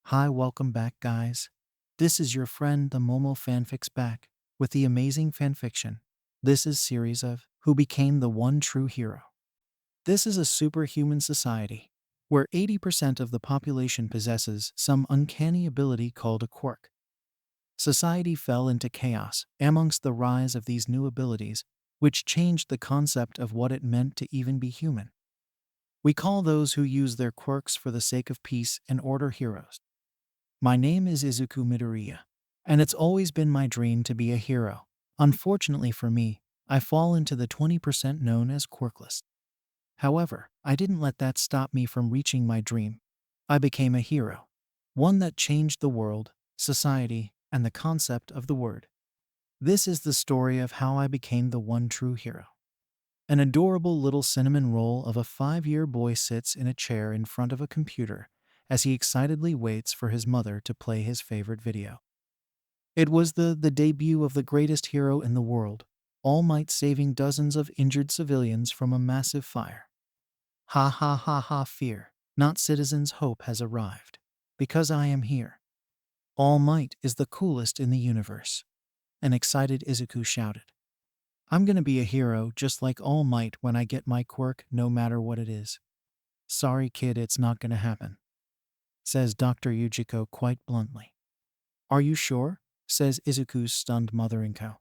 Hi, welcome back, guys. This is your friend, the Momo Fanfics, back with the amazing fanfiction. This is series of Who Became the One True Hero. This is a superhuman society where 80% of the population possesses some uncanny ability called a quirk. Society fell into chaos amongst the rise of these new abilities, which changed the concept of what it meant to even be human. We call those who use their quirks for the sake of peace and order heroes. My name is Izuku Midoriya, and it's always been my dream to be a hero. Unfortunately for me, I fall into the 20% known as quirkless. However, I didn't let that stop me from reaching my dream. I became a hero, one that changed the world, society, and the concept of the word. This is the story of how I became the one true hero. An adorable little cinnamon roll of a 5-year boy sits in a chair in front of a computer as he excitedly waits for his mother to play his favorite video. It was the debut of the greatest hero in the world, All Might saving dozens of injured civilians from a massive fire. Ha ha ha ha, fear, not citizens' hope has arrived. Because I am here. All Might is the coolest in the universe. An excited Izuku shouted. I'm gonna be a hero just like All Might when I get my quirk, no matter what it is. Sorry kid, it's not gonna happen, says Dr. Yujiko quite bluntly. Are you sure? Says Izuku's stunned mother Inko.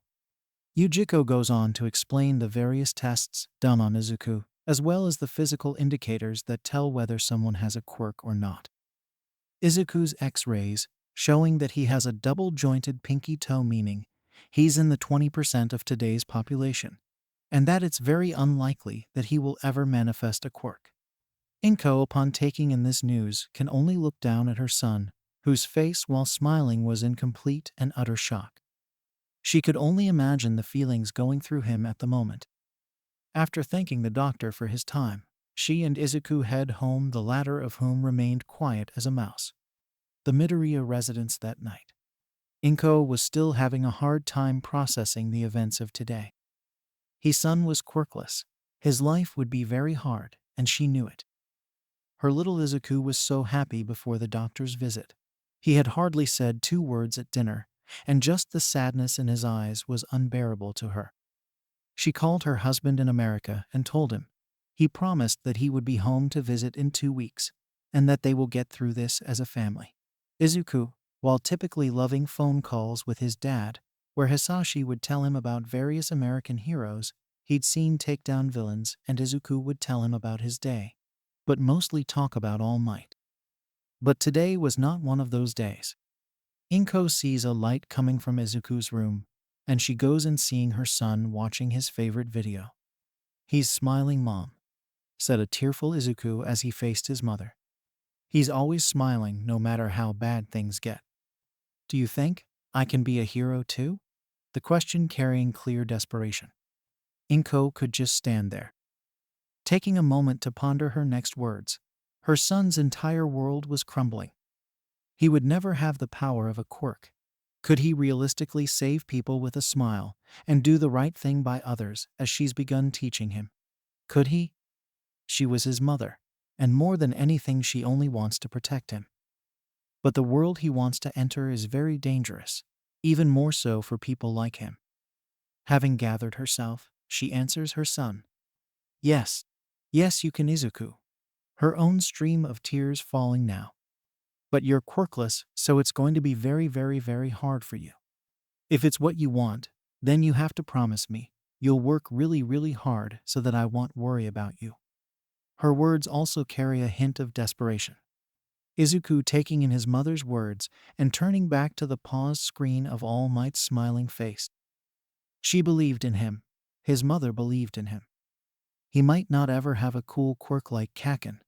Yujiko goes on to explain the various tests done on Izuku, as well as the physical indicators that tell whether someone has a quirk or not. Izuku's X-rays, showing that he has a double-jointed pinky toe, meaning he's in the 20% of today's population, and that it's very unlikely that he will ever manifest a quirk. Inko, upon taking in this news, can only look down at her son, whose face while smiling was in complete and utter shock. She could only imagine the feelings going through him at the moment. After thanking the doctor for his time, she and Izuku head home, the latter of whom remained quiet as a mouse. The Midoriya residence that night. Inko was still having a hard time processing the events of today. His son was quirkless. His life would be very hard, and she knew it. Her little Izuku was so happy before the doctor's visit. He had hardly said 2 words at dinner, and just the sadness in his eyes was unbearable to her. She called her husband in America and told him. He promised that he would be home to visit in 2 weeks, and that they will get through this as a family. Izuku, while typically loving phone calls with his dad, where Hisashi would tell him about various American heroes he'd seen take down villains, and Izuku would tell him about his day, but mostly talk about All Might. But today was not one of those days. Inko sees a light coming from Izuku's room, and she goes in, seeing her son watching his favorite video. He's smiling, Mom, said a tearful Izuku as he faced his mother. He's always smiling no matter how bad things get. Do you think I can be a hero too? The question carrying clear desperation. Inko could just stand there, taking a moment to ponder her next words. Her son's entire world was crumbling. He would never have the power of a quirk. Could he realistically save people with a smile and do the right thing by others as she's begun teaching him? Could he? She was his mother, and more than anything she only wants to protect him. But the world he wants to enter is very dangerous, even more so for people like him. Having gathered herself, she answers her son. Yes, yes you can, Izuku. Her own stream of tears falling now. But you're quirkless, so it's going to be very, very, very hard for you. If it's what you want, then you have to promise me you'll work really, really hard so that I won't worry about you. Her words also carry a hint of desperation. Izuku, taking in his mother's words and turning back to the paused screen of All Might's smiling face. She believed in him. His mother believed in him. He might not ever have a cool quirk like Kaken,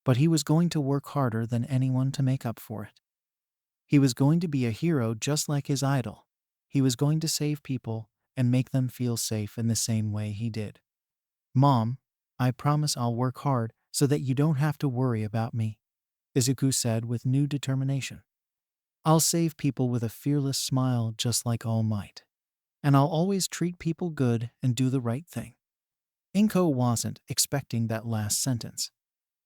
but he was going to work harder than anyone to make up for it. He was going to be a hero just like his idol. He was going to save people and make them feel safe in the same way he did. Mom, I promise I'll work hard so that you don't have to worry about me, Izuku said with new determination. I'll save people with a fearless smile just like All Might. And I'll always treat people good and do the right thing. Inko wasn't expecting that last sentence.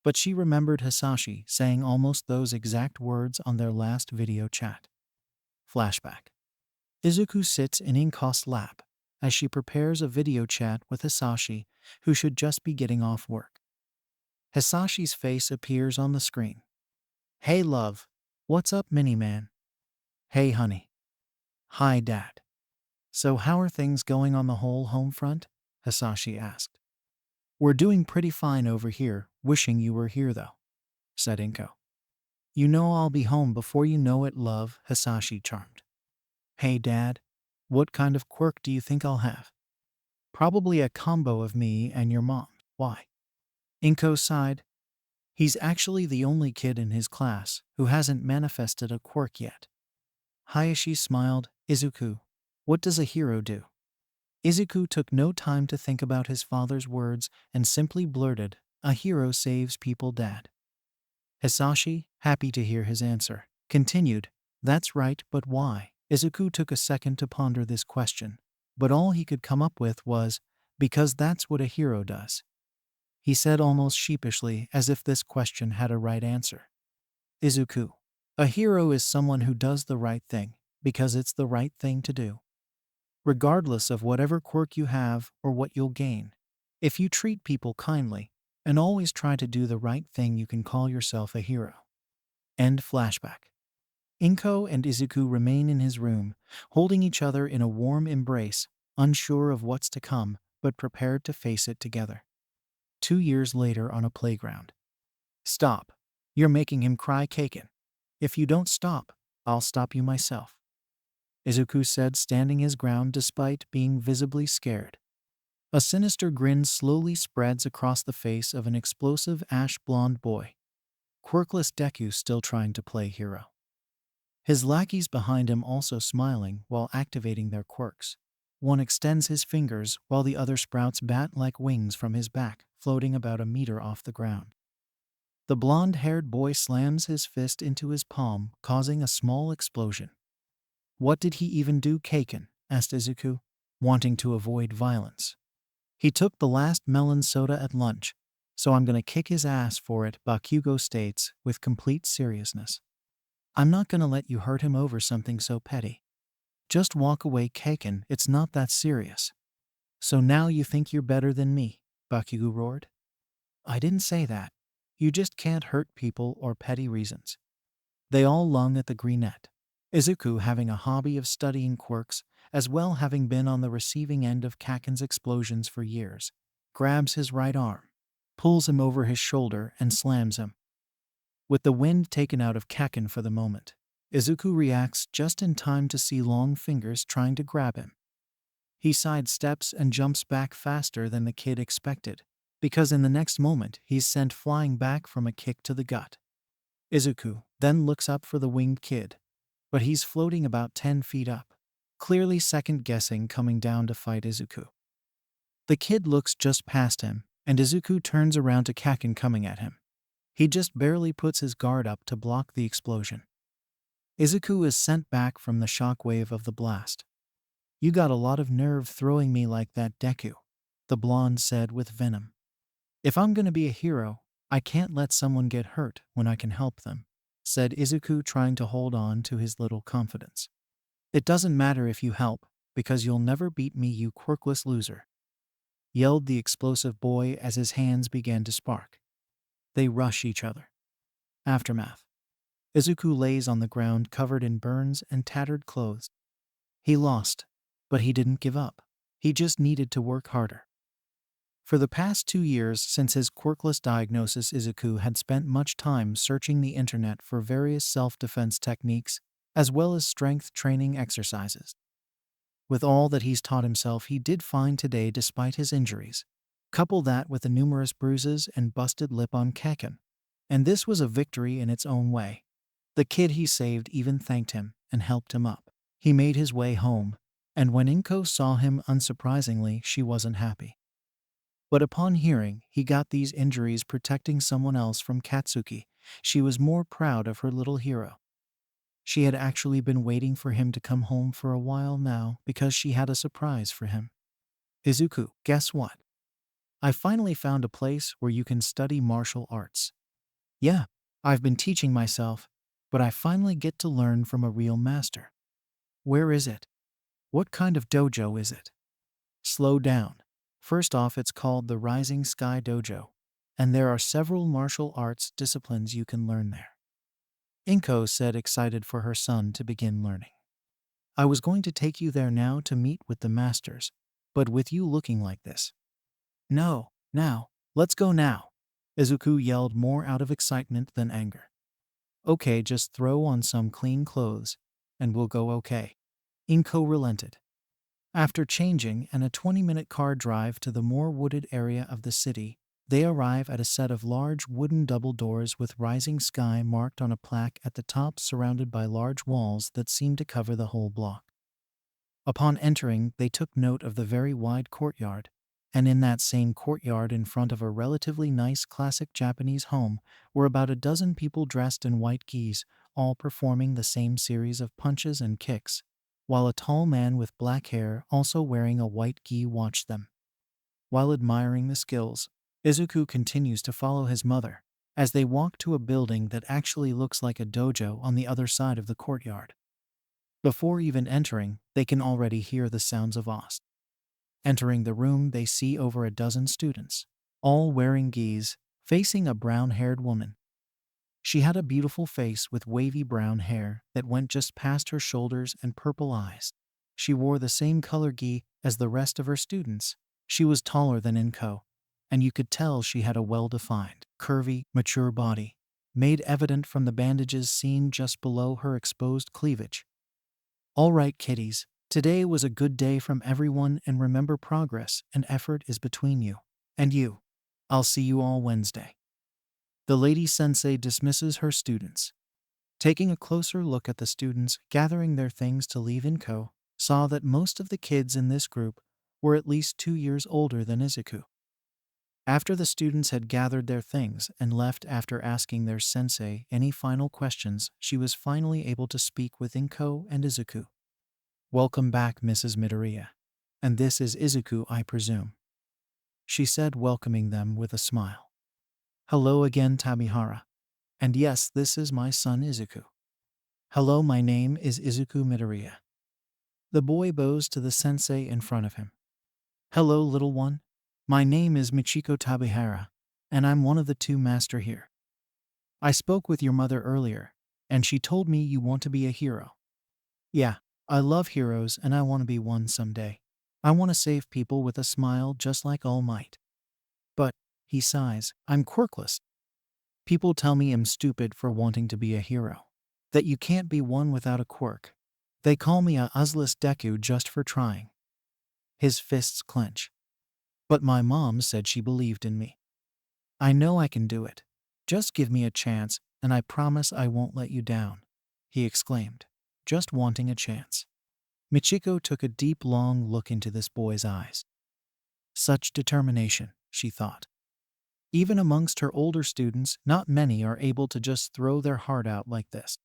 But she remembered Hisashi saying almost those exact words on their last video chat. Flashback. Izuku sits in Inko's lap as she prepares a video chat with Hisashi, who should just be getting off work. Hisashi's face appears on the screen. "Hey love, what's up mini-man?" "Hey honey." "Hi dad." "So how are things going on the whole home front?" Hisashi asked. "We're doing pretty fine over here, wishing you were here though," said Inko. "You know I'll be home before you know it love," Hisashi charmed. "Hey dad, what kind of quirk do you think I'll have?" "Probably a combo of me and your mom." "Why?" Inko sighed. "He's actually the only kid in his class who hasn't manifested a quirk yet." Hayashi smiled. "Izuku, what does a hero do?" Izuku took no time to think about his father's words and simply blurted, "A hero saves people dad." Hisashi, happy to hear his answer, continued, "That's right, but why?" Izuku took a second to ponder this question, but all he could come up with was, "Because that's what a hero does," he said almost sheepishly, as if this question had a right answer. "Izuku, a hero is someone who does the right thing because it's the right thing to do, regardless of whatever quirk you have or what you'll gain. If you treat people kindly and always try to do the right thing, you can call yourself a hero." End flashback. Inko and Izuku remain in his room, holding each other in a warm embrace, unsure of what's to come, but prepared to face it together. 2 years later on a playground. "Stop. You're making him cry, Kaken. If you don't stop, I'll stop you myself," Izuku said, standing his ground despite being visibly scared. A sinister grin slowly spreads across the face of an explosive ash-blonde boy. Quirkless Deku still trying to play hero. His lackeys behind him also smiling while activating their quirks. One extends his fingers while the other sprouts bat-like wings from his back, floating about a meter off the ground. The blonde-haired boy slams his fist into his palm, causing a small explosion. "What did he even do, Kaken?" asked Izuku, wanting to avoid violence. "He took the last melon soda at lunch, so I'm gonna kick his ass for it," Bakugo states with complete seriousness. "I'm not gonna let you hurt him over something so petty. Just walk away, Kaken, it's not that serious." "So now you think you're better than me?" Bakugo roared. "I didn't say that. You just can't hurt people or petty reasons." They all lung at the greenette. Izuku, having a hobby of studying quirks, as well having been on the receiving end of Kaken's explosions for years, grabs his right arm, pulls him over his shoulder, and slams him. With the wind taken out of Kaken for the moment, Izuku reacts just in time to see long fingers trying to grab him. He sidesteps and jumps back faster than the kid expected, because in the next moment he's sent flying back from a kick to the gut. Izuku then looks up for the winged kid, but he's floating about 10 feet up, clearly second-guessing coming down to fight Izuku. The kid looks just past him, and Izuku turns around to Kaken coming at him. He just barely puts his guard up to block the explosion. Izuku is sent back from the shockwave of the blast. "You got a lot of nerve throwing me like that, Deku," the blonde said with venom. "If I'm gonna be a hero, I can't let someone get hurt when I can help them," said Izuku, trying to hold on to his little confidence. "It doesn't matter if you help, because you'll never beat me, you quirkless loser," yelled the explosive boy as his hands began to spark. They rush each other. Aftermath. Izuku lays on the ground covered in burns and tattered clothes. He lost, but he didn't give up. He just needed to work harder. For the past 2 years since his quirkless diagnosis, Izuku had spent much time searching the internet for various self-defense techniques, as well as strength training exercises. With all that he's taught himself, he did fine today despite his injuries. Couple that with the numerous bruises and busted lip on Kaken, and this was a victory in its own way. The kid he saved even thanked him and helped him up. He made his way home, and when Inko saw him, unsurprisingly, she wasn't happy. But upon hearing he got these injuries protecting someone else from Katsuki, she was more proud of her little hero. She had actually been waiting for him to come home for a while now because she had a surprise for him. "Izuku, guess what? I finally found a place where you can study martial arts. Yeah, I've been teaching myself, but I finally get to learn from a real master. Where is it? What kind of dojo is it? Slow down. First off, it's called the Rising Sky Dojo, and there are several martial arts disciplines you can learn there. Inko said, excited for her son to begin learning. I was going to take you there now to meet with the masters, but with you looking like this. No, now, let's go now. Izuku yelled, more out of excitement than anger. Okay, just throw on some clean clothes, and we'll go okay. Inko relented. After changing and a 20-minute car drive to the more wooded area of the city, they arrive at a set of large wooden double doors with Rising Sky marked on a plaque at the top, surrounded by large walls that seem to cover the whole block. Upon entering, they took note of the very wide courtyard, and in that same courtyard, in front of a relatively nice classic Japanese home, were about a dozen people dressed in white gis, all performing the same series of punches and kicks, while a tall man with black hair, also wearing a white gi, watched them. While admiring the skills, Izuku continues to follow his mother, as they walk to a building that actually looks like a dojo on the other side of the courtyard. Before even entering, they can already hear the sounds of Oz. Entering the room, they see over a dozen students, all wearing gis, facing a brown-haired woman. She had a beautiful face with wavy brown hair that went just past her shoulders and purple eyes. She wore the same color gi as the rest of her students. She was taller than Inko, and you could tell she had a well-defined, curvy, mature body, made evident from the bandages seen just below her exposed cleavage. All right, kiddies, today was a good day from everyone, and remember, progress and effort is between you and you. I'll see you all Wednesday. The lady sensei dismisses her students. Taking a closer look at the students gathering their things to leave, Inko saw that most of the kids in this group were at least 2 years older than Izuku. After the students had gathered their things and left after asking their sensei any final questions, she was finally able to speak with Inko and Izuku. Welcome back, Mrs. Midoriya. And this is Izuku, I presume, she said, welcoming them with a smile. Hello again, Tabihara. And yes, this is my son Izuku. Hello, my name is Izuku Midoriya. The boy bows to the sensei in front of him. Hello, little one. My name is Michiko Tabihara, and I'm one of the 2 master here. I spoke with your mother earlier, and she told me you want to be a hero. Yeah, I love heroes, and I want to be one someday. I want to save people with a smile just like All Might. But, he sighs, I'm quirkless. People tell me I'm stupid for wanting to be a hero, that you can't be one without a quirk. They call me a useless Deku just for trying. His fists clench. But my mom said she believed in me. I know I can do it. Just give me a chance, and I promise I won't let you down, he exclaimed, just wanting a chance. Michiko took a deep, long look into this boy's eyes. Such determination, she thought. Even amongst her older students, not many are able to just throw their heart out like this.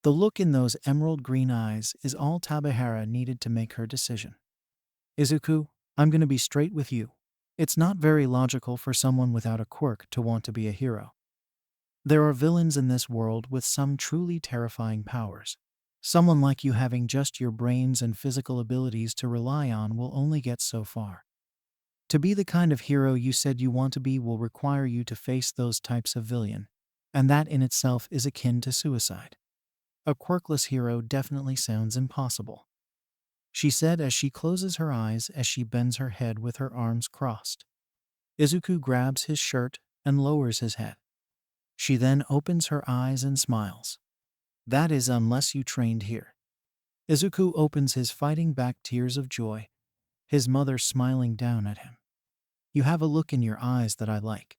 The look in those emerald green eyes is all Tabihara needed to make her decision. Izuku, I'm going to be straight with you. It's not very logical for someone without a quirk to want to be a hero. There are villains in this world with some truly terrifying powers. Someone like you having just your brains and physical abilities to rely on will only get so far. To be the kind of hero you said you want to be will require you to face those types of villain, and that in itself is akin to suicide. A quirkless hero definitely sounds impossible, she said as she closes her eyes as she bends her head with her arms crossed. Izuku grabs his shirt and lowers his head. She then opens her eyes and smiles. That is, unless you trained here. Izuku opens his fighting back tears of joy, his mother smiling down at him. You have a look in your eyes that I like.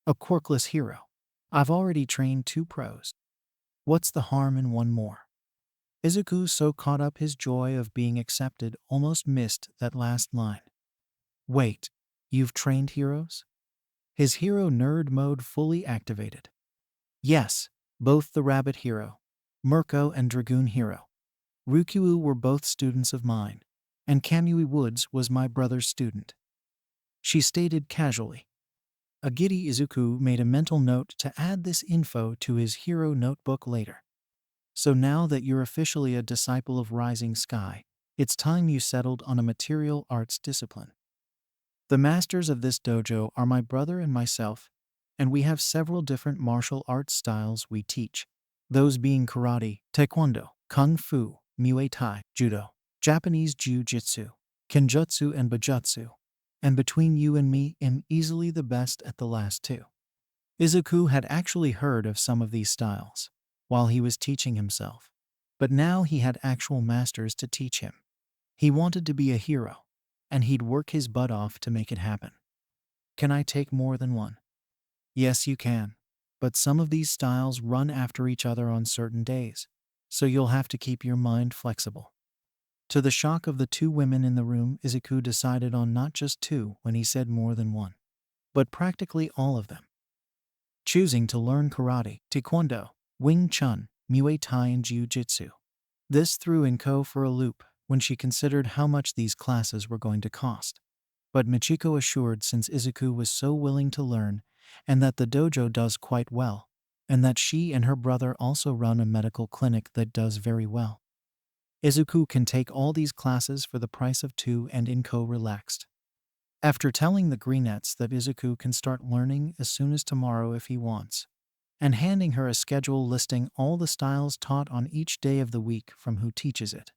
A quirkless hero. I've already trained 2 pros. What's the harm in one more? Izuku, so caught up his joy of being accepted, almost missed that last line. Wait, you've trained heroes? His hero nerd mode fully activated. Yes, both the Rabbit Hero, Mirko, and Dragoon Hero, Ryukyu were both students of mine, and Kamui Woods was my brother's student. she stated casually. A giddy Izuku made a mental note to add this info to his hero notebook later. So now that you're officially a disciple of Rising Sky, it's time you settled on a material arts discipline. The masters of this dojo are my brother and myself, and we have several different martial arts styles we teach, those being karate, taekwondo, kung fu, muay thai, judo, Japanese jiu-jitsu, kenjutsu and bujutsu. And between you and me, I'm easily the best at the last two. Izuku had actually heard of some of these styles while he was teaching himself, but now he had actual masters to teach him. He wanted to be a hero, and he'd work his butt off to make it happen. Can I take more than one? Yes, you can, but some of these styles run after each other on certain days, so you'll have to keep your mind flexible. To the shock of the two women in the room, Izuku decided on not just two when he said more than one, but practically all of them. Choosing to learn karate, taekwondo, Wing Chun, Muay Thai and Jiu-Jitsu. This threw Inko for a loop when she considered how much these classes were going to cost. But Michiko assured since Izuku was so willing to learn and that the dojo does quite well, and that she and her brother also run a medical clinic that does very well, Izuku can take all these classes for the price of two, and Inko relaxed. After telling the Greenettes that Izuku can start learning as soon as tomorrow if he wants, and handing her a schedule listing all the styles taught on each day of the week from who teaches it,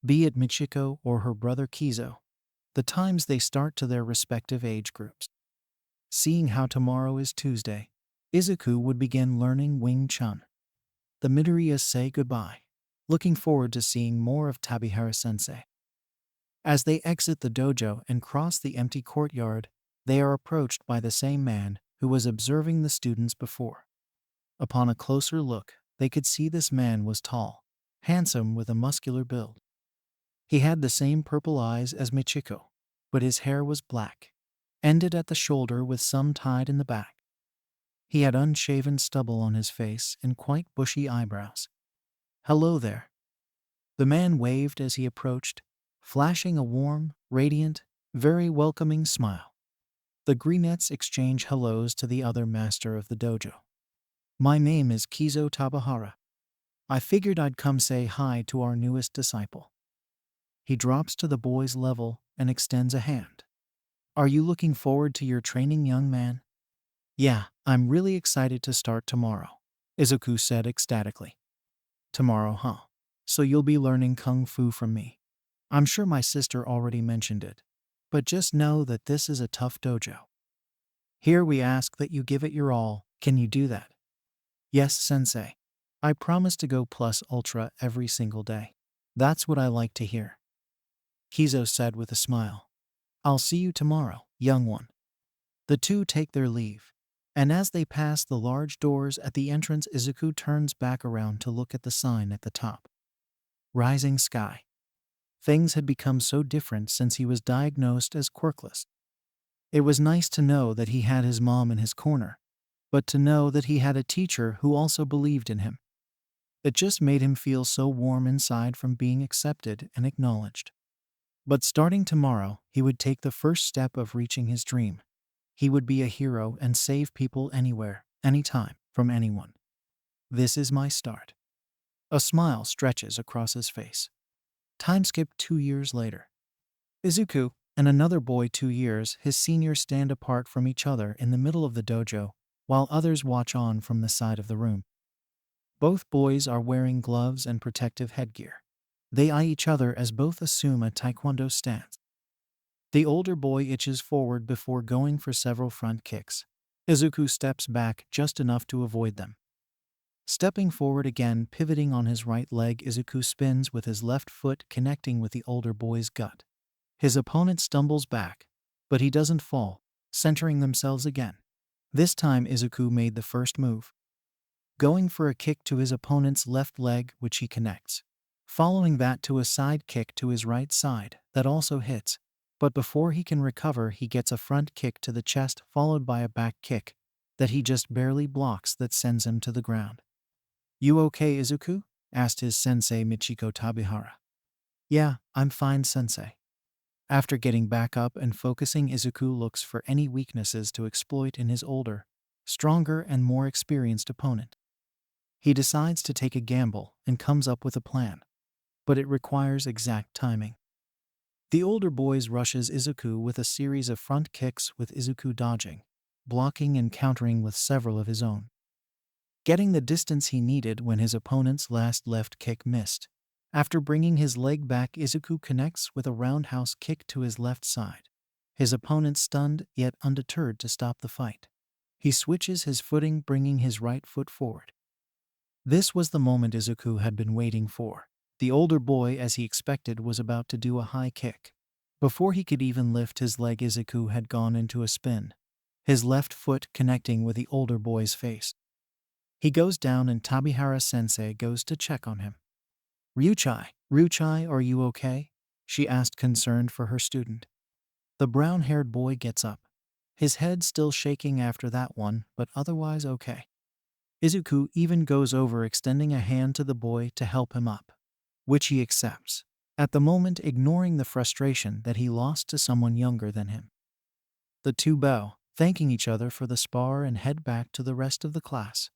be it Michiko or her brother Kizo, the times they start to their respective age groups. Seeing how tomorrow is Tuesday, Izuku would begin learning Wing Chun. The Midoriyas say goodbye, looking forward to seeing more of Tabihara-sensei. As they exit the dojo and cross the empty courtyard, they are approached by the same man who was observing the students before. Upon a closer look, they could see this man was tall, handsome with a muscular build. He had the same purple eyes as Michiko, but his hair was black, ended at the shoulder with some tied in the back. He had unshaven stubble on his face and quite bushy eyebrows. "Hello there." The man waved as he approached, flashing a warm, radiant, very welcoming smile. The Greenettes exchange hellos to the other master of the dojo. "My name is Kizo Tabahara. I figured I'd come say hi to our newest disciple." He drops to the boy's level and extends a hand. "Are you looking forward to your training, young man?" "Yeah, I'm really excited to start tomorrow," Izuku said ecstatically. "Tomorrow, huh? So you'll be learning kung fu from me. I'm sure my sister already mentioned it, but just know that this is a tough dojo. Here we ask that you give it your all. Can you do that?" "Yes, sensei. I promise to go plus ultra every single day." "That's what I like to hear," Kizo said with a smile. "I'll see you tomorrow, young one." The two take their leave, and as they pass the large doors at the entrance, Izuku turns back around to look at the sign at the top. Rising Sky. Things had become so different since he was diagnosed as quirkless. It was nice to know that he had his mom in his corner, but to know that he had a teacher who also believed in him. It just made him feel so warm inside from being accepted and acknowledged. But starting tomorrow, he would take the first step of reaching his dream. He would be a hero and save people anywhere, anytime, from anyone. This is my start. A smile stretches across his face. Time skipped 2 years later. Izuku and another boy 2 years his senior stand apart from each other in the middle of the dojo, while others watch on from the side of the room. Both boys are wearing gloves and protective headgear. They eye each other as both assume a taekwondo stance. The older boy itches forward before going for several front kicks. Izuku steps back just enough to avoid them. Stepping forward again, pivoting on his right leg, Izuku spins with his left foot connecting with the older boy's gut. His opponent stumbles back, but he doesn't fall, centering themselves again. This time Izuku made the first move, going for a kick to his opponent's left leg, which he connects. Following that to a side kick to his right side that also hits, but before he can recover he gets a front kick to the chest followed by a back kick that he just barely blocks that sends him to the ground. "You okay, Izuku?" asked his sensei Michiko Tabihara. "Yeah, I'm fine, sensei." After getting back up and focusing, Izuku looks for any weaknesses to exploit in his older, stronger, and more experienced opponent. He decides to take a gamble and comes up with a plan, but it requires exact timing. The older boy rushes Izuku with a series of front kicks, with Izuku dodging, blocking, and countering with several of his own. Getting the distance he needed when his opponent's last left kick missed. After bringing his leg back, Izuku connects with a roundhouse kick to his left side. His opponent stunned yet undeterred to stop the fight. He switches his footing, bringing his right foot forward. This was the moment Izuku had been waiting for. The older boy, as he expected, was about to do a high kick. Before he could even lift his leg, Izuku had gone into a spin, his left foot connecting with the older boy's face. He goes down and Tabihara-sensei goes to check on him. Ryuchai, are you okay?" she asked, concerned for her student. The brown-haired boy gets up, his head still shaking after that one, but otherwise okay. Izuku even goes over, extending a hand to the boy to help him up, which he accepts, at the moment ignoring the frustration that he lost to someone younger than him. The two bow, thanking each other for the spar, and head back to the rest of the class.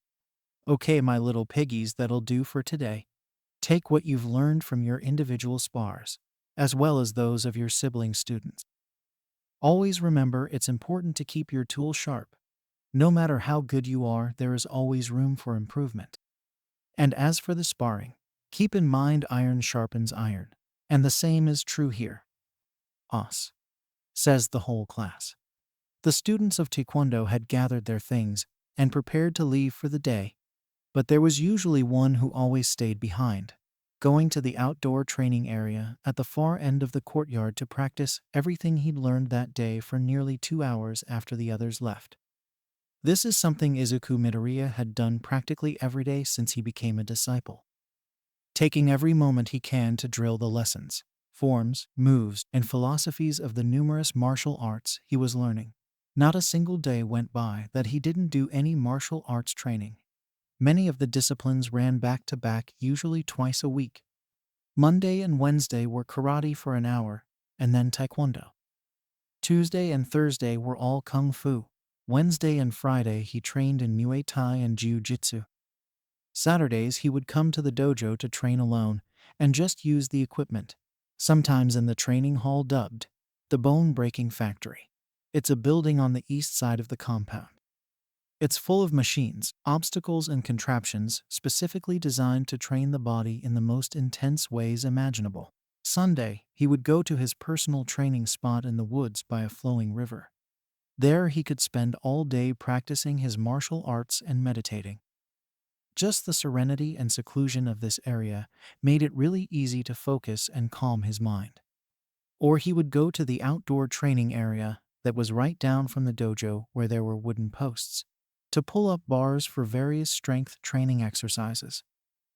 "Okay, my little piggies, that'll do for today. Take what you've learned from your individual spars, as well as those of your sibling students. Always remember, it's important to keep your tools sharp. No matter how good you are, there is always room for improvement. And as for the sparring, keep in mind iron sharpens iron, and the same is true here." "Us," says the whole class. The students of Taekwondo had gathered their things and prepared to leave for the day, but there was usually one who always stayed behind, going to the outdoor training area at the far end of the courtyard to practice everything he'd learned that day for nearly 2 hours after the others left. This is something Izuku Midoriya had done practically every day since he became a disciple, taking every moment he can to drill the lessons, forms, moves, and philosophies of the numerous martial arts he was learning. Not a single day went by that he didn't do any martial arts training. Many of the disciplines ran back to back, usually twice a week. Monday and Wednesday were karate for an hour, and then taekwondo. Tuesday and Thursday were all kung fu. Wednesday and Friday he trained in Muay Thai and Jiu-Jitsu. Saturdays he would come to the dojo to train alone and just use the equipment, sometimes in the training hall dubbed the Bone-Breaking Factory. It's a building on the east side of the compound. It's full of machines, obstacles, and contraptions specifically designed to train the body in the most intense ways imaginable. Sunday, he would go to his personal training spot in the woods by a flowing river. There he could spend all day practicing his martial arts and meditating. Just the serenity and seclusion of this area made it really easy to focus and calm his mind. Or he would go to the outdoor training area that was right down from the dojo, where there were wooden posts, to pull up bars for various strength training exercises.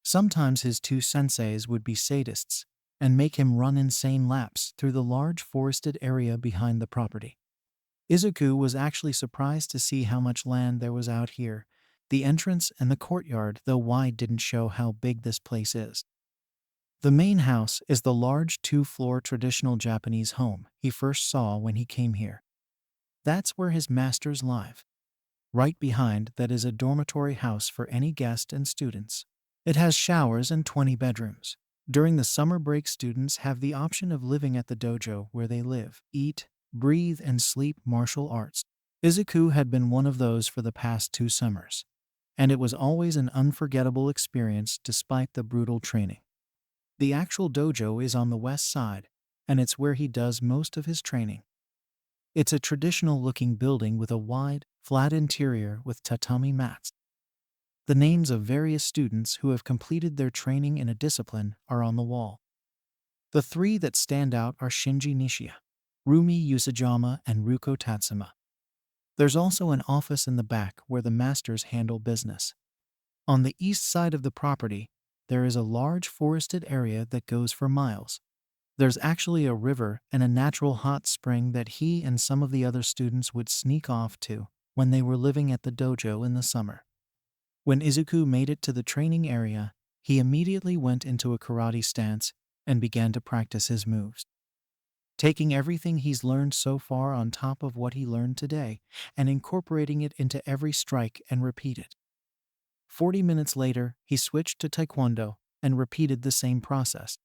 Sometimes his two senseis would be sadists and make him run insane laps through the large forested area behind the property. Izuku was actually surprised to see how much land there was out here. The entrance and the courtyard, though wide, didn't show how big this place is. The main house is the large 2-floor traditional Japanese home he first saw when he came here. That's where his masters live. Right behind that is a dormitory house for any guest and students. It has showers and 20 bedrooms. During the summer break, students have the option of living at the dojo, where they live, eat, breathe, and sleep martial arts. Izuku had been one of those for the past 2 summers, and it was always an unforgettable experience despite the brutal training. The actual dojo is on the west side, and it's where he does most of his training. It's a traditional-looking building with a wide, flat interior with tatami mats. The names of various students who have completed their training in a discipline are on the wall. The 3 that stand out are Shinji Nishia, Rumi Usajima, and Ruko Tatsuma. There's also an office in the back where the masters handle business. On the east side of the property, there is a large forested area that goes for miles. There's actually a river and a natural hot spring that he and some of the other students would sneak off to when they were living at the dojo in the summer. When Izuku made it to the training area, he immediately went into a karate stance and began to practice his moves. taking everything he's learned so far on top of what he learned today and incorporating it into every strike and repeat it. 40 minutes later, he switched to taekwondo and repeated the same process.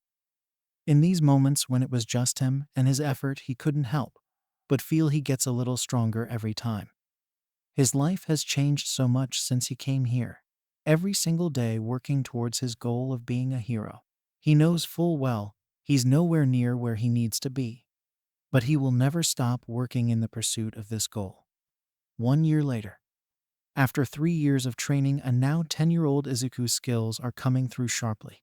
In these moments when it was just him and his effort, he couldn't help but feel he gets a little stronger every time. His life has changed so much since he came here, every single day working towards his goal of being a hero. He knows full well he's nowhere near where he needs to be, but he will never stop working in the pursuit of this goal. 1 year later, after 3 years of training, a now 10-year-old Izuku's skills are coming through sharply.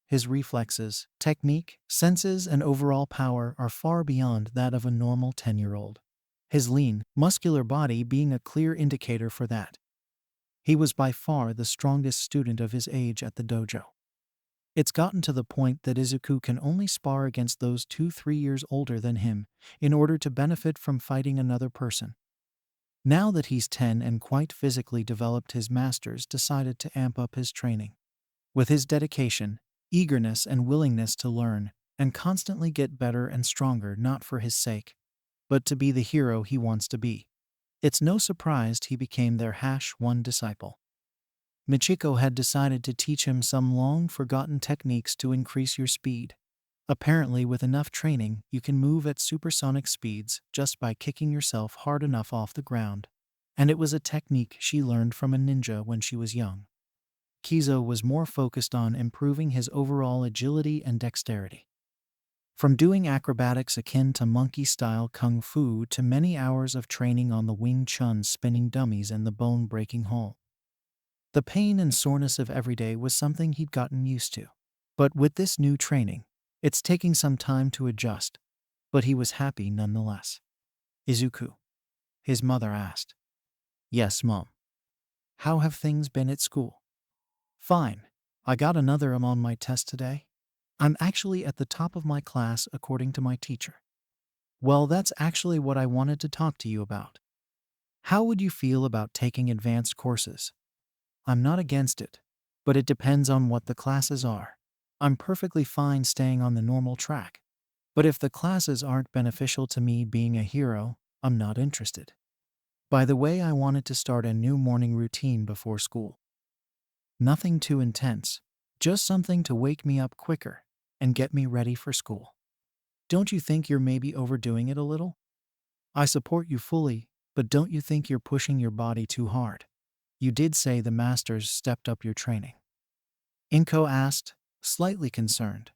His reflexes, technique, senses, and overall power are far beyond that of a normal 10-year-old. His lean, muscular body being a clear indicator for that. He was by far the strongest student of his age at the dojo. It's gotten to the point that Izuku can only spar against those 2-3 years older than him in order to benefit from fighting another person. Now that he's 10 and quite physically developed, his masters decided to amp up his training. With his dedication, eagerness, and willingness to learn and constantly get better and stronger, not for his sake, but to be the hero he wants to be, it's no surprise he became their one disciple. Michiko had decided to teach him some long-forgotten techniques to increase your speed. Apparently, with enough training, you can move at supersonic speeds just by kicking yourself hard enough off the ground. And it was a technique she learned from a ninja when she was young. Kizo was more focused on improving his overall agility and dexterity. From doing acrobatics akin to monkey-style kung fu to many hours of training on the Wing Chun spinning dummies and the bone-breaking hole. The pain and soreness of every day was something he'd gotten used to. But with this new training, it's taking some time to adjust, but he was happy nonetheless. Izuku, his mother asked. Yes, Mom. How have things been at school? Fine. I got another on my test today. I'm actually at the top of my class according to my teacher. Well, that's actually what I wanted to talk to you about. How would you feel about taking advanced courses? I'm not against it, but it depends on what the classes are. I'm perfectly fine staying on the normal track. But if the classes aren't beneficial to me being a hero, I'm not interested. By the way, I wanted to start a new morning routine before school. Nothing too intense, just something to wake me up quicker and get me ready for school. Don't you think you're maybe overdoing it a little? I support you fully, but don't you think you're pushing your body too hard? You did say the masters stepped up your training. Inko asked, slightly concerned.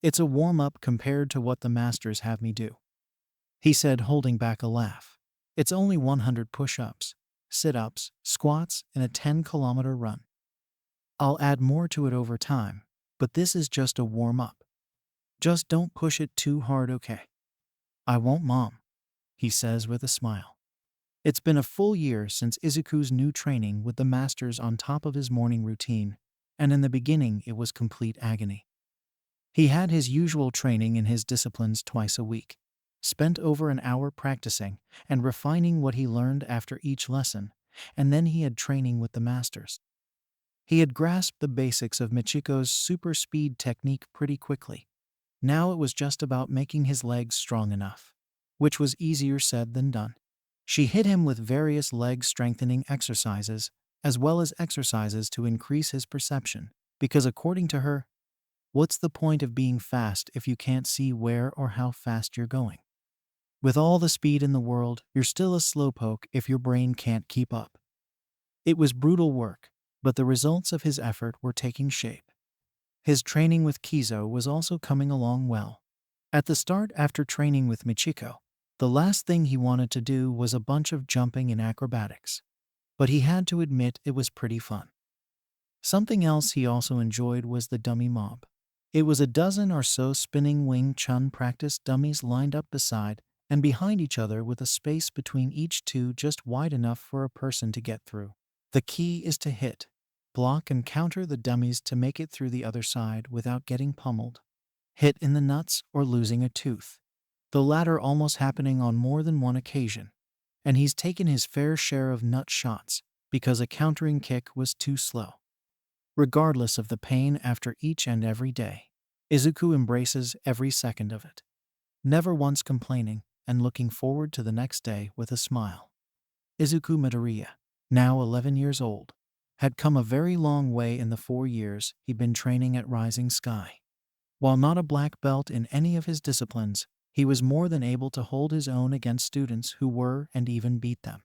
It's a warm-up compared to what the masters have me do, he said, holding back a laugh. It's only 100 push-ups, sit-ups, squats, and a 10-kilometer run. I'll add more to it over time, but this is just a warm-up. Just don't push it too hard, okay? I won't, Mom, he says with a smile. It's been a full year since Izuku's new training with the masters on top of his morning routine, and in the beginning it was complete agony. He had his usual training in his disciplines twice a week, spent over an hour practicing and refining what he learned after each lesson, and then he had training with the masters. He had grasped the basics of Michiko's super speed technique pretty quickly. Now it was just about making his legs strong enough, which was easier said than done. She hit him with various leg strengthening exercises, as well as exercises to increase his perception, because according to her, what's the point of being fast if you can't see where or how fast you're going? With all the speed in the world, you're still a slowpoke if your brain can't keep up. It was brutal work, but the results of his effort were taking shape. His training with Kizo was also coming along well. At the start, after training with Michiko, the last thing he wanted to do was a bunch of jumping and acrobatics. But he had to admit it was pretty fun. Something else he also enjoyed was the dummy mob. It was a dozen or so spinning Wing Chun practice dummies lined up beside and behind each other with a space between each two just wide enough for a person to get through. The key is to hit, block, and counter the dummies to make it through the other side without getting pummeled, hit in the nuts, or losing a tooth. The latter almost happening on more than one occasion, and he's taken his fair share of nut shots because a countering kick was too slow. Regardless of the pain after each and every day, Izuku embraces every second of it. never once complaining and looking forward to the next day with a smile. Izuku Midoriya, now 11 years old, had come a very long way in the 4 years he'd been training at Rising Sky. While not a black belt in any of his disciplines, he was more than able to hold his own against students who were and even beat them.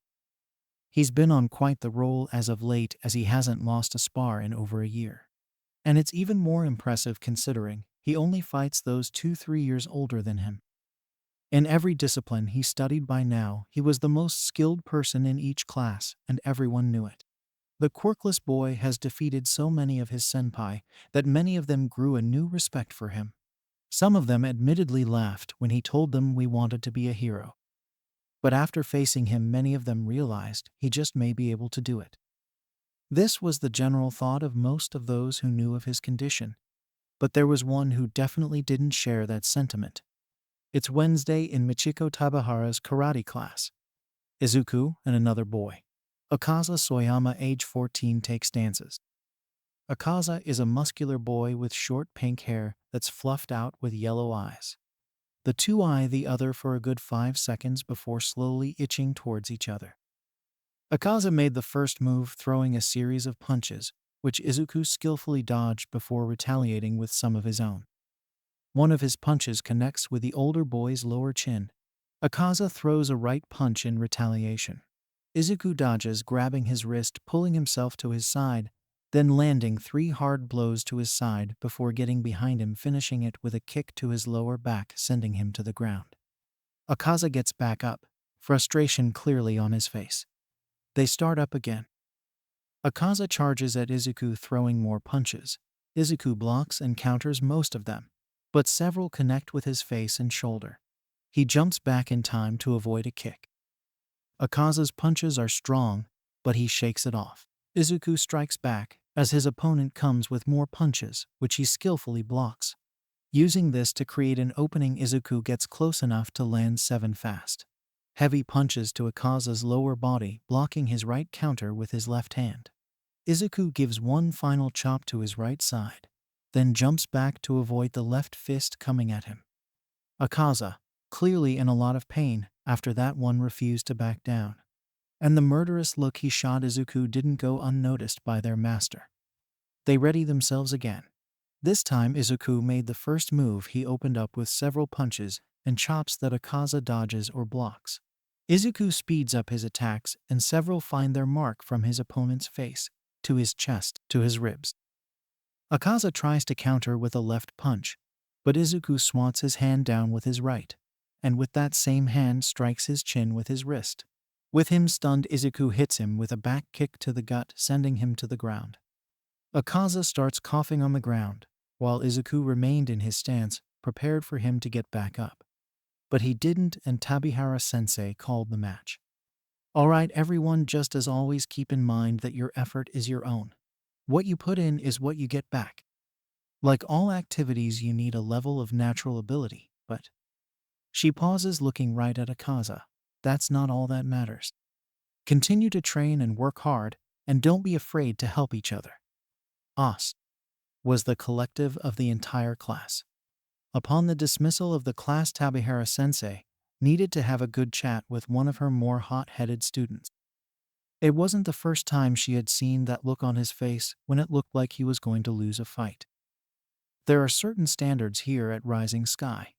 He's been on quite the roll as of late, as he hasn't lost a spar in over a year. And it's even more impressive considering he only fights those 2-3 years older than him. In every discipline he studied by now, he was the most skilled person in each class, and everyone knew it. The quirkless boy has defeated so many of his senpai that many of them grew a new respect for him. Some of them admittedly laughed when he told them we wanted to be a hero. But after facing him, many of them realized he just may be able to do it. This was the general thought of most of those who knew of his condition. But there was one who definitely didn't share that sentiment. It's Wednesday in Michiko Tabahara's karate class. Izuku and another boy, Akaza Soyama, age 14, takes dances. Akaza is a muscular boy with short pink hair that's fluffed out with yellow eyes. The two eye the other for a good 5 seconds before slowly itching towards each other. Akaza made the first move, throwing a series of punches, which Izuku skillfully dodged before retaliating with some of his own. One of his punches connects with the older boy's lower chin. Akaza throws a right punch in retaliation. Izuku dodges, grabbing his wrist, pulling himself to his side, then landing 3 hard blows to his side before getting behind him, finishing it with a kick to his lower back, sending him to the ground. Akaza gets back up, frustration clearly on his face. They start up again. Akaza charges at Izuku, throwing more punches. Izuku blocks and counters most of them, but several connect with his face and shoulder. He jumps back in time to avoid a kick. Akaza's punches are strong, but he shakes it off. Izuku strikes back, as his opponent comes with more punches, which he skillfully blocks. Using this to create an opening, Izuku gets close enough to land 7 fast, heavy punches to Akaza's lower body, blocking his right counter with his left hand. Izuku gives one final chop to his right side, then jumps back to avoid the left fist coming at him. Akaza, clearly in a lot of pain after that one, refused to back down. And the murderous look he shot Izuku didn't go unnoticed by their master. They ready themselves again. This time Izuku made the first move. He opened up with several punches and chops that Akaza dodges or blocks. Izuku speeds up his attacks, and several find their mark from his opponent's face, to his chest, to his ribs. Akaza tries to counter with a left punch, but Izuku swats his hand down with his right, and with that same hand strikes his chin with his wrist. With him stunned, Izuku hits him with a back kick to the gut, sending him to the ground. Akaza starts coughing on the ground, while Izuku remained in his stance, prepared for him to get back up. But he didn't, and Tabihara-sensei called the match. Alright everyone, just as always, keep in mind that your effort is your own. What you put in is what you get back. Like all activities, you need a level of natural ability, but... She pauses, looking right at Akaza. That's not all that matters. Continue to train and work hard, and don't be afraid to help each other. Os was the collective of the entire class. Upon the dismissal of the class, Tabihara-sensei needed to have a good chat with one of her more hot-headed students. It wasn't the first time she had seen that look on his face when it looked like he was going to lose a fight. There are certain standards here at Rising Sky.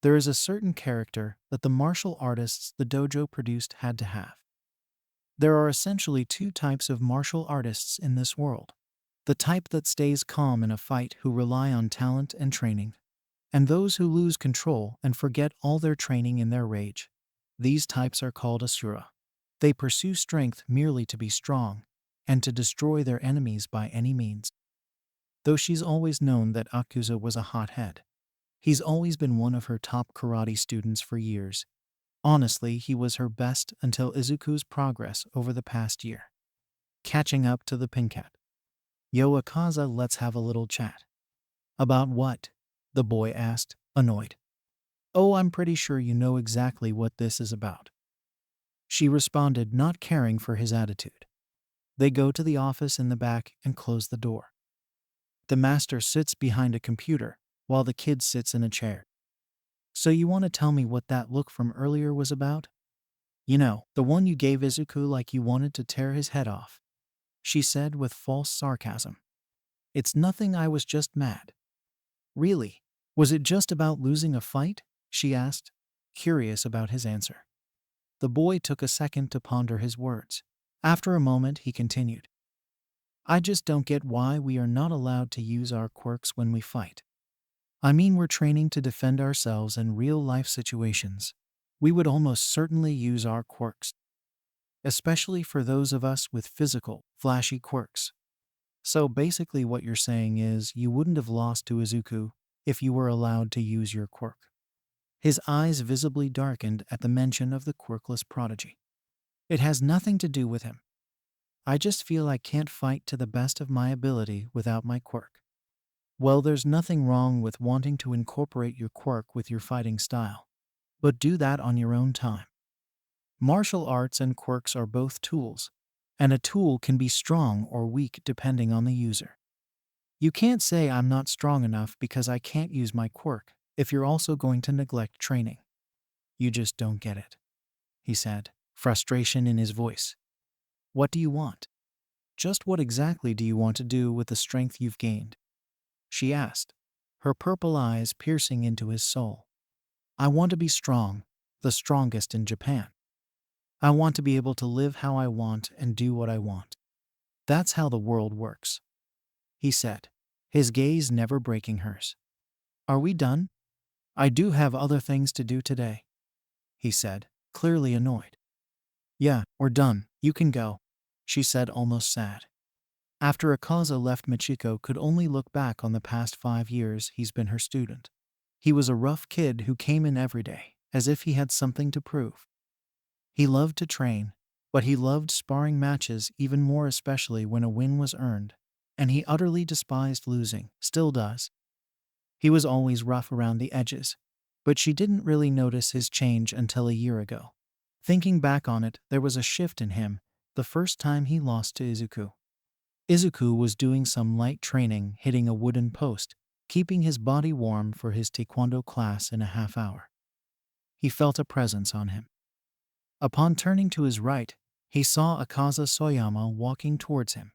There is a certain character that the martial artists the dojo produced had to have. There are essentially 2 types of martial artists in this world. The type that stays calm in a fight, who rely on talent and training, and those who lose control and forget all their training in their rage. These types are called Asura. They pursue strength merely to be strong, and to destroy their enemies by any means. Though she's always known that Akuza was a hothead. He's always been one of her top karate students for years. Honestly, he was her best until Izuku's progress over the past year. Catching up to the Pinkat. Yo Akaza, let's have a little chat. About what? The boy asked, annoyed. Oh, I'm pretty sure you know exactly what this is about. She responded, not caring for his attitude. They go to the office in the back and close the door. The master sits behind a computer, while the kid sits in a chair. So you want to tell me what that look from earlier was about? You know, the one you gave Izuku like you wanted to tear his head off, she said with false sarcasm. It's nothing, I was just mad. Really? Was it just about losing a fight? She asked, curious about his answer. The boy took a second to ponder his words. After a moment, he continued. I just don't get why we are not allowed to use our quirks when we fight. I mean, we're training to defend ourselves in real-life situations. We would almost certainly use our quirks, especially for those of us with physical, flashy quirks. So basically what you're saying is you wouldn't have lost to Izuku if you were allowed to use your quirk. His eyes visibly darkened at the mention of the quirkless prodigy. It has nothing to do with him. I just feel I can't fight to the best of my ability without my quirk. Well, there's nothing wrong with wanting to incorporate your quirk with your fighting style, but do that on your own time. Martial arts and quirks are both tools, and a tool can be strong or weak depending on the user. You can't say I'm not strong enough because I can't use my quirk if you're also going to neglect training. You just don't get it, he said, frustration in his voice. What do you want? Just what exactly do you want to do with the strength you've gained? She asked, her purple eyes piercing into his soul. I want to be strong, the strongest in Japan. I want to be able to live how I want and do what I want. That's how the world works, he said, his gaze never breaking hers. Are we done? I do have other things to do today, he said, clearly annoyed. Yeah, we're done, you can go, she said, almost sad. After Akaza left, Michiko could only look back on the past 5 years he's been her student. He was a rough kid who came in every day, as if he had something to prove. He loved to train, but he loved sparring matches even more, especially when a win was earned, and he utterly despised losing, still does. He was always rough around the edges, but she didn't really notice his change until a year ago. Thinking back on it, there was a shift in him the first time he lost to Izuku. Izuku was doing some light training, hitting a wooden post, keeping his body warm for his taekwondo class in a half hour. He felt a presence on him. Upon turning to his right, he saw Akaza Soyama walking towards him.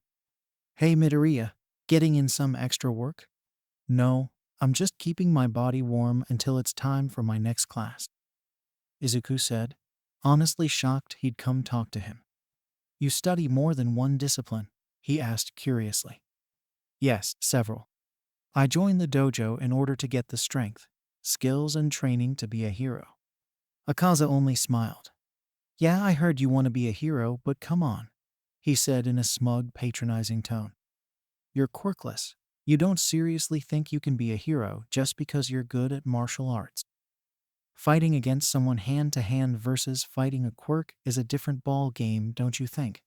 Hey Midoriya, getting in some extra work? No, I'm just keeping my body warm until it's time for my next class, Izuku said, honestly shocked he'd come talk to him. You study more than one discipline? He asked curiously. Yes, several. I joined the dojo in order to get the strength, skills, and training to be a hero. Akaza only smiled. Yeah, I heard you want to be a hero, but come on, he said in a smug, patronizing tone. You're quirkless. You don't seriously think you can be a hero just because you're good at martial arts? Fighting against someone hand-to-hand versus fighting a quirk is a different ball game, don't you think?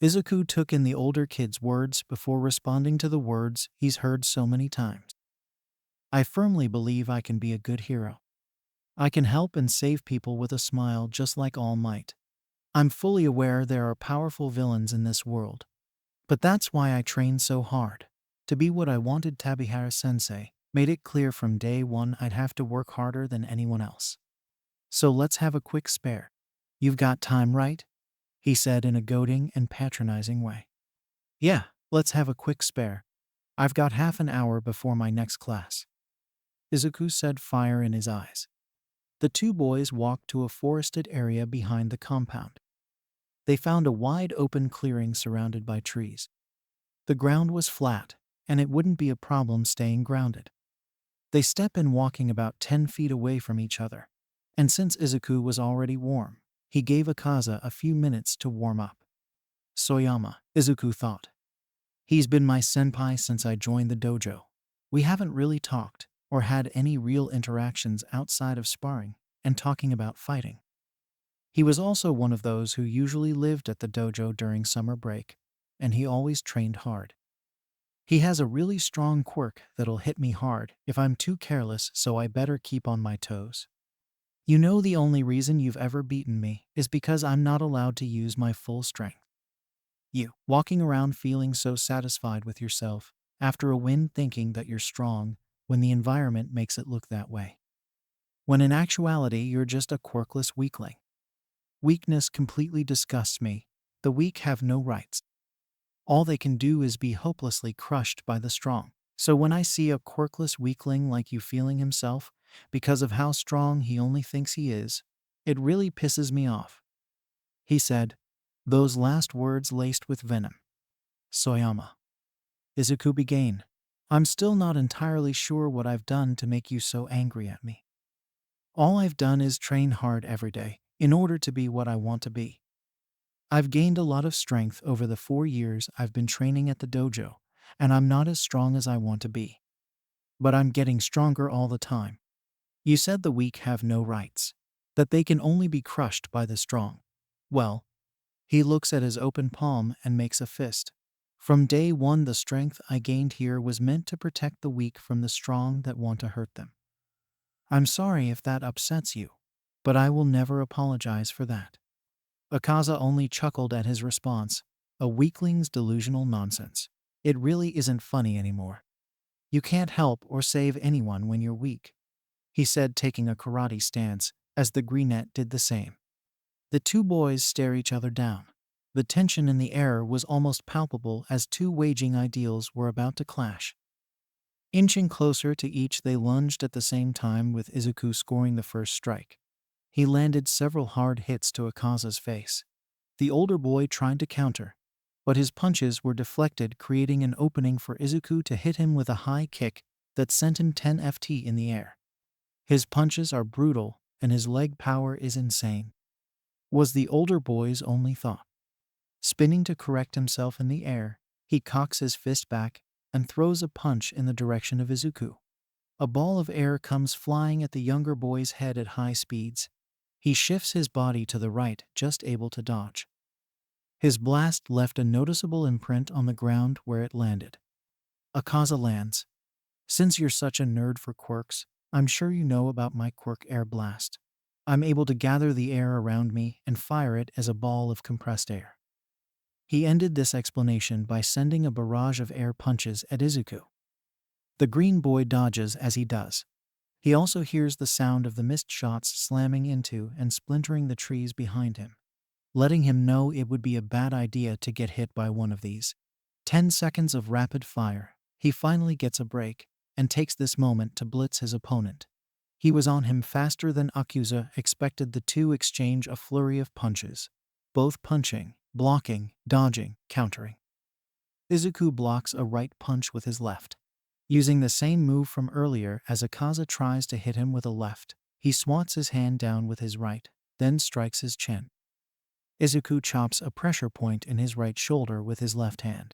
Izuku took in the older kid's words before responding to the words he's heard so many times. I firmly believe I can be a good hero. I can help and save people with a smile just like All Might. I'm fully aware there are powerful villains in this world. But that's why I trained so hard. To be what I wanted. Tabihara-sensei made it clear from day one I'd have to work harder than anyone else. So let's have a quick spare. You've got time, right? He said in a goading and patronizing way. Yeah, let's have a quick spare. I've got half an hour before my next class, Izuku said, fire in his eyes. The two boys walked to a forested area behind the compound. They found a wide open clearing surrounded by trees. The ground was flat, and it wouldn't be a problem staying grounded. They stepped in, walking about 10 feet away from each other, and since Izuku was already warm, he gave Akaza a few minutes to warm up. Soyama, Izuku thought. He's been my senpai since I joined the dojo. We haven't really talked or had any real interactions outside of sparring and talking about fighting. He was also one of those who usually lived at the dojo during summer break, and he always trained hard. He has a really strong quirk that'll hit me hard if I'm too careless, so I better keep on my toes. You know, the only reason you've ever beaten me is because I'm not allowed to use my full strength. You, walking around feeling so satisfied with yourself after a win, thinking that you're strong when the environment makes it look that way. when in actuality you're just a quirkless weakling. Weakness completely disgusts me. The weak have no rights. All they can do is be hopelessly crushed by the strong. So when I see a quirkless weakling like you feeling himself, because of how strong he only thinks he is, it really pisses me off. He said, those last words laced with venom. Soyama. Izuku began. I'm still not entirely sure what I've done to make you so angry at me. All I've done is train hard every day, in order to be what I want to be. I've gained a lot of strength over the 4 years I've been training at the dojo, and I'm not as strong as I want to be. But I'm getting stronger all the time. You said the weak have no rights, that they can only be crushed by the strong. Well, he looks at his open palm and makes a fist. From day one, the strength I gained here was meant to protect the weak from the strong that want to hurt them. I'm sorry if that upsets you, but I will never apologize for that. Akaza only chuckled at his response, a weakling's delusional nonsense. It really isn't funny anymore. You can't help or save anyone when you're weak, he said, taking a karate stance, as the greenette did the same. The two boys stare each other down. The tension in the air was almost palpable as two waging ideals were about to clash. Inching closer to each, they lunged at the same time, with Izuku scoring the first strike. He landed several hard hits to Akaza's face. The older boy tried to counter, but his punches were deflected, creating an opening for Izuku to hit him with a high kick that sent him 10 FT in the air. His punches are brutal, and his leg power is insane, was the older boy's only thought. Spinning to correct himself in the air, he cocks his fist back and throws a punch in the direction of Izuku. A ball of air comes flying at the younger boy's head at high speeds. He shifts his body to the right, just able to dodge. His blast left a noticeable imprint on the ground where it landed. Akaza lands. Since you're such a nerd for quirks, I'm sure you know about my quirk air blast. I'm able to gather the air around me and fire it as a ball of compressed air. He ended this explanation by sending a barrage of air punches at Izuku. The green boy dodges as he does. He also hears the sound of the missed shots slamming into and splintering the trees behind him, letting him know it would be a bad idea to get hit by one of these. 10 seconds of rapid fire. He finally gets a break and takes this moment to blitz his opponent. He was on him faster than Akuza expected. The two exchange a flurry of punches, both punching, blocking, dodging, countering. Izuku blocks a right punch with his left. Using the same move from earlier, as Akaza tries to hit him with a left, he swats his hand down with his right, then strikes his chin. Izuku chops a pressure point in his right shoulder with his left hand.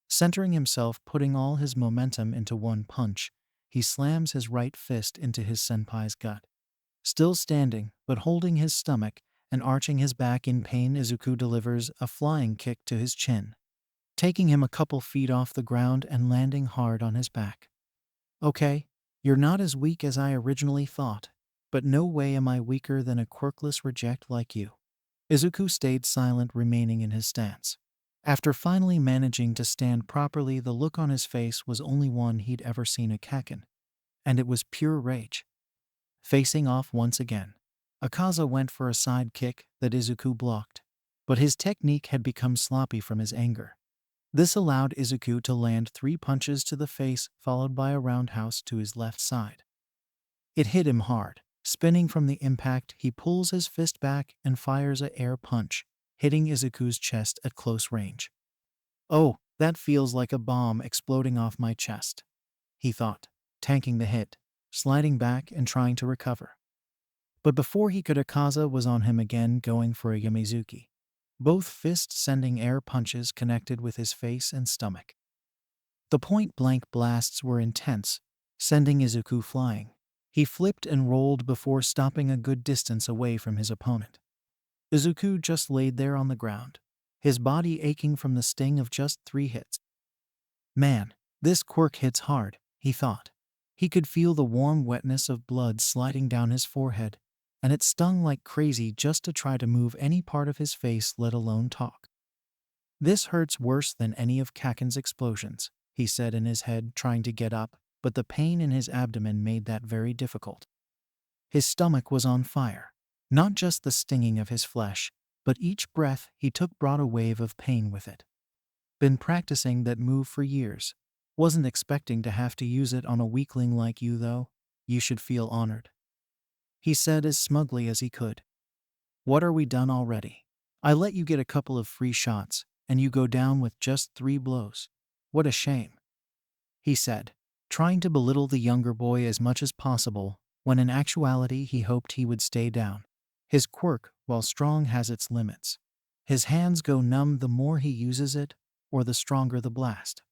Centering himself, putting all his momentum into one punch, he slams his right fist into his senpai's gut. Still standing, but holding his stomach and arching his back in pain, Izuku delivers a flying kick to his chin, taking him a couple feet off the ground and landing hard on his back. Okay, you're not as weak as I originally thought, but no way am I weaker than a quirkless reject like you. Izuku stayed silent, remaining in his stance. After finally managing to stand properly, the look on his face was only one he'd ever seen a Kaken, and it was pure rage. Facing off once again, Akaza went for a side kick that Izuku blocked, but his technique had become sloppy from his anger. This allowed Izuku to land 3 punches to the face, followed by a roundhouse to his left side. It hit him hard. Spinning from the impact, he pulls his fist back and fires an air punch, hitting Izuku's chest at close range. Oh, that feels like a bomb exploding off my chest, he thought, tanking the hit, sliding back and trying to recover. But before he could, Akaza was on him again, going for a Yamizuki. Both fists sending air punches connected with his face and stomach. The point-blank blasts were intense, sending Izuku flying. He flipped and rolled before stopping a good distance away from his opponent. Izuku just laid there on the ground, his body aching from the sting of just 3 hits. Man, this quirk hits hard, he thought. He could feel the warm wetness of blood sliding down his forehead, and it stung like crazy just to try to move any part of his face, let alone talk. This hurts worse than any of Kaken's explosions, he said in his head, trying to get up, but the pain in his abdomen made that very difficult. His stomach was on fire. Not just the stinging of his flesh, but each breath he took brought a wave of pain with it. Been practicing that move for years. Wasn't expecting to have to use it on a weakling like you, though. You should feel honored. He said as smugly as he could. What, are we done already? I let you get a couple of free shots, and you go down with just 3 blows. What a shame. He said, trying to belittle the younger boy as much as possible, when in actuality he hoped he would stay down. His quirk, while strong, has its limits. His hands go numb the more he uses it, or the stronger the blast.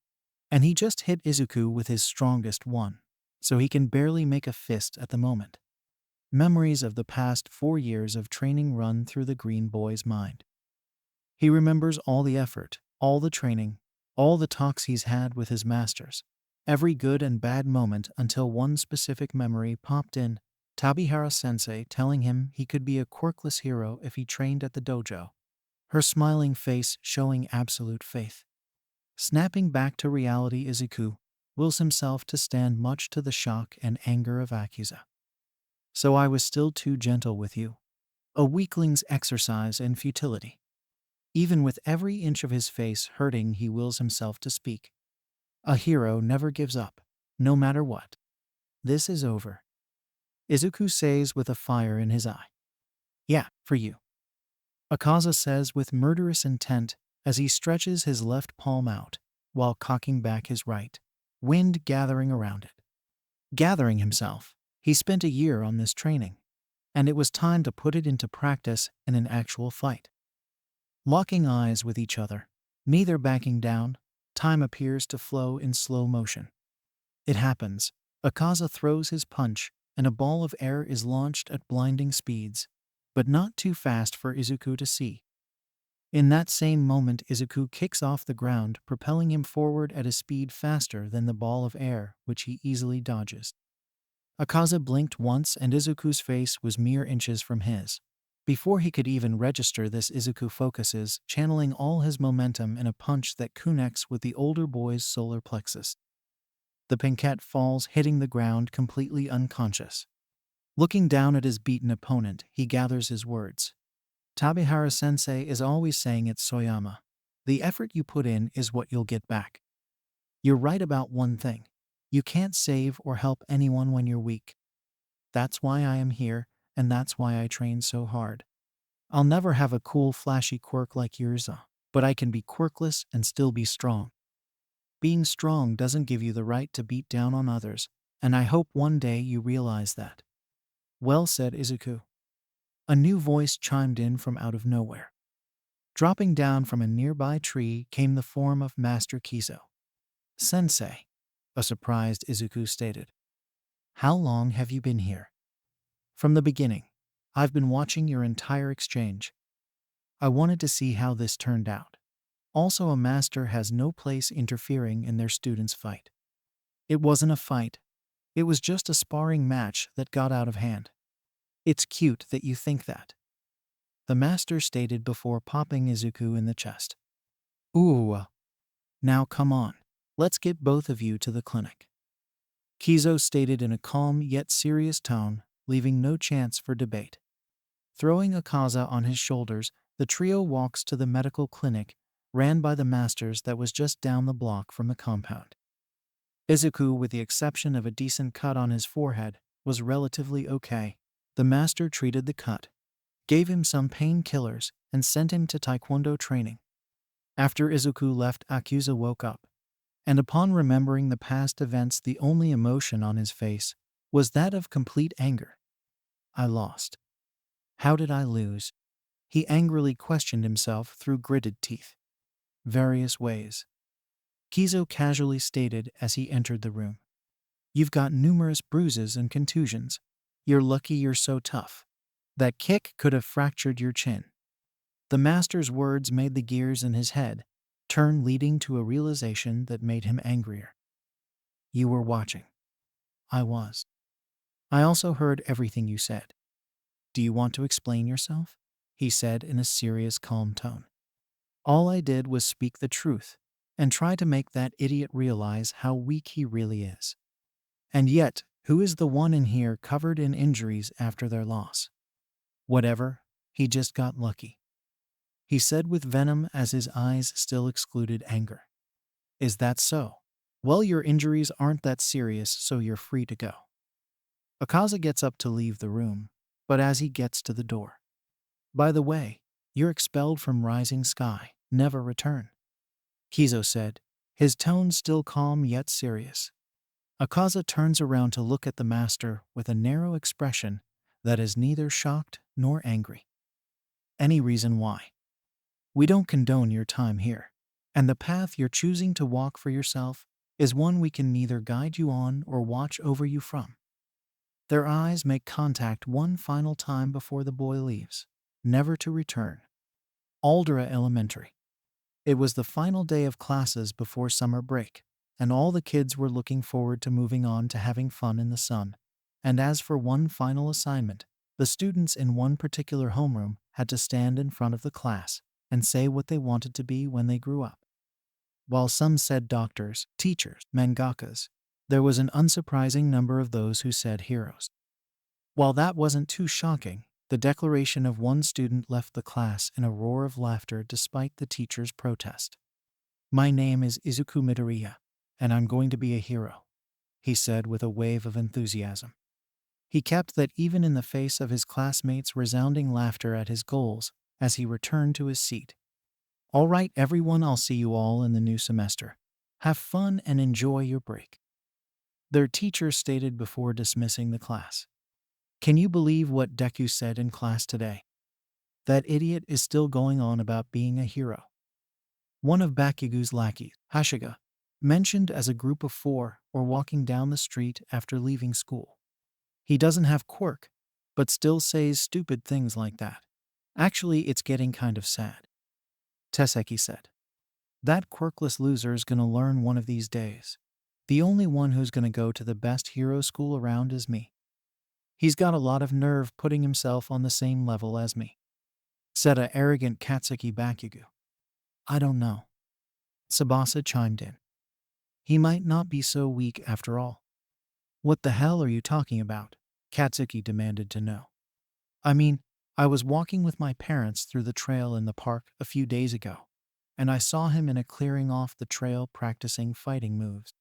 And he just hit Izuku with his strongest one, so he can barely make a fist at the moment. Memories of the past 4 years of training run through the green boy's mind. He remembers all the effort, all the training, all the talks he's had with his masters. Every good and bad moment until one specific memory popped in, Tabihara-sensei telling him he could be a quirkless hero if he trained at the dojo. Her smiling face showing absolute faith. Snapping back to reality, Izuku wills himself to stand much to the shock and anger of Akusa. So I was still too gentle with you. A weakling's exercise in futility. Even with every inch of his face hurting, he wills himself to speak. A hero never gives up, no matter what. This is over. Izuku says with a fire in his eye. Yeah, for you. Akaza says with murderous intent as he stretches his left palm out while cocking back his right, wind gathering around it. Gathering himself, he spent a year on this training, and it was time to put it into practice in an actual fight. Locking eyes with each other, neither backing down, time appears to flow in slow motion. It happens. Akaza throws his punch, and a ball of air is launched at blinding speeds, but not too fast for Izuku to see. In that same moment, Izuku kicks off the ground, propelling him forward at a speed faster than the ball of air, which he easily dodges. Akaza blinked once and Izuku's face was mere inches from his. Before he could even register this, Izuku focuses, channeling all his momentum in a punch that connects with the older boy's solar plexus. The pinkette falls, hitting the ground completely unconscious. Looking down at his beaten opponent, he gathers his words. Tabihara-sensei is always saying it, Soyama. The effort you put in is what you'll get back. You're right about one thing. You can't save or help anyone when you're weak. That's why I am here, and that's why I train so hard. I'll never have a cool, flashy quirk like yours, but I can be quirkless and still be strong. Being strong doesn't give you the right to beat down on others, and I hope one day you realize that. Well said, Izuku. A new voice chimed in from out of nowhere. Dropping down from a nearby tree came the form of Master Kizo. Sensei, a surprised Izuku stated. How long have you been here? From the beginning. I've been watching your entire exchange. I wanted to see how this turned out. Also, a master has no place interfering in their students' fight. It wasn't a fight. It was just a sparring match that got out of hand. It's cute that you think that. The master stated before popping Izuku in the chest. Ooh. Now come on. Let's get both of you to the clinic. Kizo stated in a calm yet serious tone, leaving no chance for debate. Throwing Akaza on his shoulders, the trio walks to the medical clinic, ran by the masters that was just down the block from the compound. Izuku, with the exception of a decent cut on his forehead, was relatively okay. The master treated the cut, gave him some painkillers, and sent him to taekwondo training. After Izuku left, Akusa woke up, and upon remembering the past events, the only emotion on his face was that of complete anger. I lost. How did I lose? He angrily questioned himself through gritted teeth. Various ways. Kizo casually stated as he entered the room. You've got numerous bruises and contusions. You're lucky you're so tough. That kick could have fractured your chin. The master's words made the gears in his head turn, leading to a realization that made him angrier. You were watching. I was. I also heard everything you said. Do you want to explain yourself? He said in a serious, calm tone. All I did was speak the truth and try to make that idiot realize how weak he really is. And yet, Who is the one in here covered in injuries after their loss? Whatever, he just got lucky, he said with venom as his eyes still excluded anger. Is that so? Well, your injuries aren't that serious, so you're free to go. Akaza gets up to leave the room, but as he gets to the door, by the way, you're expelled from Rising Sky, never return, Kizo said, his tone still calm yet serious. Akaza turns around to look at the master with a narrow expression that is neither shocked nor angry. Any reason why? We don't condone your time here, and the path you're choosing to walk for yourself is one we can neither guide you on or watch over you from. Their eyes make contact one final time before the boy leaves, never to return. Aldera Elementary. It was the final day of classes before summer break, and all the kids were looking forward to moving on to having fun in the sun. And as for one final assignment, the students in one particular homeroom had to stand in front of the class and say what they wanted to be when they grew up. While some said doctors, teachers, mangakas, there was an unsurprising number of those who said heroes. While that wasn't too shocking, the declaration of one student left the class in a roar of laughter despite the teacher's protest. My name is Izuku Midoriya, and I'm going to be a hero, he said with a wave of enthusiasm. He kept that even in the face of his classmates' resounding laughter at his goals as he returned to his seat. All right, everyone, I'll see you all in the new semester. Have fun and enjoy your break, their teacher stated before dismissing the class. Can you believe what Deku said in class today? That idiot is still going on about being a hero. One of Bakugu's lackeys, Hashiga, mentioned as a group of 4 were walking down the street after leaving school. He doesn't have quirk, but still says stupid things like that. Actually, it's getting kind of sad, Teseki said. That quirkless loser's gonna learn one of these days. The only one who's gonna go to the best hero school around is me. He's got a lot of nerve putting himself on the same level as me, said a arrogant Katsuki Bakugu. I don't know, Tsubasa chimed in. He might not be so weak after all. What the hell are you talking about? Katsuki demanded to know. I mean, I was walking with my parents through the trail in the park a few days ago, and I saw him in a clearing off the trail practicing fighting moves.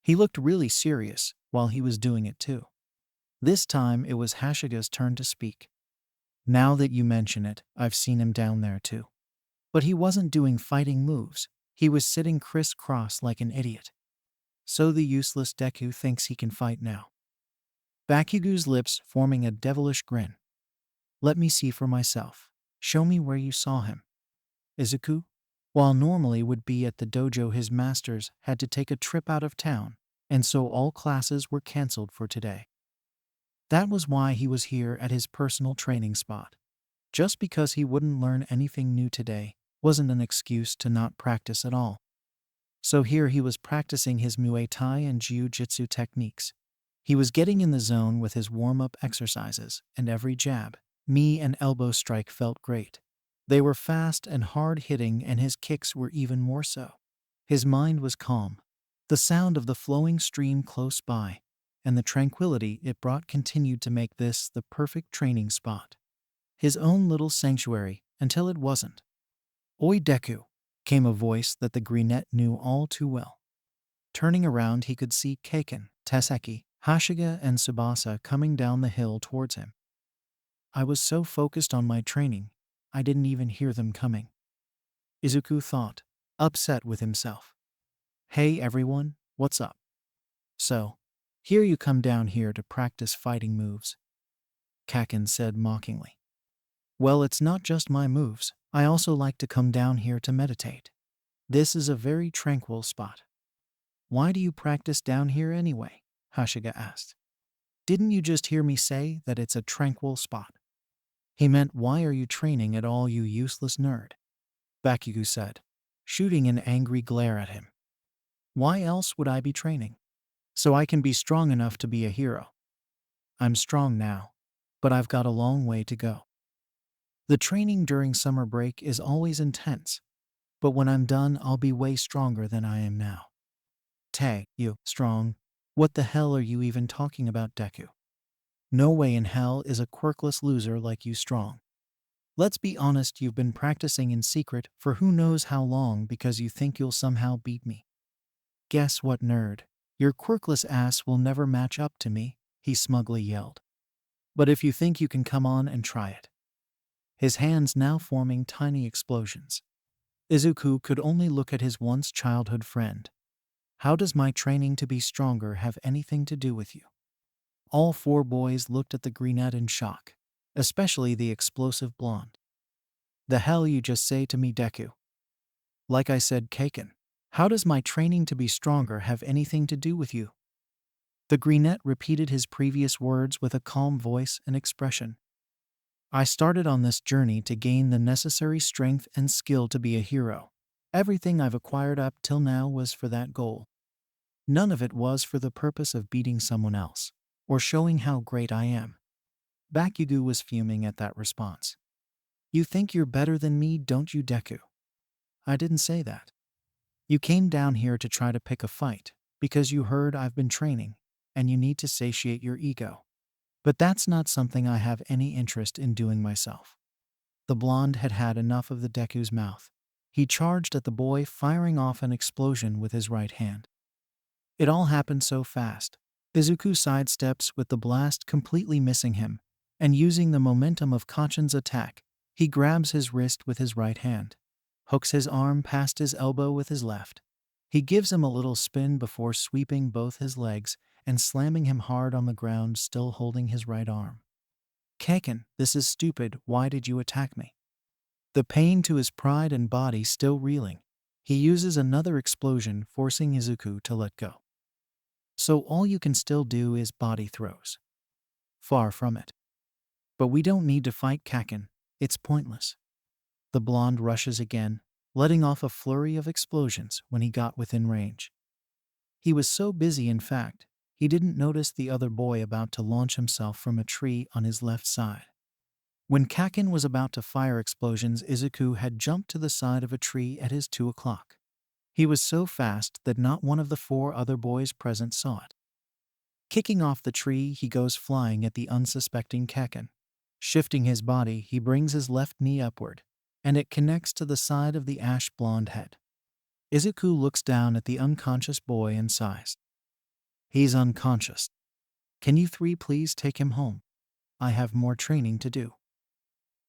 He looked really serious while he was doing it too. This time it was Hashiga's turn to speak. Now that you mention it, I've seen him down there too. But he wasn't doing fighting moves, he was sitting crisscross like an idiot. So the useless Deku thinks he can fight now. Bakugu's lips forming a devilish grin. Let me see for myself. Show me where you saw him. Izuku, while normally would be at the dojo, his masters had to take a trip out of town, and so all classes were cancelled for today. That was why he was here at his personal training spot. Just because he wouldn't learn anything new today wasn't an excuse to not practice at all. So here he was practicing his Muay Thai and Jiu-Jitsu techniques. He was getting in the zone with his warm-up exercises, and every jab, knee and elbow strike felt great. They were fast and hard-hitting, and his kicks were even more so. His mind was calm. The sound of the flowing stream close by and the tranquility it brought continued to make this the perfect training spot. His own little sanctuary, until it wasn't. Oi Deku, came a voice that the Greenette knew all too well. Turning around, he could see Kaken, Teseki, Hashiga, and Tsubasa coming down the hill towards him. I was so focused on my training, I didn't even hear them coming, Izuku thought, upset with himself. Hey everyone, what's up? So, here you come down here to practice fighting moves, Kaken said mockingly. Well, it's not just my moves, I also like to come down here to meditate. This is a very tranquil spot. Why do you practice down here anyway? Hashiga asked. Didn't you just hear me say that it's a tranquil spot? He meant, why are you training at all, you useless nerd? Bakugu said, shooting an angry glare at him. Why else would I be training? So I can be strong enough to be a hero. I'm strong now, but I've got a long way to go. The training during summer break is always intense, but when I'm done, I'll be way stronger than I am now. Tag, you, strong, What the hell are you even talking about, Deku? No way in hell is a quirkless loser like you strong. Let's be honest, you've been practicing in secret for who knows how long because you think you'll somehow beat me. Guess what, nerd? Your quirkless ass will never match up to me, he smugly yelled. But if you think you can, come on and try it. His hands now forming tiny explosions. Izuku could only look at his once childhood friend. How does my training to be stronger have anything to do with you? All four boys looked at the brunette in shock, especially the explosive blonde. The hell you just say to me, Deku? Like I said, Kaken, how does my training to be stronger have anything to do with you? The brunette repeated his previous words with a calm voice and expression. I started on this journey to gain the necessary strength and skill to be a hero. Everything I've acquired up till now was for that goal. None of it was for the purpose of beating someone else, or showing how great I am. Bakugo was fuming at that response. You think you're better than me, don't you, Deku? I didn't say that. You came down here to try to pick a fight, because you heard I've been training, and you need to satiate your ego. But that's not something I have any interest in doing myself. The blonde had had enough of the Deku's mouth. He charged at the boy, firing off an explosion with his right hand. It all happened so fast. Izuku sidesteps with the blast, completely missing him, and using the momentum of Kachan's attack, he grabs his wrist with his right hand, hooks his arm past his elbow with his left. He gives him a little spin before sweeping both his legs and slamming him hard on the ground, still holding his right arm. Kaken, this is stupid, why did you attack me? The pain to his pride and body still reeling, he uses another explosion, forcing Izuku to let go. So all you can still do is body throws. Far from it. But we don't need to fight, Kaken, it's pointless. The blonde rushes again, letting off a flurry of explosions when he got within range. He was so busy, in fact, he didn't notice the other boy about to launch himself from a tree on his left side. When Kaken was about to fire explosions, Izuku had jumped to the side of a tree at his 2 o'clock. He was so fast that not one of the 4 other boys present saw it. Kicking off the tree, he goes flying at the unsuspecting Kaken. Shifting his body, he brings his left knee upward, and it connects to the side of the ash-blonde head. Izuku looks down at the unconscious boy and sighs. He's unconscious. Can you 3 please take him home? I have more training to do.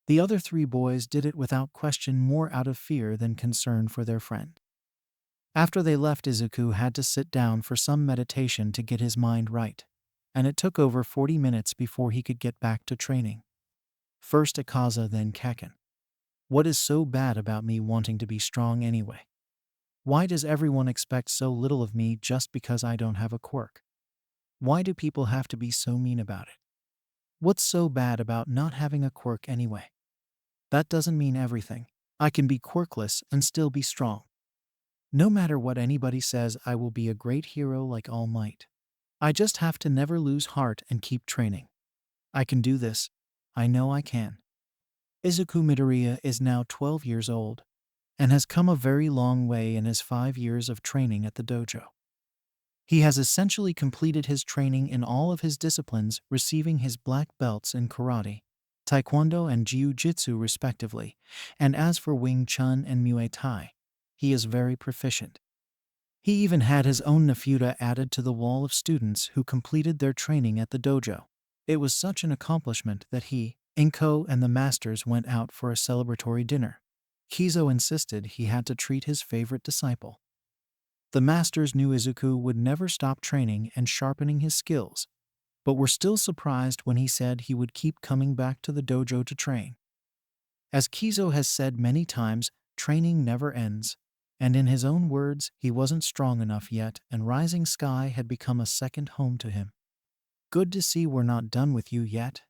The other 3 boys did it without question, more out of fear than concern for their friend. After they left, Izuku had to sit down for some meditation to get his mind right, and it took over 40 minutes before he could get back to training. First Akaza, then Kaken. What is so bad about me wanting to be strong anyway? Why does everyone expect so little of me just because I don't have a quirk? Why do people have to be so mean about it? What's so bad about not having a quirk anyway? That doesn't mean everything. I can be quirkless and still be strong. No matter what anybody says, I will be a great hero like All Might. I just have to never lose heart and keep training. I can do this. I know I can. Izuku Midoriya is now 12 years old and has come a very long way in his 5 years of training at the dojo. He has essentially completed his training in all of his disciplines, receiving his black belts in karate, taekwondo, and jiu-jitsu respectively, and as for Wing Chun and Muay Thai, he is very proficient. He even had his own Nafuda added to the wall of students who completed their training at the dojo. It was such an accomplishment that he, Inko, and the masters went out for a celebratory dinner. Kizo insisted he had to treat his favorite disciple. The masters knew Izuku would never stop training and sharpening his skills, but were still surprised when he said he would keep coming back to the dojo to train. As Kizo has said many times, training never ends, and in his own words, he wasn't strong enough yet, and Rising Sky had become a second home to him. Good to see we're not done with you yet.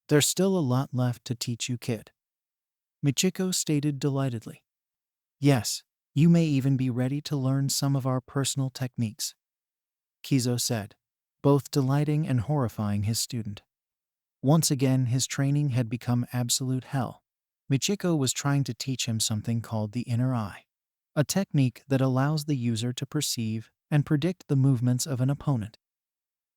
There's still a lot left to teach you, kid. Michiko stated delightedly. Yes, you may even be ready to learn some of our personal techniques, Kizo said, both delighting and horrifying his student. Once again, his training had become absolute hell. Michiko was trying to teach him something called the inner eye, a technique that allows the user to perceive and predict the movements of an opponent.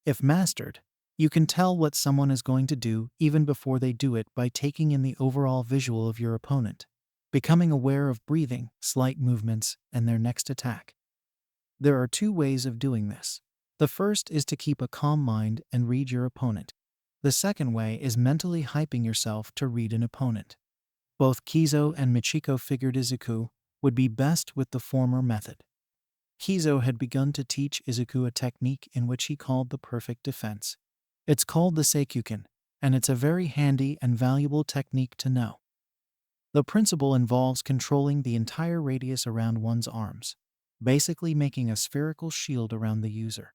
If mastered, you can tell what someone is going to do even before they do it by taking in the overall visual of your opponent, becoming aware of breathing, slight movements, and their next attack. There are two ways of doing this. The first is to keep a calm mind and read your opponent. The second way is mentally hyping yourself to read an opponent. Both Kizo and Michiko figured Izuku would be best with the former method. Kizo had begun to teach Izuku a technique in which he called the perfect defense. It's called the Seikyuken, and it's a very handy and valuable technique to know. The principle involves controlling the entire radius around one's arms, basically making a spherical shield around the user.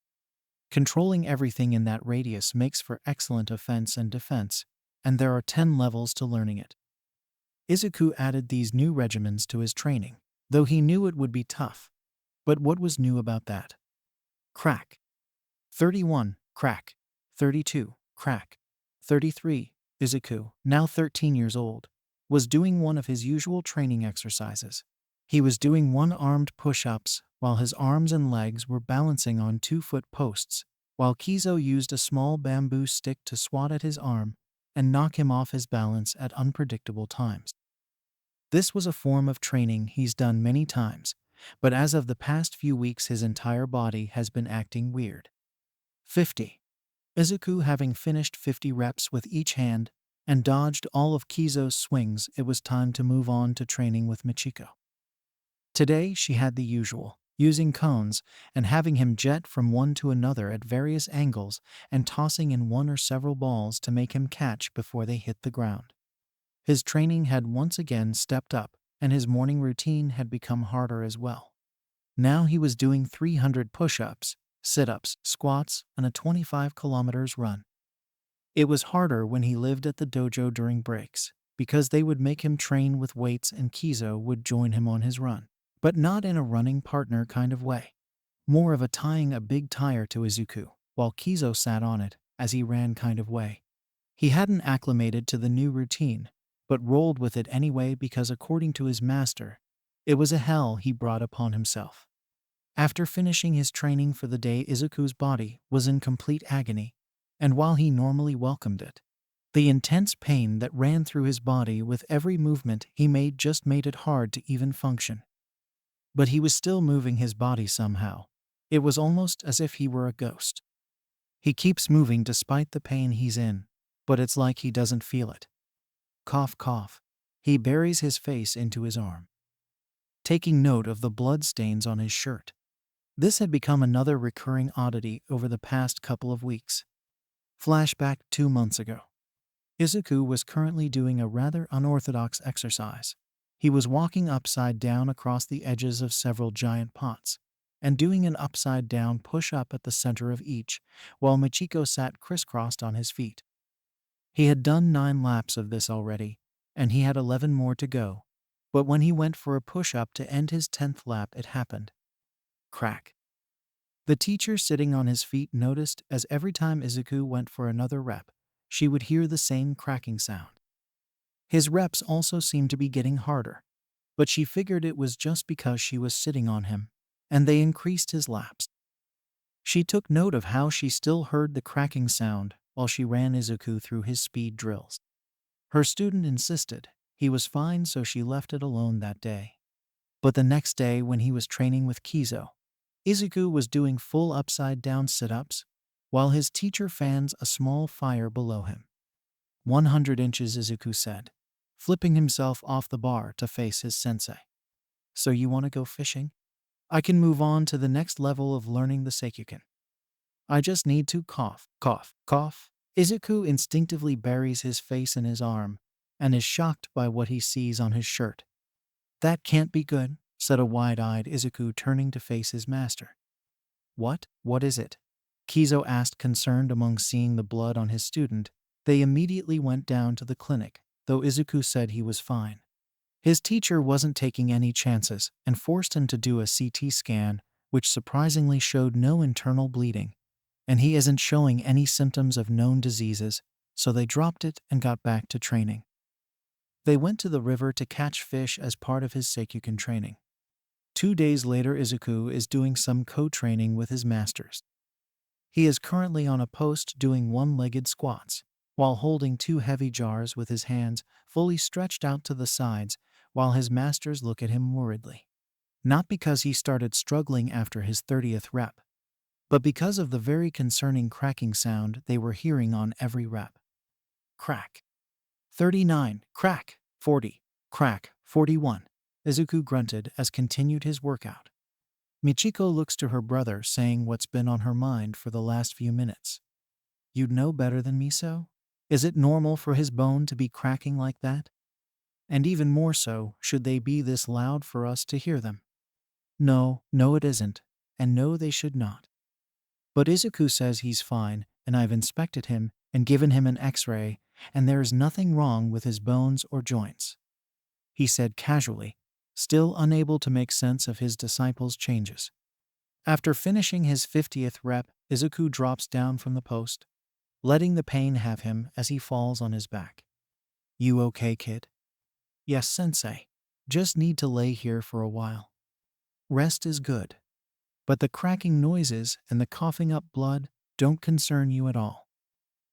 Controlling everything in that radius makes for excellent offense and defense, and there are 10 levels to learning it. Izuku added these new regimens to his training, though he knew it would be tough. But what was new about that? Crack. 31, crack. 32, crack. 33, Izuku, now 13 years old, was doing one of his usual training exercises. He was doing one-armed push-ups while his arms and legs were balancing on 2-foot posts, while Kizo used a small bamboo stick to swat at his arm and knock him off his balance at unpredictable times. This was a form of training he's done many times, but as of the past few weeks his entire body has been acting weird. 50. Izuku, having finished 50 reps with each hand and dodged all of Kizo's swings, it was time to move on to training with Michiko. Today she had the usual, using cones and having him jet from one to another at various angles and tossing in one or several balls to make him catch before they hit the ground. His training had once again stepped up, and his morning routine had become harder as well. Now he was doing 300 push-ups, sit-ups, squats, and a 25 kilometers run. It was harder when he lived at the dojo during breaks, because they would make him train with weights and Kizo would join him on his run, but not in a running partner kind of way. More of a tying a big tire to Izuku, while Kizo sat on it as he ran kind of way. He hadn't acclimated to the new routine, but rolled with it anyway because according to his master, it was a hell he brought upon himself. After finishing his training for the day, Izuku's body was in complete agony, and while he normally welcomed it, the intense pain that ran through his body with every movement he made just made it hard to even function. But he was still moving his body somehow. It was almost as if he were a ghost. He keeps moving despite the pain he's in, but it's like he doesn't feel it. Cough, cough. He buries his face into his arm, taking note of the blood stains on his shirt. This had become another recurring oddity over the past couple of weeks. Flashback 2 months ago. Izuku was currently doing a rather unorthodox exercise. He was walking upside down across the edges of several giant pots, and doing an upside down push-up at the center of each, while Michiko sat crisscrossed on his feet. He had done 9 laps of this already, and he had 11 more to go, but when he went for a push-up to end his 10th lap, it happened. Crack. The teacher sitting on his feet noticed as every time Izuku went for another rep, she would hear the same cracking sound. His reps also seemed to be getting harder, but she figured it was just because she was sitting on him, and they increased his laps. She took note of how she still heard the cracking sound while she ran Izuku through his speed drills. Her student insisted he was fine, so she left it alone that day. But the next day when he was training with Kizo, Izuku was doing full upside-down sit-ups, while his teacher fans a small fire below him. 100 inches, Izuku said, flipping himself off the bar to face his sensei. So you want to go fishing? I can move on to the next level of learning the Seikyuken. I just need to cough, cough, cough. Izuku instinctively buries his face in his arm and is shocked by what he sees on his shirt. That can't be good, said a wide-eyed Izuku, turning to face his master. What is it? Kizo asked, concerned among seeing the blood on his student. They immediately went down to the clinic, though Izuku said he was fine. His teacher wasn't taking any chances and forced him to do a CT scan, which surprisingly showed no internal bleeding, and he isn't showing any symptoms of known diseases, so they dropped it and got back to training. They went to the river to catch fish as part of his Seikyuken training. 2 days later, Izuku is doing some co-training with his masters. He is currently on a post doing one-legged squats, while holding two heavy jars with his hands fully stretched out to the sides, while his masters look at him worriedly. Not because he started struggling after his 30th rep, but because of the very concerning cracking sound they were hearing on every rep. Crack. 39, crack, 40, crack, 41. Izuku grunted as continued his workout. Michiko looks to her brother saying what's been on her mind for the last few minutes. You'd know better than me so? Is it normal for his bone to be cracking like that? And even more so, should they be this loud for us to hear them? No, it isn't. And no, they should not. But Izuku says he's fine, and I've inspected him and given him an X-ray, and there is nothing wrong with his bones or joints. He said casually, still unable to make sense of his disciple's changes. After finishing his 50th rep, Izuku drops down from the post, letting the pain have him as he falls on his back. You okay, kid? Yes, sensei. Just need to lay here for a while. Rest is good. But the cracking noises and the coughing up blood don't concern you at all.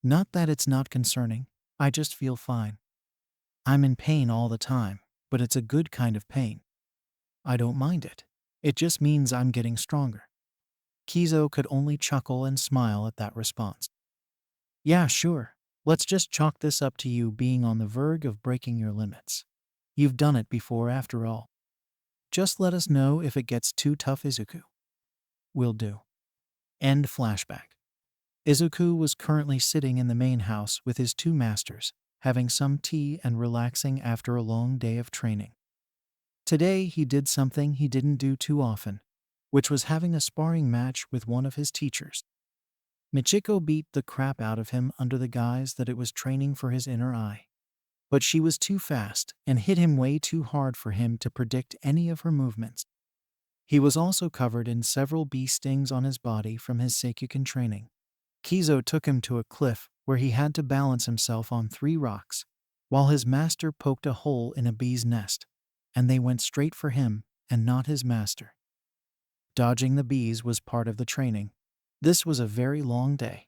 Not that it's not concerning, I just feel fine. I'm in pain all the time, but it's a good kind of pain. I don't mind it. It just means I'm getting stronger. Kizo could only chuckle and smile at that response. Yeah, sure. Let's just chalk this up to you being on the verge of breaking your limits. You've done it before after all. Just let us know if it gets too tough, Izuku. Will do. End flashback. Izuku was currently sitting in the main house with his two masters, having some tea and relaxing after a long day of training. Today he did something he didn't do too often, which was having a sparring match with one of his teachers. Michiko beat the crap out of him under the guise that it was training for his inner eye. But she was too fast and hit him way too hard for him to predict any of her movements. He was also covered in several bee stings on his body from his Seikyoken training. Kizo took him to a cliff where he had to balance himself on 3 rocks, while his master poked a hole in a bee's nest, and they went straight for him and not his master. Dodging the bees was part of the training. This was a very long day.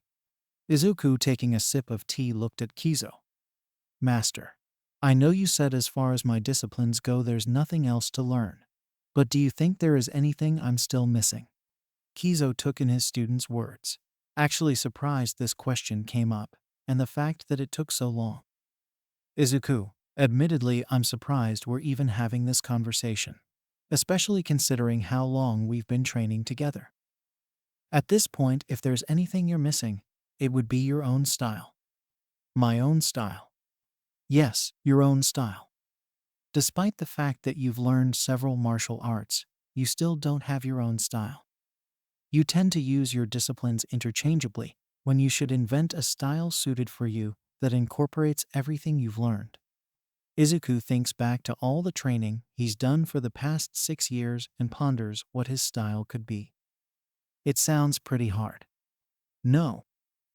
Izuku, taking a sip of tea, looked at Kizo. Master, I know you said as far as my disciplines go there's nothing else to learn, but do you think there is anything I'm still missing? Kizo took in his student's words, actually surprised this question came up, and the fact that it took so long. Izuku, admittedly I'm surprised we're even having this conversation, especially considering how long we've been training together. At this point, if there's anything you're missing, it would be your own style. My own style. Yes, your own style. Despite the fact that you've learned several martial arts, you still don't have your own style. You tend to use your disciplines interchangeably when you should invent a style suited for you that incorporates everything you've learned. Izuku thinks back to all the training he's done for the past 6 years and ponders what his style could be. It sounds pretty hard. No,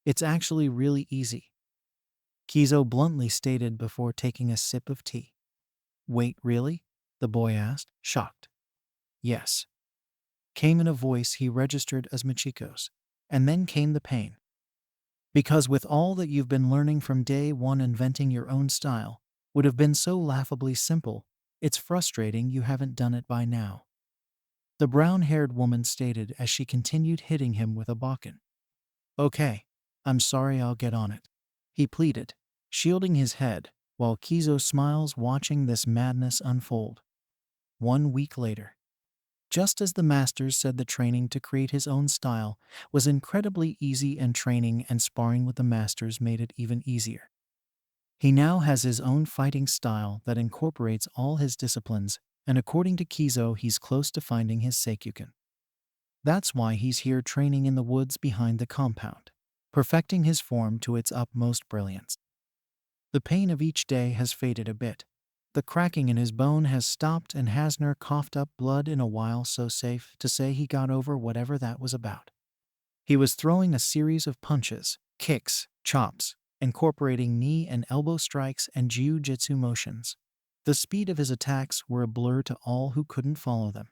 it's actually really easy, Kizo bluntly stated before taking a sip of tea. Wait, really? The boy asked, shocked. Yes, came in a voice he registered as Michiko's, and then came the pain. Because with all that you've been learning from day one, inventing your own style would have been so laughably simple, it's frustrating you haven't done it by now. The brown-haired woman stated as she continued hitting him with a bokken. Okay, I'm sorry, I'll get on it, he pleaded, shielding his head, while Kizo smiles watching this madness unfold. 1 week later. Just as the masters said, the training to create his own style was incredibly easy, and training and sparring with the masters made it even easier. He now has his own fighting style that incorporates all his disciplines, and according to Kizo, he's close to finding his Seikyoken. That's why he's here training in the woods behind the compound, perfecting his form to its utmost brilliance. The pain of each day has faded a bit. The cracking in his bone has stopped, and Hasner coughed up blood in a while, so safe to say he got over whatever that was about. He was throwing a series of punches, kicks, chops, incorporating knee and elbow strikes and jiu-jitsu motions. The speed of his attacks were a blur to all who couldn't follow them.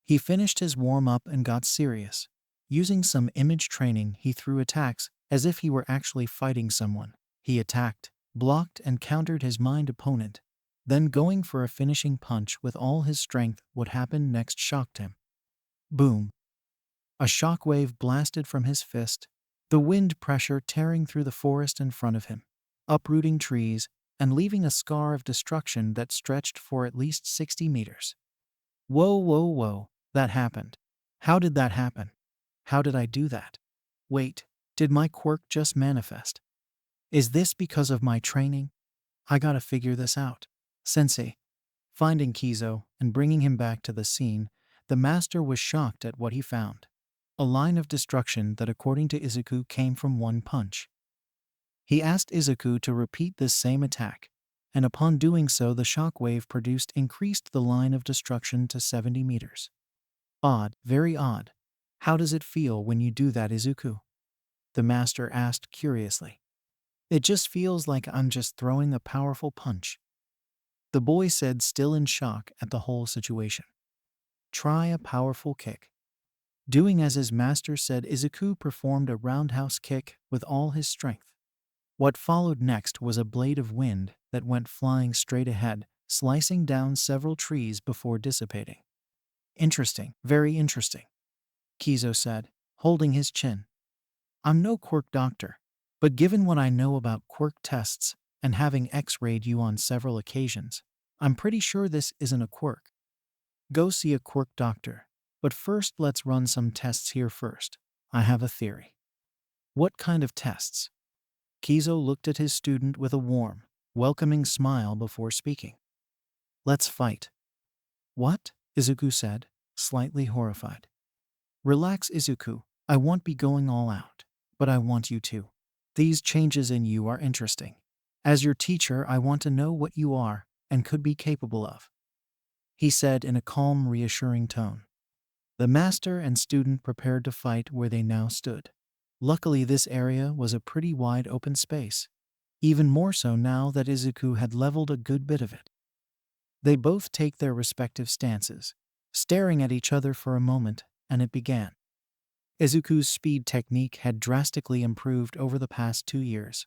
He finished his warm-up and got serious. Using some image training, he threw attacks as if he were actually fighting someone. He attacked, blocked, and countered his mind opponent. Then going for a finishing punch with all his strength, what happened next shocked him. Boom! A shockwave blasted from his fist, the wind pressure tearing through the forest in front of him, uprooting trees and leaving a scar of destruction that stretched for at least 60 meters. Whoa, whoa, whoa, that happened. How did that happen? How did I do that? Wait, did my quirk just manifest? Is this because of my training? I gotta figure this out. Sensei. Finding Kizo and bringing him back to the scene, the master was shocked at what he found. A line of destruction that, according to Izuku, came from one punch. He asked Izuku to repeat this same attack, and upon doing so, the shockwave produced increased the line of destruction to 70 meters. Odd, very odd. How does it feel when you do that, Izuku? The master asked curiously. It just feels like I'm just throwing a powerful punch, the boy said, still in shock at the whole situation. Try a powerful kick. Doing as his master said, Izuku performed a roundhouse kick with all his strength. What followed next was a blade of wind that went flying straight ahead, slicing down several trees before dissipating. Interesting, very interesting, Kizo said, holding his chin. I'm no quirk doctor, but given what I know about quirk tests and having X-rayed you on several occasions, I'm pretty sure this isn't a quirk. Go see a quirk doctor, but first let's run some tests here first. I have a theory. What kind of tests? Kizo looked at his student with a warm, welcoming smile before speaking. Let's fight. What? Izuku said, slightly horrified. Relax, Izuku. I won't be going all out, but I want you to. These changes in you are interesting. As your teacher, I want to know what you are and could be capable of, he said in a calm, reassuring tone. The master and student prepared to fight where they now stood. Luckily, this area was a pretty wide open space, even more so now that Izuku had leveled a good bit of it. They both take their respective stances, staring at each other for a moment, and it began. Izuku's speed technique had drastically improved over the past 2 years.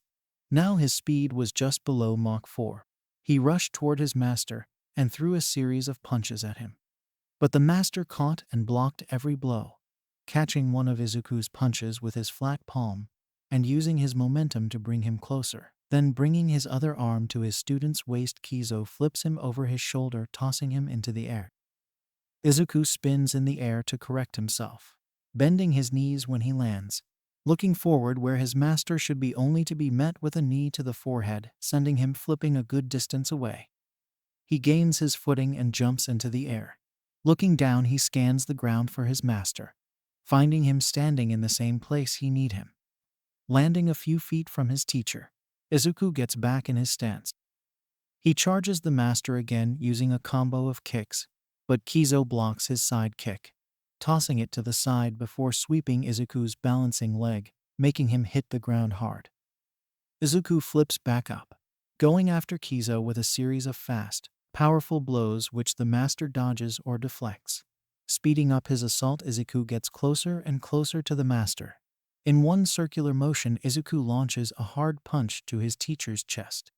Now his speed was just below Mach 4. He rushed toward his master and threw a series of punches at him. But the master caught and blocked every blow, catching one of Izuku's punches with his flat palm and using his momentum to bring him closer. Then bringing his other arm to his student's waist, Kizo flips him over his shoulder, tossing him into the air. Izuku spins in the air to correct himself, bending his knees when he lands, looking forward where his master should be, only to be met with a knee to the forehead, sending him flipping a good distance away. He gains his footing and jumps into the air. Looking down, he scans the ground for his master, finding him standing in the same place he need him. Landing a few feet from his teacher, Izuku gets back in his stance. He charges the master again using a combo of kicks, but Kizo blocks his side kick, tossing it to the side before sweeping Izuku's balancing leg, making him hit the ground hard. Izuku flips back up, going after Kizo with a series of fast, powerful blows which the master dodges or deflects. Speeding up his assault, Izuku gets closer and closer to the master. In one circular motion, Izuku launches a hard punch to his teacher's chest.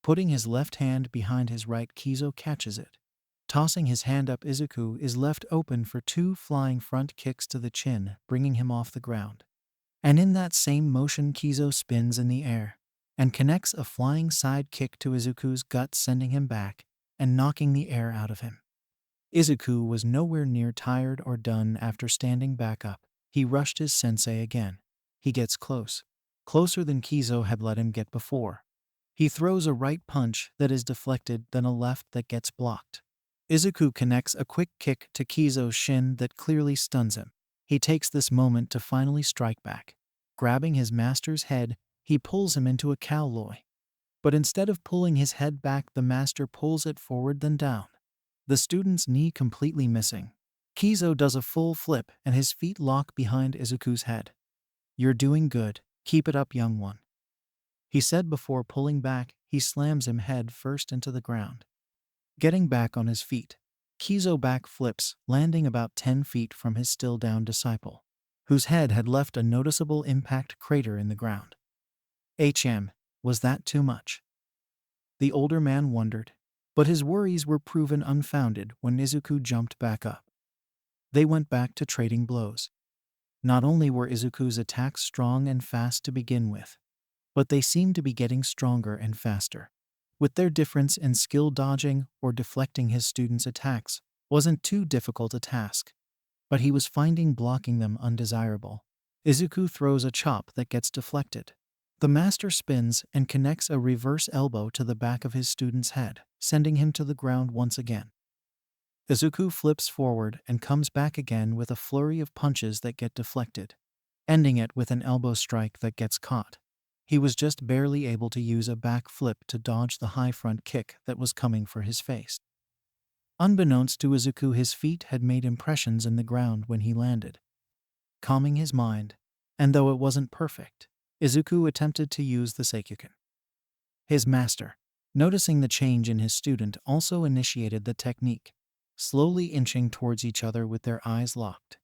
Putting his left hand behind his right, Kizo catches it. Tossing his hand up, Izuku is left open for 2 flying front kicks to the chin, bringing him off the ground. And in that same motion, Kizo spins in the air and connects a flying side kick to Izuku's gut, sending him back and knocking the air out of him. Izuku was nowhere near tired or done after standing back up. He rushed his sensei again. He gets closer than Kizo had let him get before. He throws a right punch that is deflected, then a left that gets blocked. Izuku connects a quick kick to Kizo's shin that clearly stuns him. He takes this moment to finally strike back. Grabbing his master's head, he pulls him into a cow loi. But instead of pulling his head back, the master pulls it forward then down, the student's knee completely missing. Kizo does a full flip and his feet lock behind Izuku's head. You're doing good. Keep it up, young one, he said before pulling back. He slams him head first into the ground. Getting back on his feet, Kizo back flips, landing about 10 feet from his still down disciple. whose head had left a noticeable impact crater in the ground. Was that too much? The older man wondered, but his worries were proven unfounded when Izuku jumped back up. They went back to trading blows. Not only were Izuku's attacks strong and fast to begin with, but they seemed to be getting stronger and faster. With their difference in skill, dodging or deflecting his students' attacks wasn't too difficult a task, but he was finding blocking them undesirable. Izuku throws a chop that gets deflected. The master spins and connects a reverse elbow to the back of his student's head, sending him to the ground once again. Izuku flips forward and comes back again with a flurry of punches that get deflected, ending it with an elbow strike that gets caught. He was just barely able to use a back flip to dodge the high front kick that was coming for his face. Unbeknownst to Izuku, his feet had made impressions in the ground when he landed. Calming his mind, and though it wasn't perfect, Izuku attempted to use the Seikuken. His master, noticing the change in his student, also initiated the technique, slowly inching towards each other with their eyes locked.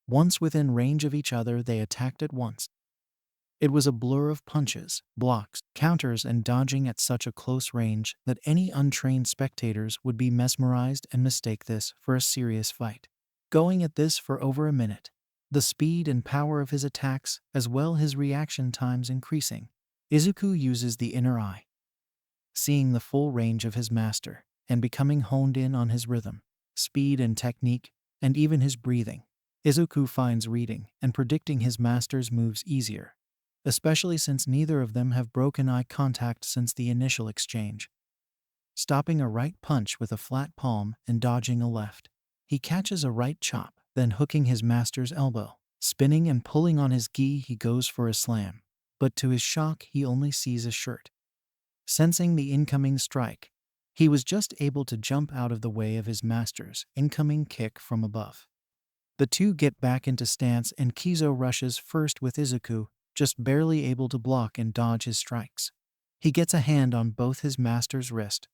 Once within range of each other, they attacked at once. It was a blur of punches, blocks, counters, and dodging at such a close range that any untrained spectators would be mesmerized and mistake this for a serious fight. Going at this for over a minute, the speed and power of his attacks, as well his reaction times increasing, Izuku uses the inner eye. Seeing the full range of his master and becoming honed in on his rhythm, speed and technique, and even his breathing, Izuku finds reading and predicting his master's moves easier, especially since neither of them have broken eye contact since the initial exchange. Stopping a right punch with a flat palm and dodging a left, he catches a right chop, then hooking his master's elbow. Spinning and pulling on his gi, he goes for a slam, but to his shock, he only sees a shirt. Sensing the incoming strike, he was just able to jump out of the way of his master's incoming kick from above. The two get back into stance and Kizo rushes first with Izuku, just barely able to block and dodge his strikes. He gets a hand on both his master's wrist,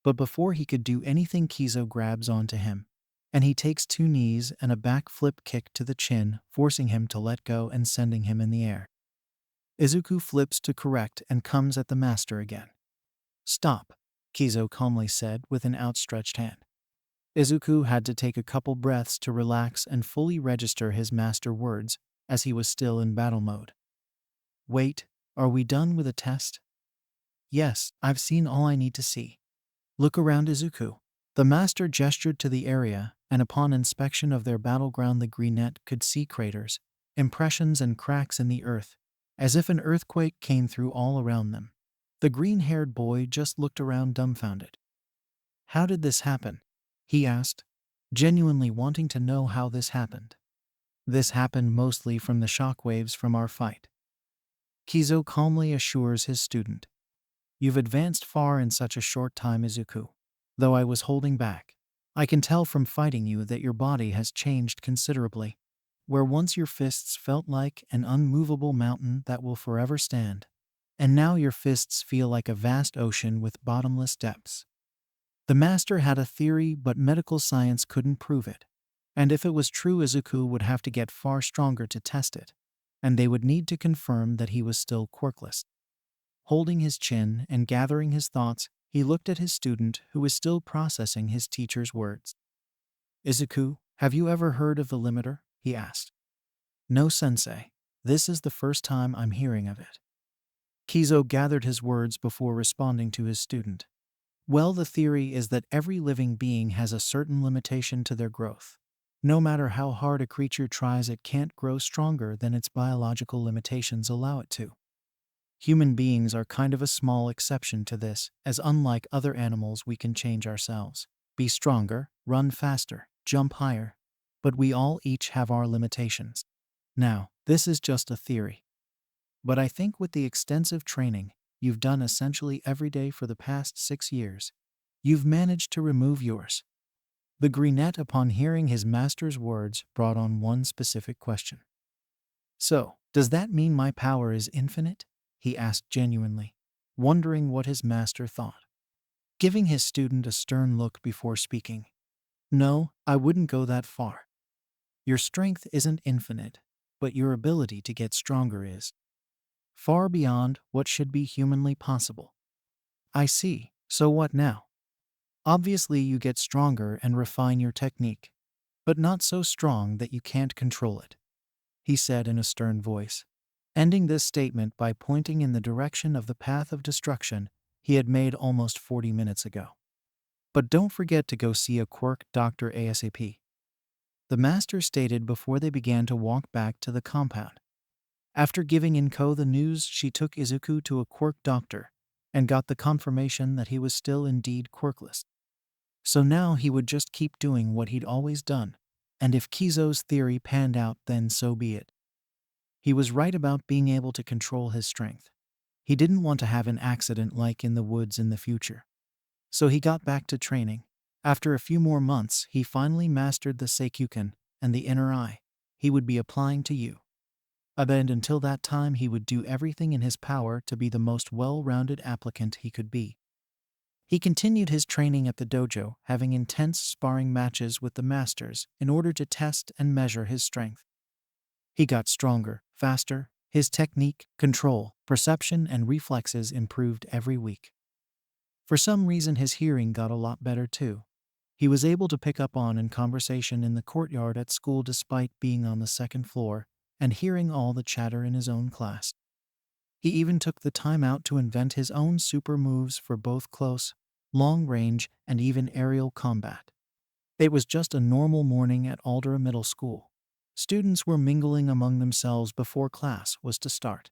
but before he could do anything, Kizo grabs onto him, and he takes 2 knees and a back flip kick to the chin, forcing him to let go and sending him in the air. Izuku flips to correct and comes at the master again. "Stop," Kizo calmly said with an outstretched hand. Izuku had to take a couple breaths to relax and fully register his master words, as he was still in battle mode. "Wait, are we done with the test?" "Yes, I've seen all I need to see." "Look around, Izuku." The master gestured to the area, and upon inspection of their battleground, the greenette could see craters, impressions, and cracks in the earth, as if an earthquake came through all around them. The green-haired boy just looked around dumbfounded. "How did this happen?" he asked, genuinely wanting to know how this happened. "This happened mostly from the shockwaves from our fight," Kizo calmly assures his student. "You've advanced far in such a short time, Izuku. Though I was holding back, I can tell from fighting you that your body has changed considerably. Where once your fists felt like an unmovable mountain that will forever stand, and now your fists feel like a vast ocean with bottomless depths." The master had a theory, but medical science couldn't prove it. And if it was true, Izuku would have to get far stronger to test it, and they would need to confirm that he was still quirkless. Holding his chin and gathering his thoughts, he looked at his student, who was still processing his teacher's words. "Izuku, have you ever heard of the limiter?" he asked. "No, sensei. This is the first time I'm hearing of it." Kizo gathered his words before responding to his student. "Well, the theory is that every living being has a certain limitation to their growth. No matter how hard a creature tries, it can't grow stronger than its biological limitations allow it to. Human beings are kind of a small exception to this, as unlike other animals, we can change ourselves, be stronger, run faster, jump higher, but we all each have our limitations. Now, this is just a theory. But I think with the extensive training you've done essentially every day for the past 6 years, you've managed to remove yours." The greenette, upon hearing his master's words, brought on one specific question. "So, does that mean my power is infinite?" he asked genuinely, wondering what his master thought. Giving his student a stern look before speaking. "No, I wouldn't go that far. Your strength isn't infinite, but your ability to get stronger is far beyond what should be humanly possible. I see. So what now? Obviously, you get stronger and refine your technique, but not so strong that you can't control it, he said in a stern voice, ending this statement by pointing in the direction of the path of destruction he had made almost 40 minutes ago. But don't forget to go see a quirk doctor ASAP, the master stated before they began to walk back to the compound. After giving Inko the news, she took Izuku to a quirk doctor and got the confirmation that he was still indeed quirkless. So now he would just keep doing what he'd always done, and if Kizo's theory panned out, then so be it. He was right about being able to control his strength. He didn't want to have an accident like in the woods in the future. So he got back to training. After a few more months, he finally mastered the Seikuken and the inner eye he would be applying to you. And until that time, he would do everything in his power to be the most well-rounded applicant he could be. He continued his training at the dojo, having intense sparring matches with the masters in order to test and measure his strength. He got stronger, faster, his technique, control, perception, and reflexes improved every week. For some reason, his hearing got a lot better too. He was able to pick up on in conversation in the courtyard at school despite being on the second floor and hearing all the chatter in his own class. He even took the time out to invent his own super moves for both close, long range, and even aerial combat. It was just a normal morning at Aldera Middle School. Students were mingling among themselves before class was to start.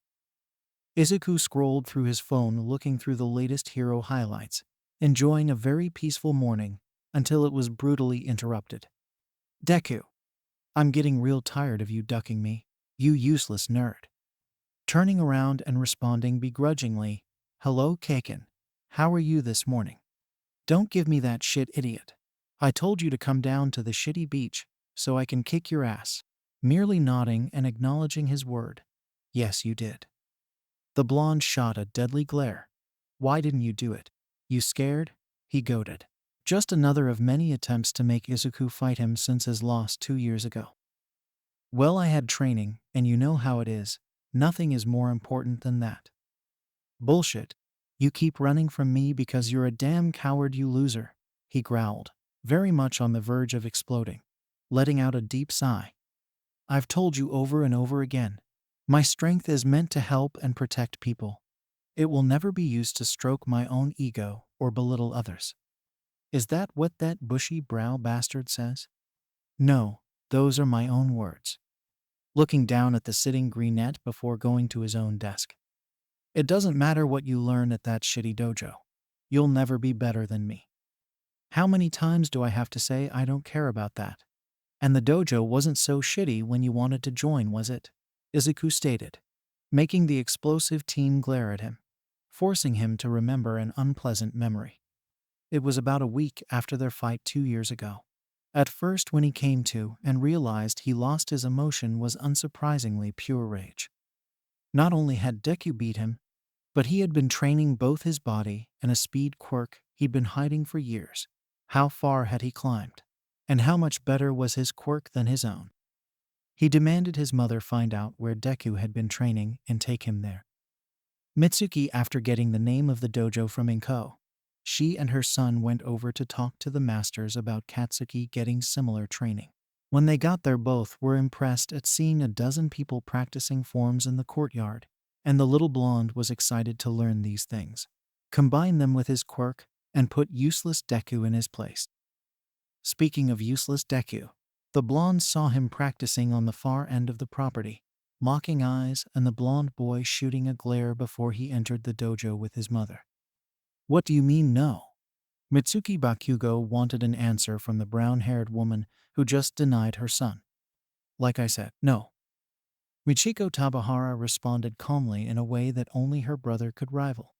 Izuku scrolled through his phone looking through the latest hero highlights, enjoying a very peaceful morning until it was brutally interrupted. Deku, I'm getting real tired of you ducking me, you useless nerd. Turning around and responding begrudgingly, hello Kaken, how are you this morning? Don't give me that shit, idiot. I told you to come down to the shitty beach so I can kick your ass. Merely nodding and acknowledging his word. Yes, you did. The blonde shot a deadly glare. Why didn't you do it? You scared? He goaded. Just another of many attempts to make Izuku fight him since his loss 2 years ago. Well, I had training, and you know how it is. Nothing is more important than that. Bullshit. You keep running from me because you're a damn coward, you loser, he growled, very much on the verge of exploding, letting out a deep sigh. I've told you over and over again. My strength is meant to help and protect people. It will never be used to stroke my own ego or belittle others. Is that what that bushy brow bastard says? No, those are my own words. Looking down at the sitting brunette before going to his own desk. It doesn't matter what you learn at that shitty dojo. You'll never be better than me. How many times do I have to say I don't care about that? And the dojo wasn't so shitty when you wanted to join, was it? Izuku stated, making the explosive teen glare at him, forcing him to remember an unpleasant memory. It was about a week after their fight 2 years ago. At first, when he came to and realized he lost his emotion, was unsurprisingly pure rage. Not only had Deku beat him, but he had been training both his body and a speed quirk he'd been hiding for years. How far had he climbed? And how much better was his quirk than his own? He demanded his mother find out where Deku had been training and take him there. Mitsuki, after getting the name of the dojo from Inko, she and her son went over to talk to the masters about Katsuki getting similar training. When they got there, both were impressed at seeing a dozen people practicing forms in the courtyard, and the little blonde was excited to learn these things, combine them with his quirk, and put useless Deku in his place. Speaking of useless Deku, the blonde saw him practicing on the far end of the property, mocking eyes and the blonde boy shooting a glare before he entered the dojo with his mother. What do you mean no? Mitsuki Bakugo wanted an answer from the brown-haired woman who just denied her son. Like I said, no. Michiko Tabahara responded calmly in a way that only her brother could rival.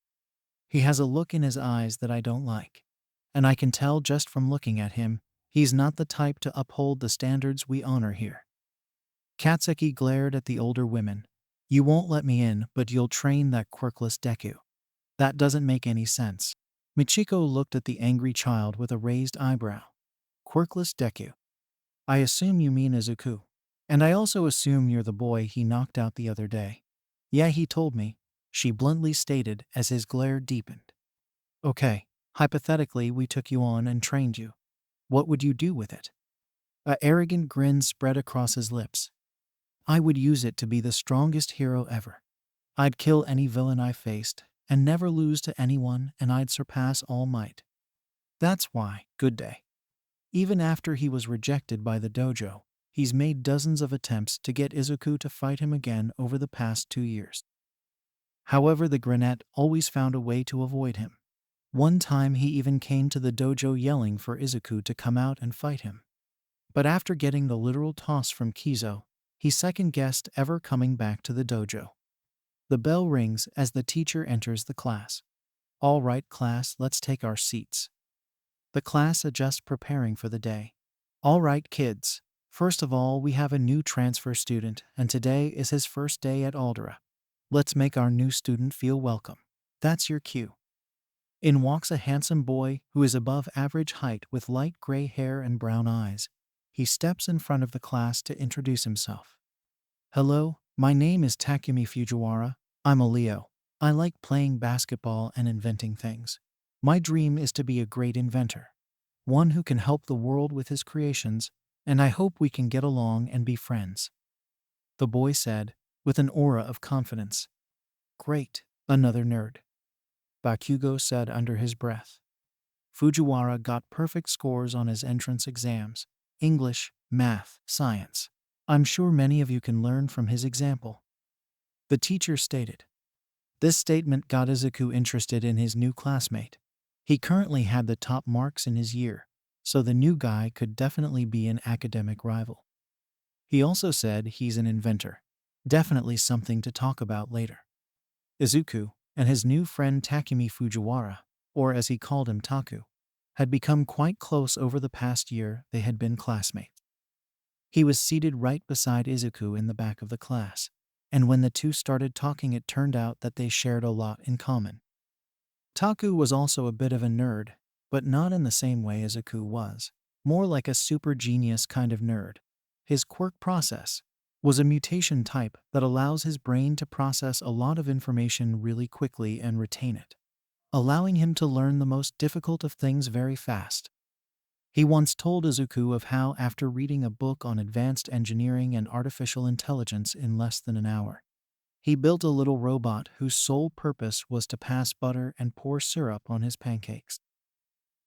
He has a look in his eyes that I don't like, and I can tell just from looking at him, he's not the type to uphold the standards we honor here. Katsuki glared at the older women. You won't let me in, but you'll train that quirkless Deku. That doesn't make any sense. Michiko looked at the angry child with a raised eyebrow. Quirkless Deku. I assume you mean Izuku. And I also assume you're the boy he knocked out the other day. Yeah, he told me, she bluntly stated as his glare deepened. Okay, hypothetically, we took you on and trained you. What would you do with it? A arrogant grin spread across his lips. I would use it to be the strongest hero ever. I'd kill any villain I faced, and never lose to anyone, and I'd surpass All Might. That's why, good day. Even after he was rejected by the dojo, he's made dozens of attempts to get Izuku to fight him again over the past 2 years. However, the Grenette always found a way to avoid him. One time he even came to the dojo yelling for Izuku to come out and fight him. But after getting the literal toss from Kizo, he second-guessed ever coming back to the dojo. The bell rings as the teacher enters the class. All right, class, let's take our seats. The class adjusts, preparing for the day. All right, kids. First of all, we have a new transfer student, and today is his first day at Aldera. Let's make our new student feel welcome. That's your cue. In walks a handsome boy who is above average height with light gray hair and brown eyes. He steps in front of the class to introduce himself. Hello, my name is Takumi Fujiwara. I'm a Leo. I like playing basketball and inventing things. My dream is to be a great inventor, one who can help the world with his creations, and I hope we can get along and be friends. The boy said, with an aura of confidence. Great, another nerd. Bakugo said under his breath. Fujiwara got perfect scores on his entrance exams, English, math, science. I'm sure many of you can learn from his example. The teacher stated. This statement got Izuku interested in his new classmate. He currently had the top marks in his year, so the new guy could definitely be an academic rival. He also said he's an inventor. Definitely something to talk about later. Izuku and his new friend Takumi Fujiwara, or as he called him Taku, had become quite close over the past year. They had been classmates. He was seated right beside Izuku in the back of the class, and when the two started talking it turned out that they shared a lot in common. Taku was also a bit of a nerd, but not in the same way Izuku was, more like a super genius kind of nerd. His quirk process was a mutation type that allows his brain to process a lot of information really quickly and retain it, allowing him to learn the most difficult of things very fast. He once told Izuku of how, after reading a book on advanced engineering and artificial intelligence in less than an hour, he built a little robot whose sole purpose was to pass butter and pour syrup on his pancakes.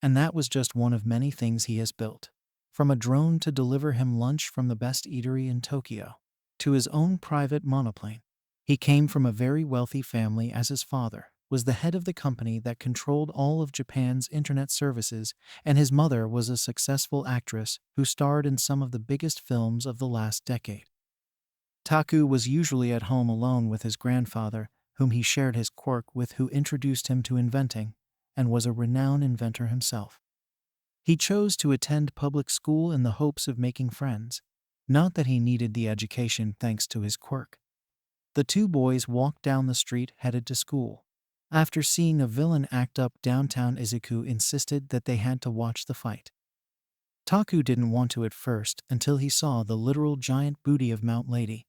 And that was just one of many things he has built, from a drone to deliver him lunch from the best eatery in Tokyo, to his own private monoplane. He came from a very wealthy family, as his father was the head of the company that controlled all of Japan's internet services, and his mother was a successful actress who starred in some of the biggest films of the last decade. Taku was usually at home alone with his grandfather, whom he shared his quirk with, who introduced him to inventing, and was a renowned inventor himself. He chose to attend public school in the hopes of making friends, not that he needed the education thanks to his quirk. The two boys walked down the street headed to school. After seeing a villain act up downtown, Izuku insisted that they had to watch the fight. Taku didn't want to at first until he saw the literal giant booty of Mount Lady.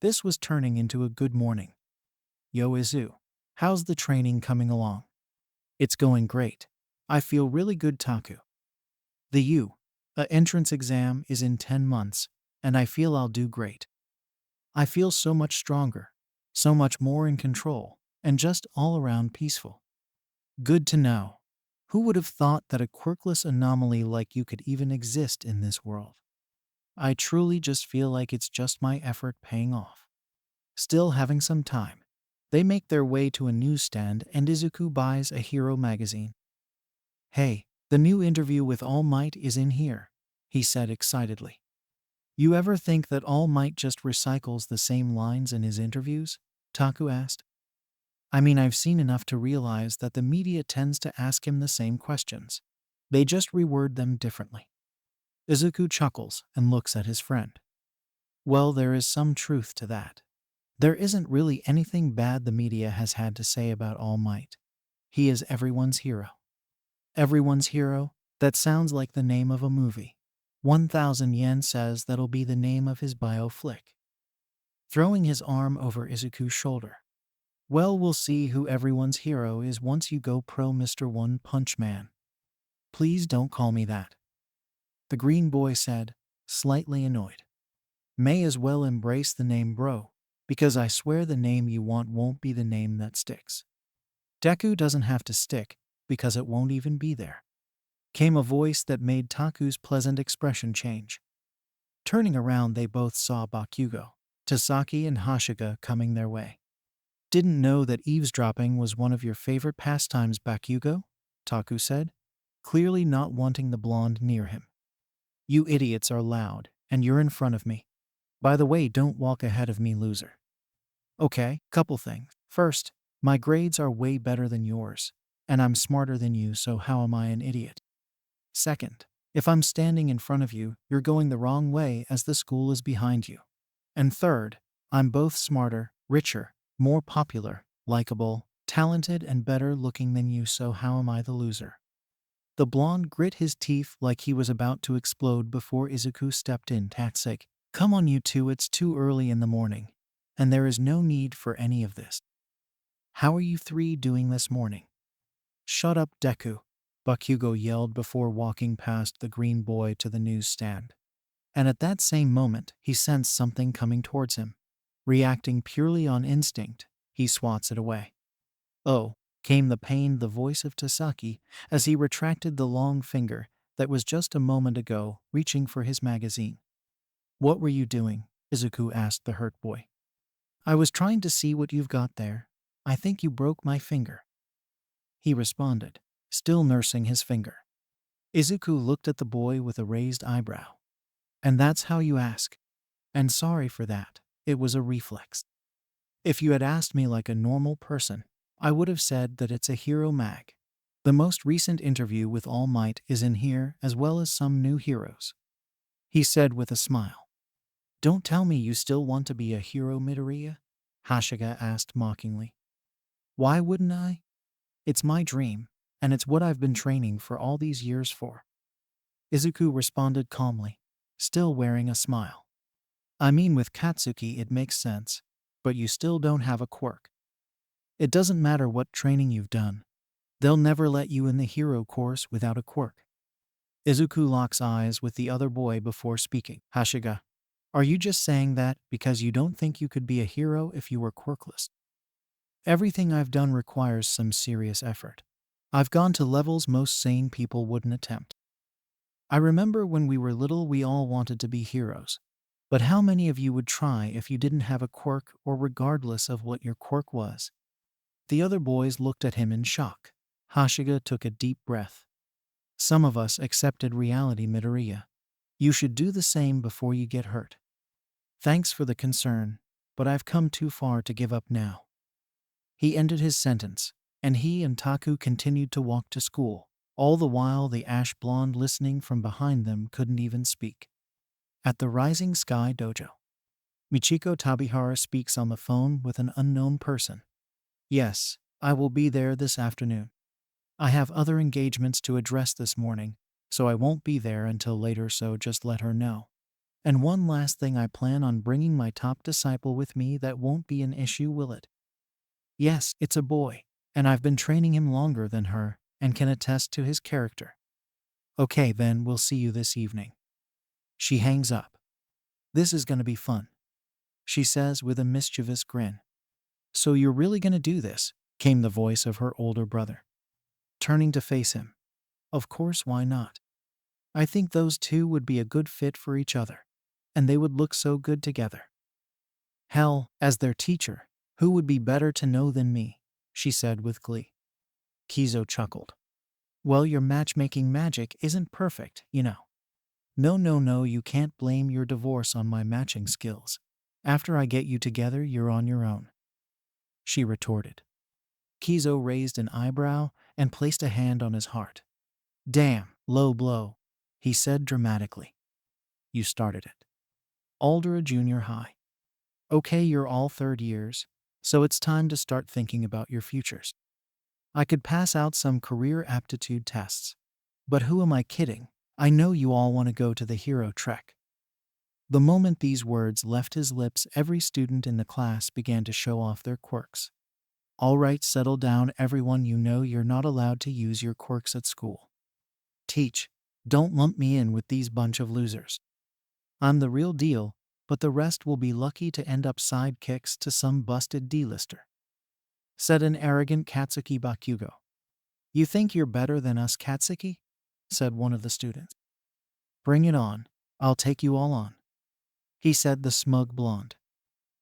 This was turning into a good morning. Yo Izu, how's the training coming along? It's going great. I feel really good, Taku. The entrance exam is in 10 months, and I feel I'll do great. I feel so much stronger, so much more in control, and just all around peaceful. Good to know. Who would have thought that a quirkless anomaly like you could even exist in this world? I truly just feel like it's just my effort paying off. Still having some time. They make their way to a newsstand and Izuku buys a hero magazine. Hey, the new interview with All Might is in here, he said excitedly. You ever think that All Might just recycles the same lines in his interviews? Taku asked. I mean, I've seen enough to realize that the media tends to ask him the same questions. They just reword them differently. Izuku chuckles and looks at his friend. Well, there is some truth to that. There isn't really anything bad the media has had to say about All Might. He is everyone's hero. Everyone's hero? That sounds like the name of a movie. 1,000 yen says that'll be the name of his bio flick. Throwing his arm over Izuku's shoulder. Well, we'll see who everyone's hero is once you go pro, Mr. One Punch Man. Please don't call me that, the green boy said, slightly annoyed. May as well embrace the name bro, because I swear the name you want won't be the name that sticks. Deku doesn't have to stick, because it won't even be there. Came a voice that made Taku's pleasant expression change. Turning around, they both saw Bakugo, Tasaki, and Hashiga coming their way. Didn't know that eavesdropping was one of your favorite pastimes, Bakugo? Taku said, clearly not wanting the blonde near him. You idiots are loud, and you're in front of me. By the way, don't walk ahead of me, loser. Okay, couple things. First, my grades are way better than yours, and I'm smarter than you, so how am I an idiot? Second, if I'm standing in front of you, you're going the wrong way as the school is behind you. And third, I'm both smarter, richer, more popular, likable, talented, and better looking than you, so how am I the loser? The blonde grit his teeth like he was about to explode before Izuku stepped in. Tatsik, come on you two, it's too early in the morning, and there is no need for any of this. How are you three doing this morning? Shut up, Deku, Bakugo yelled before walking past the green boy to the newsstand. And at that same moment, he sensed something coming towards him. Reacting purely on instinct, he swats it away. Oh, came the pained voice of Tasaki as he retracted the long finger that was just a moment ago reaching for his magazine. What were you doing? Izuku asked the hurt boy. I was trying to see what you've got there. I think you broke my finger, he responded, still nursing his finger. Izuku looked at the boy with a raised eyebrow. And that's how you ask? And sorry for that, it was a reflex. If you had asked me like a normal person, I would have said that it's a hero mag. The most recent interview with All Might is in here, as well as some new heroes, he said with a smile. Don't tell me you still want to be a hero, Midoriya? Hashiga asked mockingly. Why wouldn't I? It's my dream, and it's what I've been training for all these years for. Izuku responded calmly, still wearing a smile. I mean, with Katsuki it makes sense, but you still don't have a quirk. It doesn't matter what training you've done. They'll never let you in the hero course without a quirk. Izuku locks eyes with the other boy before speaking. Hashiga, are you just saying that because you don't think you could be a hero if you were quirkless? Everything I've done requires some serious effort. I've gone to levels most sane people wouldn't attempt. I remember when we were little we all wanted to be heroes. But how many of you would try if you didn't have a quirk, or regardless of what your quirk was? The other boys looked at him in shock. Hashiga took a deep breath. Some of us accepted reality, Midoriya. You should do the same before you get hurt. Thanks for the concern, but I've come too far to give up now. He ended his sentence, and he and Taku continued to walk to school. All the while the ash blonde listening from behind them couldn't even speak. At the Rising Sky Dojo, Michiko Tabihara speaks on the phone with an unknown person. Yes, I will be there this afternoon. I have other engagements to address this morning, so I won't be there until later, so just let her know. And one last thing, I plan on bringing my top disciple with me. That won't be an issue, will it? Yes, it's a boy, and I've been training him longer than her and can attest to his character. Okay, then we'll see you this evening. She hangs up. This is gonna be fun, she says with a mischievous grin. So you're really gonna do this? Came the voice of her older brother, turning to face him. Of course, why not? I think those two would be a good fit for each other, and they would look so good together. Hell, as their teacher, who would be better to know than me? She said with glee. Kizo chuckled. Well, your matchmaking magic isn't perfect, you know. No, you can't blame your divorce on my matching skills. After I get you together, you're on your own, she retorted. Kizo raised an eyebrow and placed a hand on his heart. Damn, low blow, he said dramatically. You started it. Aldera Junior High. Okay, you're all third years, so it's time to start thinking about your futures. I could pass out some career aptitude tests. But who am I kidding? I know you all want to go to the hero trek. The moment these words left his lips, every student in the class began to show off their quirks. All right, settle down, everyone. You know you're not allowed to use your quirks at school. Teach, don't lump me in with these bunch of losers. I'm the real deal, but the rest will be lucky to end up sidekicks to some busted D-lister, said an arrogant Katsuki Bakugo. You think you're better than us, Katsuki? Said one of the students. Bring it on, I'll take you all on, he said, the smug blonde.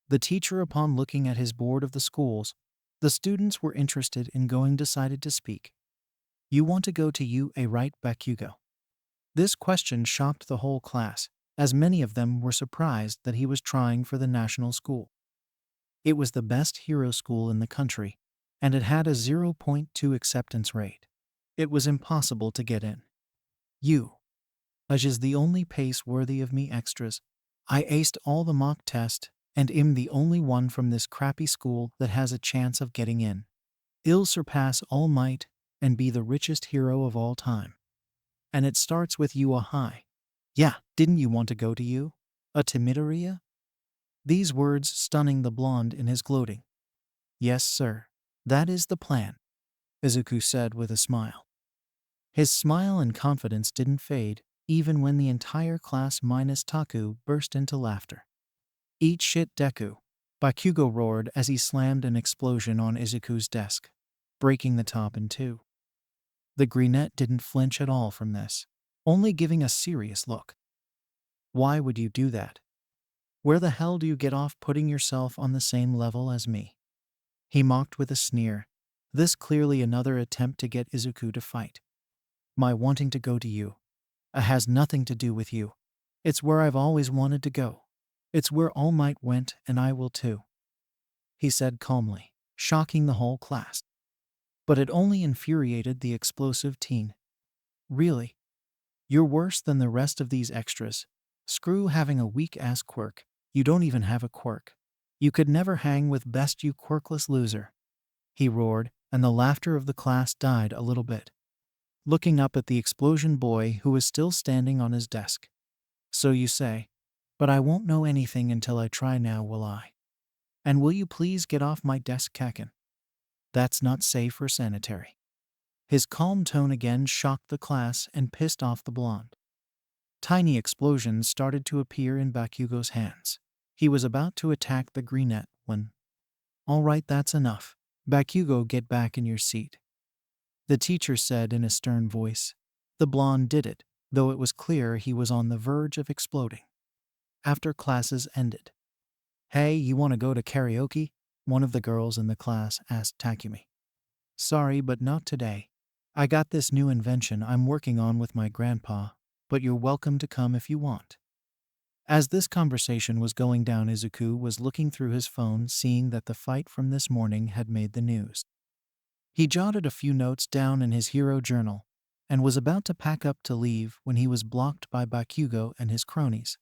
The teacher, upon looking at his board of the schools the students were interested in going, decided to speak. You want to go to UA, right, Bakugo? This question shocked the whole class, as many of them were surprised that he was trying for the national school. It was the best hero school in the country, and it had a 0.2 acceptance rate. It was impossible to get in. Aj is the only pace worthy of me extras. I aced all the mock test, and am the only one from this crappy school that has a chance of getting in. I'll surpass All Might and be the richest hero of all time. And it starts with you, a high. Yeah, didn't you want to go to you? A Timidaria? These words stunning the blonde in his gloating. Yes, sir. That is the plan, Izuku said with a smile. His smile and confidence didn't fade, even when the entire class minus Taku burst into laughter. Eat shit, Deku, Bakugo roared as he slammed an explosion on Izuku's desk, breaking the top in two. The brunette didn't flinch at all from this, only giving a serious look. Why would you do that? Where the hell do you get off putting yourself on the same level as me? He mocked with a sneer, this clearly another attempt to get Izuku to fight. My wanting to go to you has nothing to do with you. It's where I've always wanted to go. It's where All Might went, and I will too, he said calmly, shocking the whole class. But it only infuriated the explosive teen. Really? You're worse than the rest of these extras. Screw having a weak-ass quirk. You don't even have a quirk. You could never hang with best, you quirkless loser, he roared, and the laughter of the class died a little bit. Looking up at the explosion boy who was still standing on his desk. So you say, but I won't know anything until I try now, will I? And will you please get off my desk, Kaken? That's not safe or sanitary. His calm tone again shocked the class and pissed off the blonde. Tiny explosions started to appear in Bakugo's hands. He was about to attack the brunette when... All right, that's enough. Bakugo, get back in your seat, the teacher said in a stern voice. The blonde did it, though it was clear he was on the verge of exploding. After classes ended. Hey, you want to go to karaoke? One of the girls in the class asked Takumi. Sorry, but not today. I got this new invention I'm working on with my grandpa, but you're welcome to come if you want. As this conversation was going down, Izuku was looking through his phone, seeing that the fight from this morning had made the news. He jotted a few notes down in his hero journal and was about to pack up to leave when he was blocked by Bakugo and his cronies.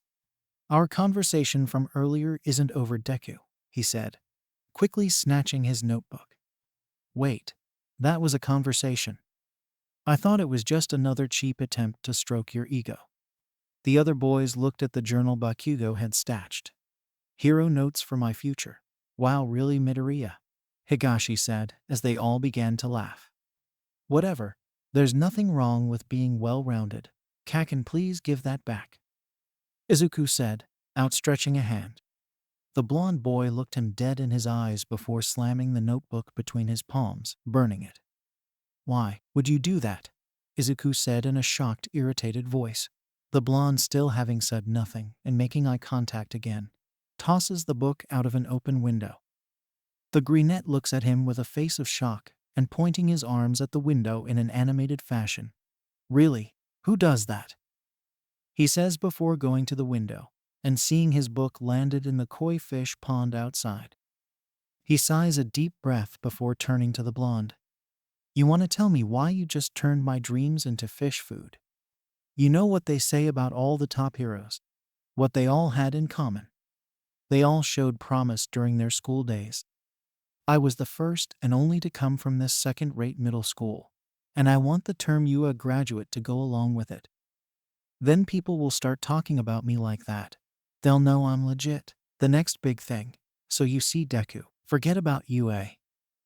Our conversation from earlier isn't over, Deku, he said, quickly snatching his notebook. Wait, that was a conversation. I thought it was just another cheap attempt to stroke your ego. The other boys looked at the journal Bakugo had stashed. Hero notes for my future. Wow, really, Midoriya? Higashi said as they all began to laugh. Whatever, there's nothing wrong with being well-rounded. Kaken, please give that back, Izuku said, outstretching a hand. The blonde boy looked him dead in his eyes before slamming the notebook between his palms, burning it. Why would you do that? Izuku said in a shocked, irritated voice. The blonde, still having said nothing and making eye contact again, tosses the book out of an open window. The brunette looks at him with a face of shock and pointing his arms at the window in an animated fashion. Really? Who does that? He says before going to the window and seeing his book landed in the koi fish pond outside. He sighs a deep breath before turning to the blonde. You want to tell me why you just turned my dreams into fish food? You know what they say about all the top heroes? What they all had in common? They all showed promise during their school days. I was the first and only to come from this second-rate middle school, and I want the term UA graduate to go along with it. Then people will start talking about me like that. They'll know I'm legit. The next big thing. So you see, Deku, forget about UA.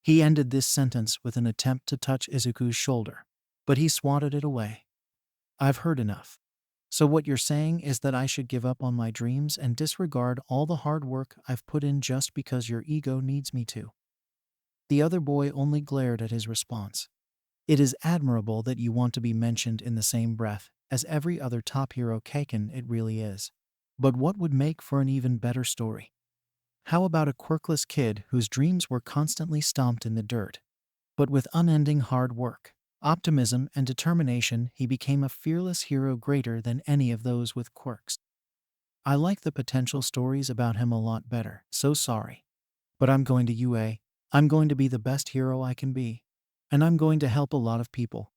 He ended this sentence with an attempt to touch Izuku's shoulder, but he swatted it away. I've heard enough. So what you're saying is that I should give up on my dreams and disregard all the hard work I've put in just because your ego needs me to. The other boy only glared at his response. It is admirable that you want to be mentioned in the same breath as every other top hero Kaken, it really is. But what would make for an even better story? How about a quirkless kid whose dreams were constantly stomped in the dirt? But with unending hard work, optimism, and determination, he became a fearless hero greater than any of those with quirks. I like the potential stories about him a lot better, so sorry. But I'm going to UA. I'm going to be the best hero I can be. And I'm going to help a lot of people.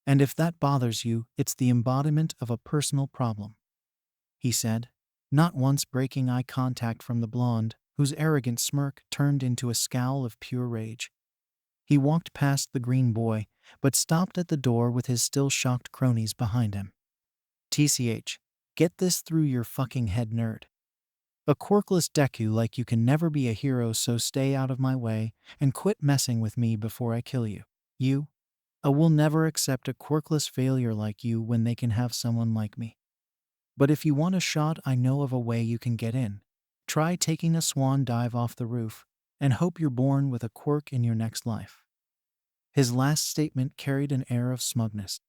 And if that bothers you, it's the embodiment of a personal problem, he said, not once breaking eye contact from the blonde, whose arrogant smirk turned into a scowl of pure rage. He walked past the green boy, but stopped at the door with his still shocked cronies behind him. TCH, get this through your fucking head, nerd. A quirkless Deku like you can never be a hero, so stay out of my way and quit messing with me before I kill you. I will never accept a quirkless failure like you when they can have someone like me. But if you want a shot, I know of a way you can get in. Try taking a swan dive off the roof and hope you're born with a quirk in your next life. His last statement carried an air of smugness.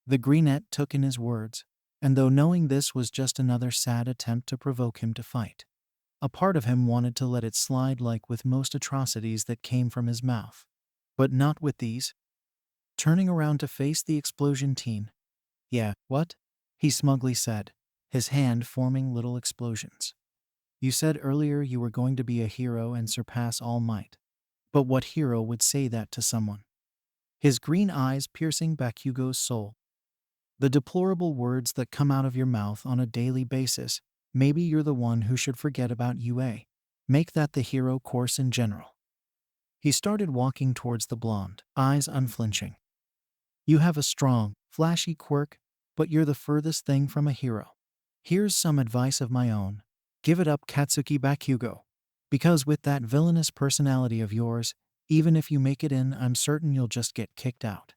The greenette took in his words, and though knowing this was just another sad attempt to provoke him to fight, a part of him wanted to let it slide like with most atrocities that came from his mouth. But not with these. Turning around to face the explosion teen. Yeah, what? He smugly said, his hand forming little explosions. You said earlier you were going to be a hero and surpass all might. But what hero would say that to someone? His green eyes piercing Bakugo's soul. The deplorable words that come out of your mouth on a daily basis. Maybe you're the one who should forget about UA. Make that the hero course in general. He started walking towards the blonde, eyes unflinching. You have a strong, flashy quirk, but you're the furthest thing from a hero. Here's some advice of my own. Give it up, Katsuki Bakugo. Because with that villainous personality of yours, even if you make it in, I'm certain you'll just get kicked out.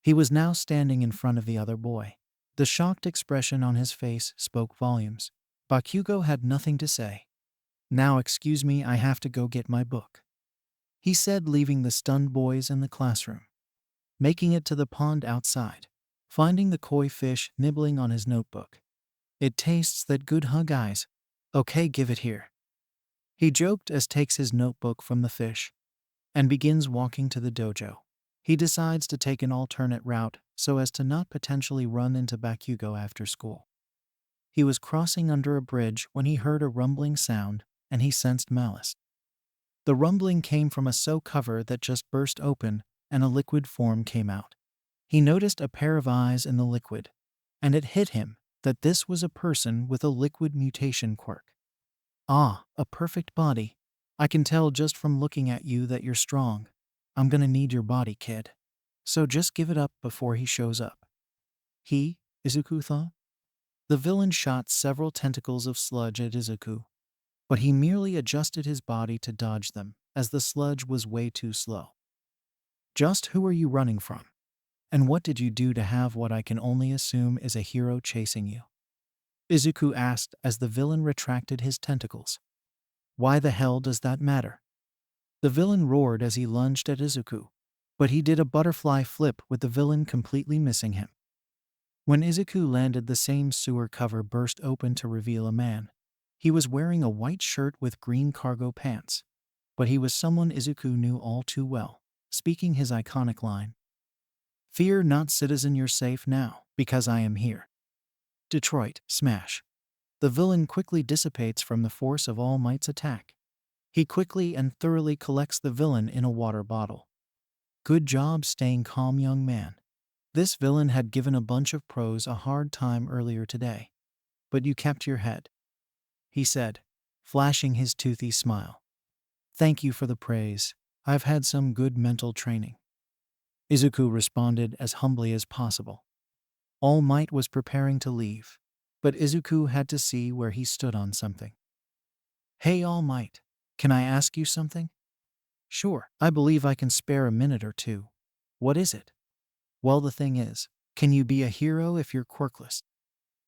He was now standing in front of the other boy. The shocked expression on his face spoke volumes. Bakugo had nothing to say. Now excuse me, I have to go get my book, he said, leaving the stunned boys in the classroom. Making it to the pond outside, finding the koi fish nibbling on his notebook. It tastes that good, huh, guys? Okay, give it here, he joked as takes his notebook from the fish and begins walking to the dojo. He decides to take an alternate route so as to not potentially run into Bakugo after school. He was crossing under a bridge when he heard a rumbling sound and he sensed malice. The rumbling came from a sew cover that just burst open and a liquid form came out. He noticed a pair of eyes in the liquid, and it hit him that this was a person with a liquid mutation quirk. Ah, a perfect body. I can tell just from looking at you that you're strong. I'm gonna need your body, kid. So just give it up before he shows up. Izuku thought. The villain shot several tentacles of sludge at Izuku, but he merely adjusted his body to dodge them, as the sludge was way too slow. Just who are you running from? And what did you do to have what I can only assume is a hero chasing you? Izuku asked as the villain retracted his tentacles. Why the hell does that matter? The villain roared as he lunged at Izuku, but he did a butterfly flip with the villain completely missing him. When Izuku landed, the same sewer cover burst open to reveal a man. He was wearing a white shirt with green cargo pants, but he was someone Izuku knew all too well, speaking his iconic line. Fear not, citizen, you're safe now, because I am here. Detroit, smash. The villain quickly dissipates from the force of All Might's attack. He quickly and thoroughly collects the villain in a water bottle. Good job staying calm, young man. This villain had given a bunch of pros a hard time earlier today, but you kept your head, he said, flashing his toothy smile. Thank you for the praise. I've had some good mental training, Izuku responded as humbly as possible. All Might was preparing to leave, but Izuku had to see where he stood on something. Hey All Might, can I ask you something? Sure, I believe I can spare a minute or two. What is it? Well, the thing is, can you be a hero if you're quirkless?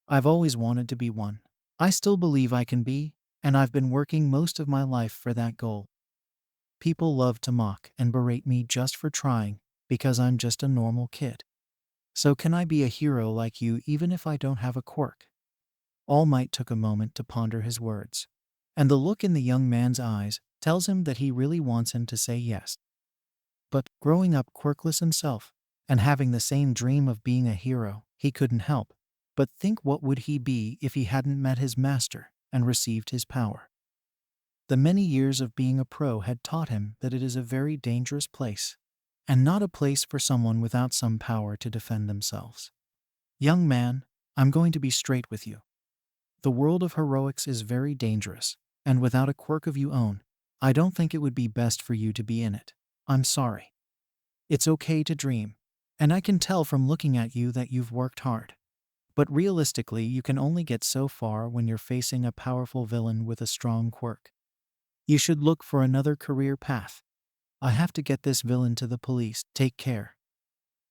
I've always wanted to be one. I still believe I can be, and I've been working most of my life for that goal. People love to mock and berate me just for trying, because I'm just a normal kid. So can I be a hero like you even if I don't have a quirk? All Might took a moment to ponder his words, and the look in the young man's eyes tells him that he really wants him to say yes. But growing up quirkless himself, and having the same dream of being a hero, he couldn't help but think, what would he be if he hadn't met his master and received his power? The many years of being a pro had taught him that it is a very dangerous place, and not a place for someone without some power to defend themselves. Young man, I'm going to be straight with you. The world of heroics is very dangerous, and without a quirk of your own, I don't think it would be best for you to be in it. I'm sorry. It's okay to dream, and I can tell from looking at you that you've worked hard. But realistically, you can only get so far when you're facing a powerful villain with a strong quirk. You should look for another career path. I have to get this villain to the police. Take care,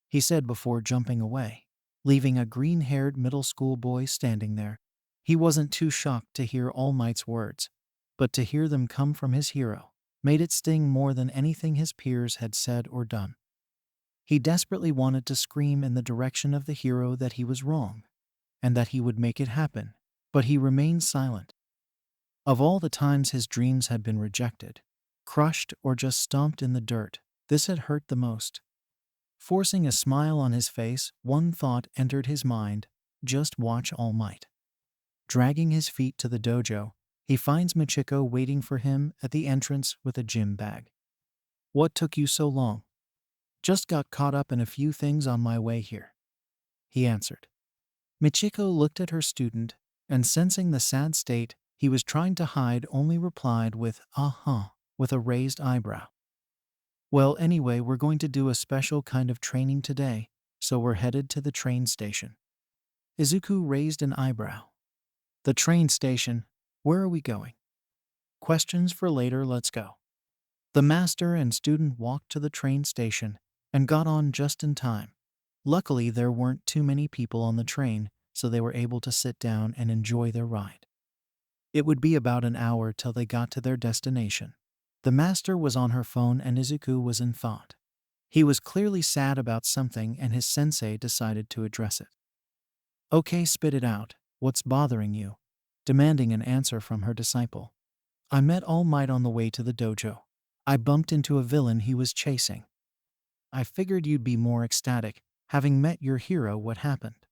he said before jumping away, leaving a green-haired middle school boy standing there. He wasn't too shocked to hear All Might's words, but to hear them come from his hero made it sting more than anything his peers had said or done. He desperately wanted to scream in the direction of the hero that he was wrong, and that he would make it happen, but he remained silent. Of all the times his dreams had been rejected, crushed, or just stomped in the dirt, this had hurt the most. Forcing a smile on his face, one thought entered his mind: just watch All Might. Dragging his feet to the dojo, he finds Michiko waiting for him at the entrance with a gym bag. What took you so long? Just got caught up in a few things on my way here, he answered. Michiko looked at her student, and sensing the sad state he was trying to hide, only replied with with a raised eyebrow. Well, anyway, we're going to do a special kind of training today, so we're headed to the train station. Izuku raised an eyebrow. The train station? Where are we going? Questions for later, let's go. The master and student walked to the train station and got on just in time. Luckily, there weren't too many people on the train, so they were able to sit down and enjoy their ride. It would be about an hour till they got to their destination. The master was on her phone and Izuku was in thought. He was clearly sad about something, and his sensei decided to address it. Okay, spit it out. What's bothering you? Demanding an answer from her disciple. I met All Might on the way to the dojo. I bumped into a villain he was chasing. I figured you'd be more ecstatic, having met your hero. What happened?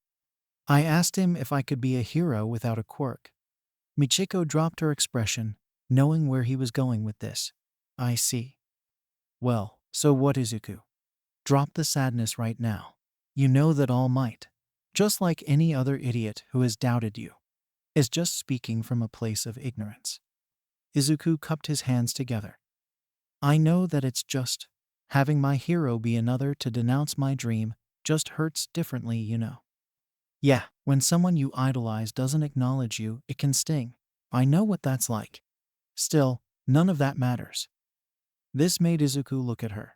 I asked him if I could be a hero without a quirk. Michiko dropped her expression, knowing where he was going with this. I see. Well, so what, Izuku? Drop the sadness right now. You know that All Might, just like any other idiot who has doubted you, is just speaking from a place of ignorance. Izuku cupped his hands together. I know that it's just having my hero be another to denounce my dream just hurts differently, you know. Yeah, when someone you idolize doesn't acknowledge you, it can sting. I know what that's like. Still, none of that matters. This made Izuku look at her.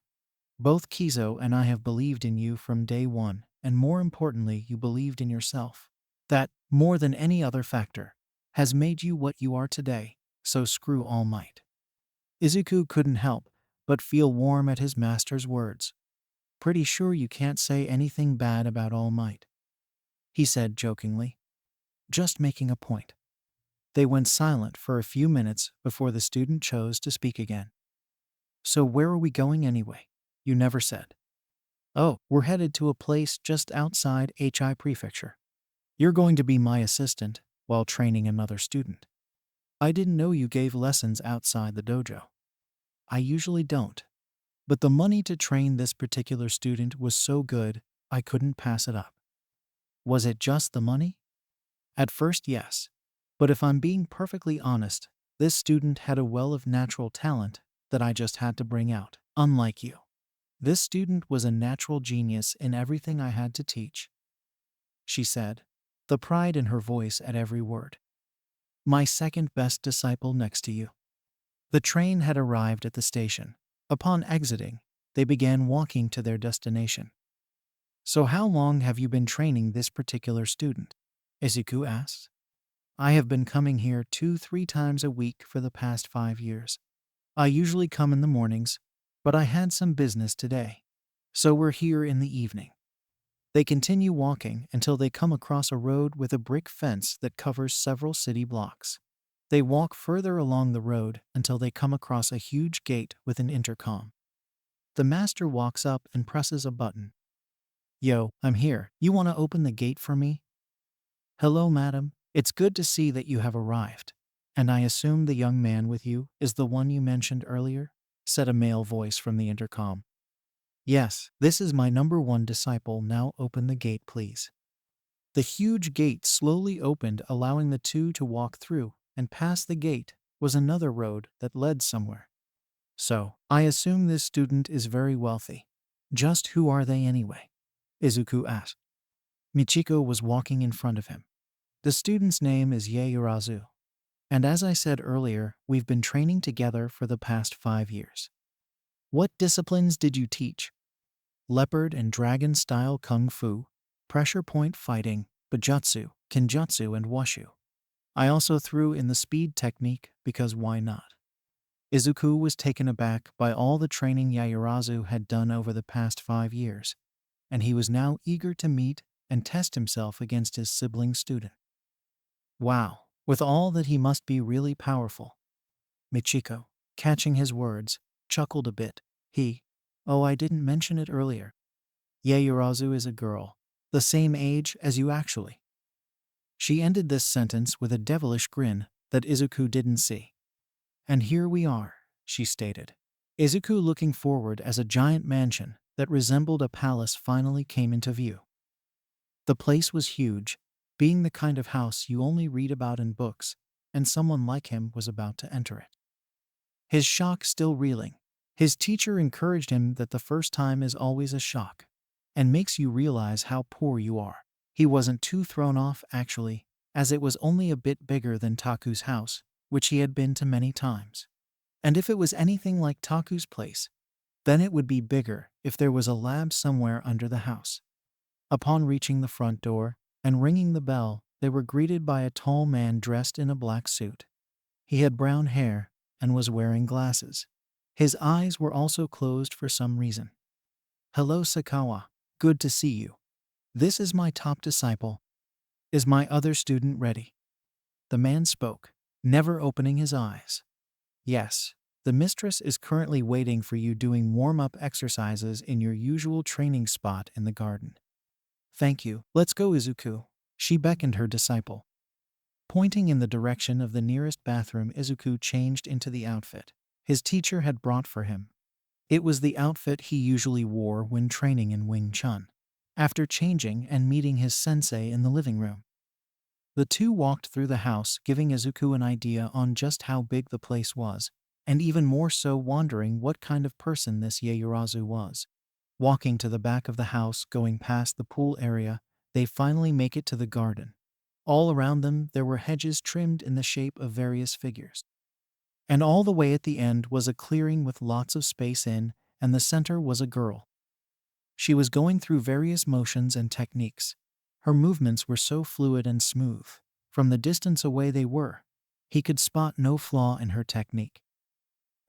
Both Kizo and I have believed in you from day one, and more importantly, you believed in yourself. That, more than any other factor, has made you what you are today, so screw All Might. Izuku couldn't help but feel warm at his master's words. Pretty sure you can't say anything bad about All Might, he said jokingly. Just making a point. They went silent for a few minutes before the student chose to speak again. So where are we going anyway? You never said. Oh, we're headed to a place just outside HI Prefecture. You're going to be my assistant while training another student. I didn't know you gave lessons outside the dojo. I usually don't. But the money to train this particular student was so good, I couldn't pass it up. Was it just the money? At first, yes. But if I'm being perfectly honest, this student had a well of natural talent that I just had to bring out, unlike you. This student was a natural genius in everything I had to teach. she said, the pride in her voice at every word. My second best disciple next to you. The train had arrived at the station. Upon exiting, they began walking to their destination. So how long have you been training this particular student? Izuku asked. I have been coming here 2-3 times a week for the past 5 years. I usually come in the mornings, but I had some business today. So we're here in the evening. They continue walking until they come across a road with a brick fence that covers several city blocks. They walk further along the road until they come across a huge gate with an intercom. The master walks up and presses a button. Yo, I'm here. You want to open the gate for me? Hello, madam. It's good to see that you have arrived. And I assume the young man with you is the one you mentioned earlier? Said a male voice from the intercom. Yes, this is my number 1 disciple. Now open the gate, please. The huge gate slowly opened, allowing the two to walk through, and past the gate was another road that led somewhere. So, I assume this student is very wealthy. Just who are they anyway? Izuku asked. Michiko was walking in front of him. The student's name is Yaoyorozu. And as I said earlier, we've been training together for the past 5 years. What disciplines did you teach? Leopard and dragon style kung fu, pressure point fighting, bujutsu, kenjutsu, and wushu. I also threw in the speed technique because why not? Izuku was taken aback by all the training Yaoyorozu had done over the past 5 years, and he was now eager to meet and test himself against his sibling student. Wow, with all that he must be really powerful. Michiko, catching his words, chuckled a bit. Oh, I didn't mention it earlier. Yaoyorozu is a girl, the same age as you actually. She ended this sentence with a devilish grin that Izuku didn't see. And here we are, she stated. Izuku, looking forward as a giant mansion that resembled a palace finally came into view. The place was huge, being the kind of house you only read about in books, and someone like him was about to enter it. His shock still reeling, his teacher encouraged him that the first time is always a shock, and makes you realize how poor you are. He wasn't too thrown off actually, as it was only a bit bigger than Taku's house, which he had been to many times. And if it was anything like Taku's place, then it would be bigger if there was a lab somewhere under the house. Upon reaching the front door and ringing the bell, they were greeted by a tall man dressed in a black suit. He had brown hair and was wearing glasses. His eyes were also closed for some reason. Hello, Sakawa. Good to see you. This is my top disciple. Is my other student ready? The man spoke, never opening his eyes. Yes, the mistress is currently waiting for you doing warm-up exercises in your usual training spot in the garden. Thank you. Let's go, Izuku. She beckoned her disciple. Pointing in the direction of the nearest bathroom, Izuku changed into the outfit his teacher had brought for him. It was the outfit he usually wore when training in Wing Chun. After changing and meeting his sensei in the living room, the two walked through the house, giving Izuku an idea on just how big the place was, and even more so wondering what kind of person this Yaoyorozu was. Walking to the back of the house, going past the pool area, they finally make it to the garden. All around them there were hedges trimmed in the shape of various figures. And all the way at the end was a clearing with lots of space in, and the center was a girl. She was going through various motions and techniques. Her movements were so fluid and smooth. From the distance away they were, he could spot no flaw in her technique.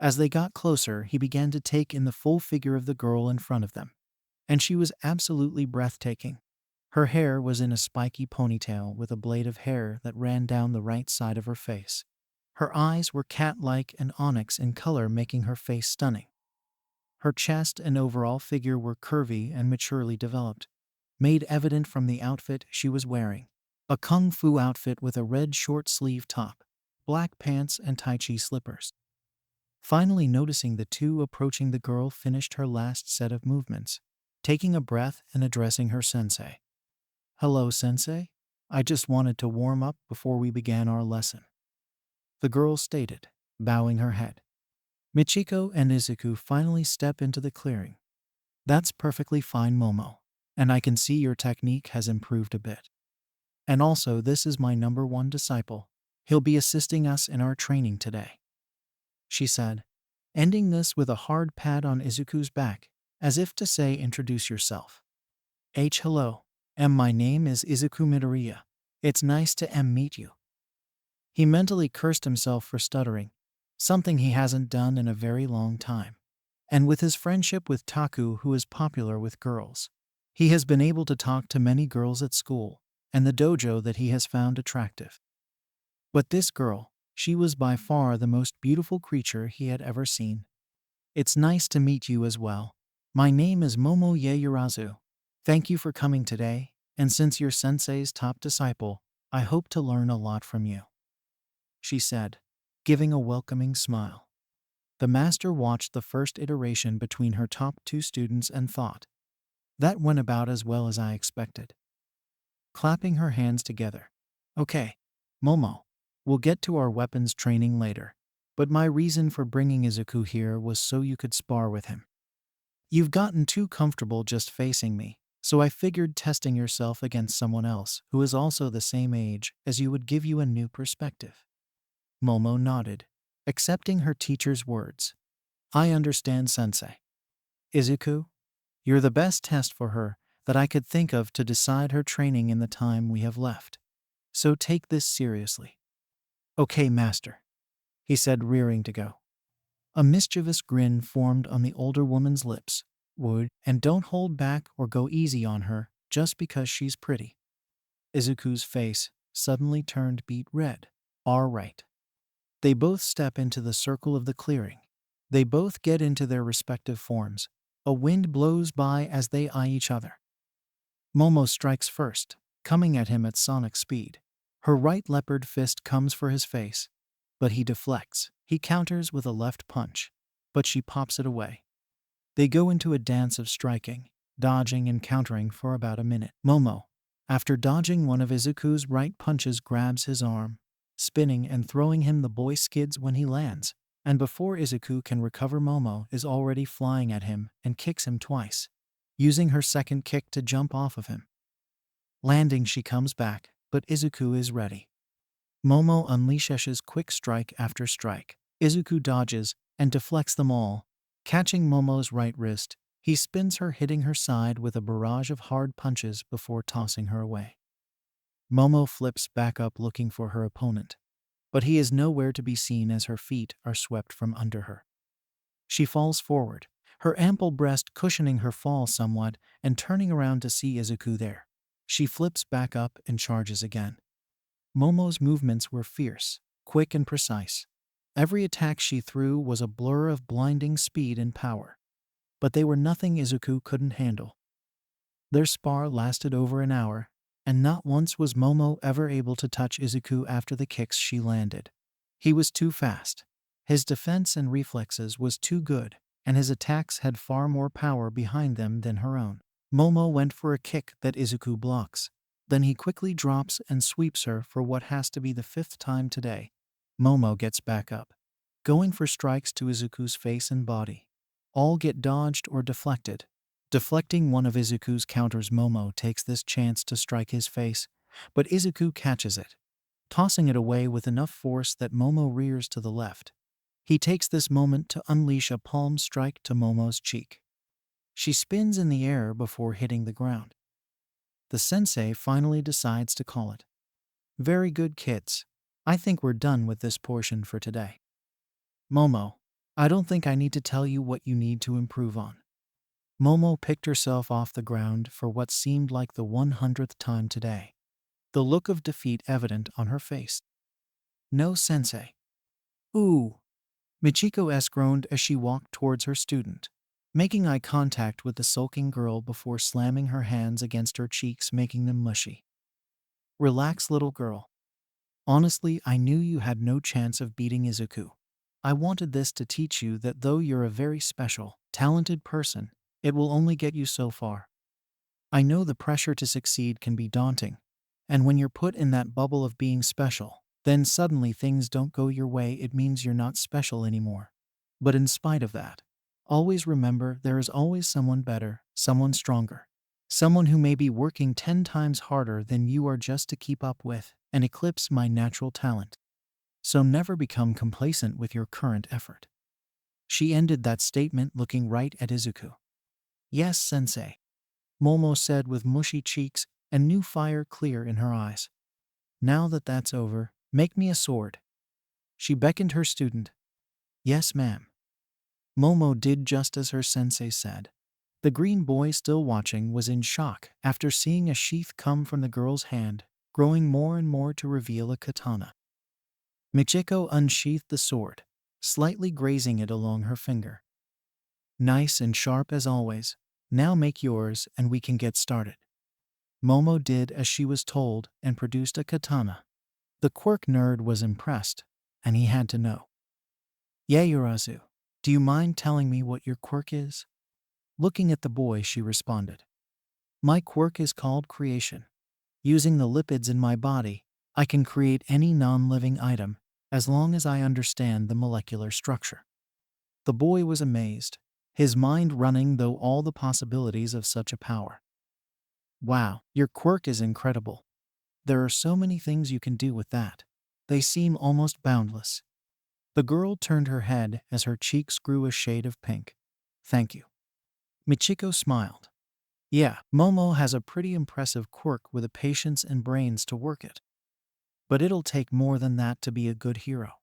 As they got closer, he began to take in the full figure of the girl in front of them. And she was absolutely breathtaking. Her hair was in a spiky ponytail with a blade of hair that ran down the right side of her face. Her eyes were cat-like and onyx in color, making her face stunning. Her chest and overall figure were curvy and maturely developed, made evident from the outfit she was wearing. A kung fu outfit with a red short-sleeve top, black pants, and tai chi slippers. Finally noticing the two approaching, the girl finished her last set of movements, taking a breath and addressing her sensei. Hello, sensei. I just wanted to warm up before we began our lesson. The girl stated, bowing her head. Michiko and Izuku finally step into the clearing. That's perfectly fine, Momo. and I can see your technique has improved a bit. And also, this is my number one disciple. He'll be assisting us in our training today," she said, ending this with a hard pat on Izuku's back, as if to say, "Introduce yourself." Hello. My name is Izuku Midoriya. It's nice to meet you." He mentally cursed himself for stuttering, something he hasn't done in a very long time. And with his friendship with Taku, who is popular with girls, he has been able to talk to many girls at school and the dojo that he has found attractive. But this girl, she was by far the most beautiful creature he had ever seen. "It's nice to meet you as well. My name is Momo Yaoyorozu. Thank you for coming today, and since you're sensei's top disciple, I hope to learn a lot from you," she said, giving a welcoming smile. The master watched the first iteration between her top two students and thought, "That went about as well as I expected." Clapping her hands together, "Okay, Momo, we'll get to our weapons training later, but my reason for bringing Izuku here was so you could spar with him. You've gotten too comfortable just facing me, so I figured testing yourself against someone else who is also the same age as you would give you a new perspective." Momo nodded, accepting her teacher's words. "I understand, sensei. Izuku, you're the best test for her that I could think of to decide her training in the time we have left. So take this seriously." "Okay, master," he said, rearing to go. A mischievous grin formed on the older woman's lips. "Would, and don't hold back or go easy on her just because she's pretty." Izuku's face suddenly turned beet red. "All right." They both step into the circle of the clearing. They both get into their respective forms. A wind blows by as they eye each other. Momo strikes first, coming at him at sonic speed. Her right leopard fist comes for his face, but he deflects. He counters with a left punch, but she pops it away. They go into a dance of striking, dodging and countering for about a minute. Momo, after dodging one of Izuku's right punches, grabs his arm, spinning and throwing him. The boy skids when he lands, and before Izuku can recover, Momo is already flying at him and kicks him twice, using her second kick to jump off of him. Landing, she comes back, but Izuku is ready. Momo unleashes quick strike after strike. Izuku dodges and deflects them all. Catching Momo's right wrist, he spins her, hitting her side with a barrage of hard punches before tossing her away. Momo flips back up looking for her opponent, but he is nowhere to be seen as her feet are swept from under her. She falls forward, her ample breast cushioning her fall somewhat, and turning around to see Izuku there. She flips back up and charges again. Momo's movements were fierce, quick and precise. Every attack she threw was a blur of blinding speed and power. But they were nothing Izuku couldn't handle. Their spar lasted over an hour, and not once was Momo ever able to touch Izuku after the kicks she landed. He was too fast. His defense and reflexes was too good, and his attacks had far more power behind them than her own. Momo went for a kick that Izuku blocks. Then he quickly drops and sweeps her for what has to be the 5th time today. Momo gets back up, going for strikes to Izuku's face and body. All get dodged or deflected. Deflecting one of Izuku's counters, Momo takes this chance to strike his face, but Izuku catches it, tossing it away with enough force that Momo rears to the left. He takes this moment to unleash a palm strike to Momo's cheek. She spins in the air before hitting the ground. The sensei finally decides to call it. "Very good, kids. I think we're done with this portion for today. Momo, I don't think I need to tell you what you need to improve on." Momo picked herself off the ground for what seemed like the 100th time today, the look of defeat evident on her face. "No, sensei." "Ooh." Michiko groaned as she walked towards her student, making eye contact with the sulking girl before slamming her hands against her cheeks, making them mushy. "Relax, little girl. Honestly, I knew you had no chance of beating Izuku. I wanted this to teach you that though you're a very special, talented person, it will only get you so far. I know the pressure to succeed can be daunting, and when you're put in that bubble of being special, then suddenly things don't go your way, it means you're not special anymore. But in spite of that, always remember there is always someone better, someone stronger. Someone who may be working 10 times harder than you are just to keep up with and eclipse my natural talent. So never become complacent with your current effort. She ended that statement looking right at Izuku. Yes, sensei, Momo said with mushy cheeks and new fire clear in her eyes. Now that that's over, make me a sword. She beckoned her student. Yes, ma'am. Momo did just as her sensei said. The green boy, still watching, was in shock after seeing a sheath come from the girl's hand, growing more and more to reveal a katana. Michiko unsheathed the sword, slightly grazing it along her finger. Nice and sharp as always. Now make yours and we can get started. Momo did as she was told and produced a katana. The quirk nerd was impressed, and he had to know. Yaoyorozu, do you mind telling me what your quirk is? Looking at the boy, she responded. My quirk is called creation. Using the lipids in my body, I can create any non-living item, as long as I understand the molecular structure. The boy was amazed, his mind running through all the possibilities of such a power. Wow, your quirk is incredible. There are so many things you can do with that. They seem almost boundless. The girl turned her head as her cheeks grew a shade of pink. Thank you. Michiko smiled. Yeah, Momo has a pretty impressive quirk with the patience and brains to work it. But it'll take more than that to be a good hero,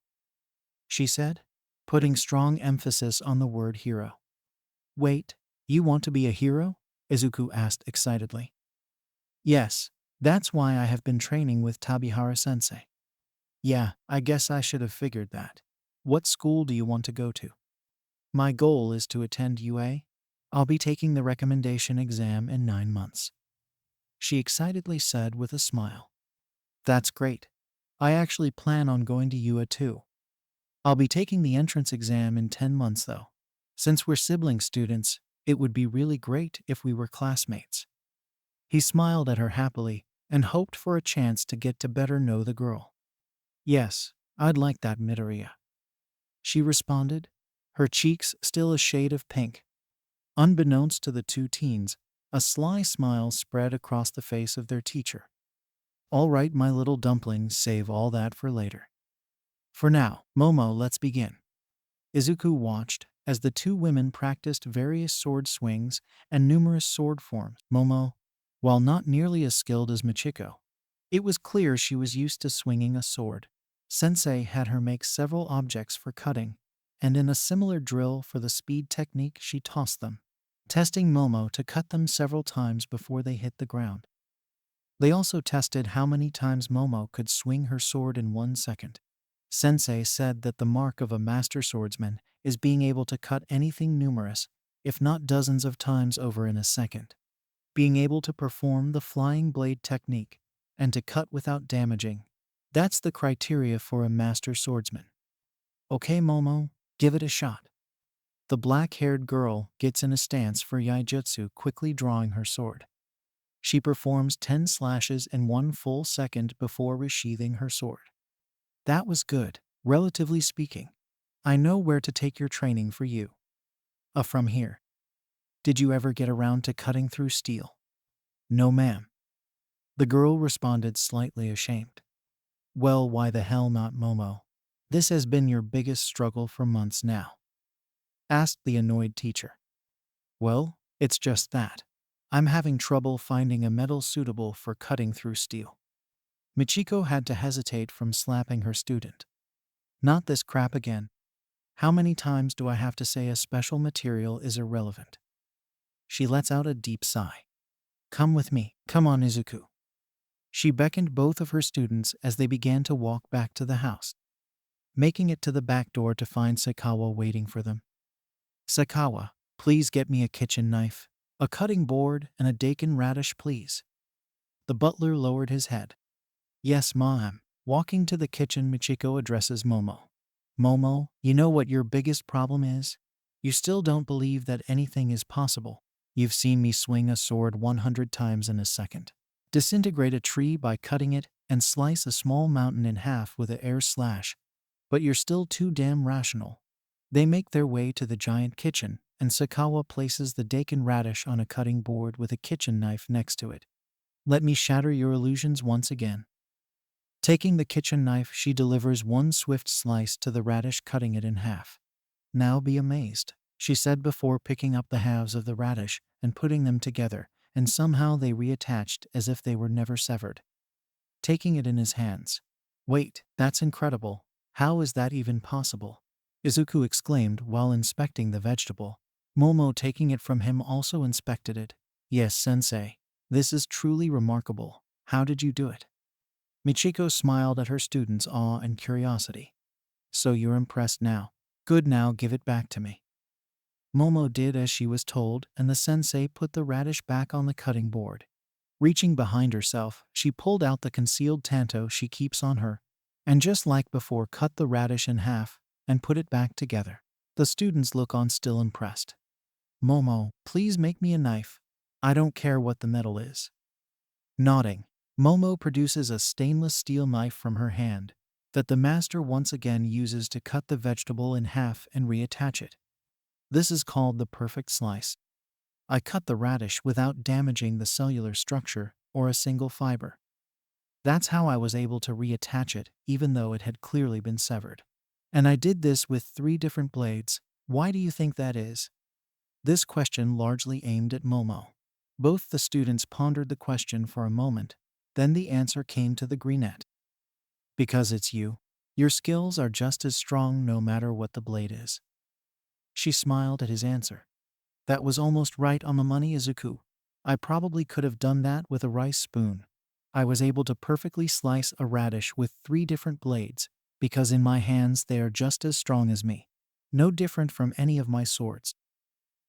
she said, putting strong emphasis on the word hero. Wait, you want to be a hero? Izuku asked excitedly. Yes, that's why I have been training with Tabihara-sensei. Yeah, I guess I should have figured that. What school do you want to go to? My goal is to attend UA. I'll be taking the recommendation exam in 9 months. She excitedly said with a smile. That's great. I actually plan on going to UA too. I'll be taking the entrance exam in 10 months though. Since we're sibling students, it would be really great if we were classmates. He smiled at her happily and hoped for a chance to get to better know the girl. Yes, I'd like that, Midoriya. She responded, her cheeks still a shade of pink. Unbeknownst to the two teens, a sly smile spread across the face of their teacher. All right, my little dumplings, save all that for later. For now, Momo, let's begin. Izuku watched as the two women practiced various sword swings and numerous sword forms. Momo, while not nearly as skilled as Michiko, it was clear she was used to swinging a sword. Sensei had her make several objects for cutting, and in a similar drill for the speed technique she tossed them, testing Momo to cut them several times before they hit the ground. They also tested how many times Momo could swing her sword in 1 second. Sensei said that the mark of a master swordsman is being able to cut anything numerous, if not dozens of times over in a second. Being able to perform the flying blade technique and to cut without damaging, that's the criteria for a master swordsman. Okay, Momo, give it a shot. The black-haired girl gets in a stance for Yaijutsu, quickly drawing her sword. She performs 10 slashes in 1 full second before resheathing her sword. That was good, relatively speaking. I know where to take your training for you. From here. Did you ever get around to cutting through steel? No, ma'am. The girl responded, slightly ashamed. Well, why the hell not, Momo? This has been your biggest struggle for months now, asked the annoyed teacher. Well, it's just that. I'm having trouble finding a metal suitable for cutting through steel. Michiko had to hesitate from slapping her student. Not this crap again. How many times do I have to say a special material is irrelevant? She lets out a deep sigh. Come with me. Come on, Izuku. She beckoned both of her students as they began to walk back to the house, making it to the back door to find Sakawa waiting for them. Sakawa, please get me a kitchen knife, a cutting board, and a daikon radish, please. The butler lowered his head. Yes, ma'am. Walking to the kitchen, Michiko addresses Momo. Momo, you know what your biggest problem is? You still don't believe that anything is possible. You've seen me swing a sword 100 times in a second, disintegrate a tree by cutting it, and slice a small mountain in half with an air slash. But you're still too damn rational. They make their way to the giant kitchen, and Sakawa places the daikon radish on a cutting board with a kitchen knife next to it. Let me shatter your illusions once again. Taking the kitchen knife, she delivers one swift slice to the radish, cutting it in half. Now be amazed, she said before picking up the halves of the radish and putting them together, and somehow they reattached as if they were never severed. Taking it in his hands. Wait, that's incredible. How is that even possible? Izuku exclaimed while inspecting the vegetable. Momo, taking it from him, also inspected it. Yes, sensei. This is truly remarkable. How did you do it? Michiko smiled at her students' awe and curiosity. So you're impressed now. Good, now give it back to me. Momo did as she was told, and the sensei put the radish back on the cutting board. Reaching behind herself, she pulled out the concealed tanto she keeps on her, and just like before, cut the radish in half and put it back together. The students look on, still impressed. Momo, please make me a knife. I don't care what the metal is. Nodding, Momo produces a stainless steel knife from her hand that the master once again uses to cut the vegetable in half and reattach it. This is called the perfect slice. I cut the radish without damaging the cellular structure or a single fiber. That's how I was able to reattach it, even though it had clearly been severed. And I did this with 3 different blades. Why do you think that is? This question largely aimed at Momo. Both the students pondered the question for a moment, then the answer came to the brunette. Because it's you. Your skills are just as strong no matter what the blade is. She smiled at his answer. That was almost right on the money, Izuku. I probably could have done that with a rice spoon. I was able to perfectly slice a radish with 3 different blades, because in my hands they are just as strong as me. No different from any of my swords.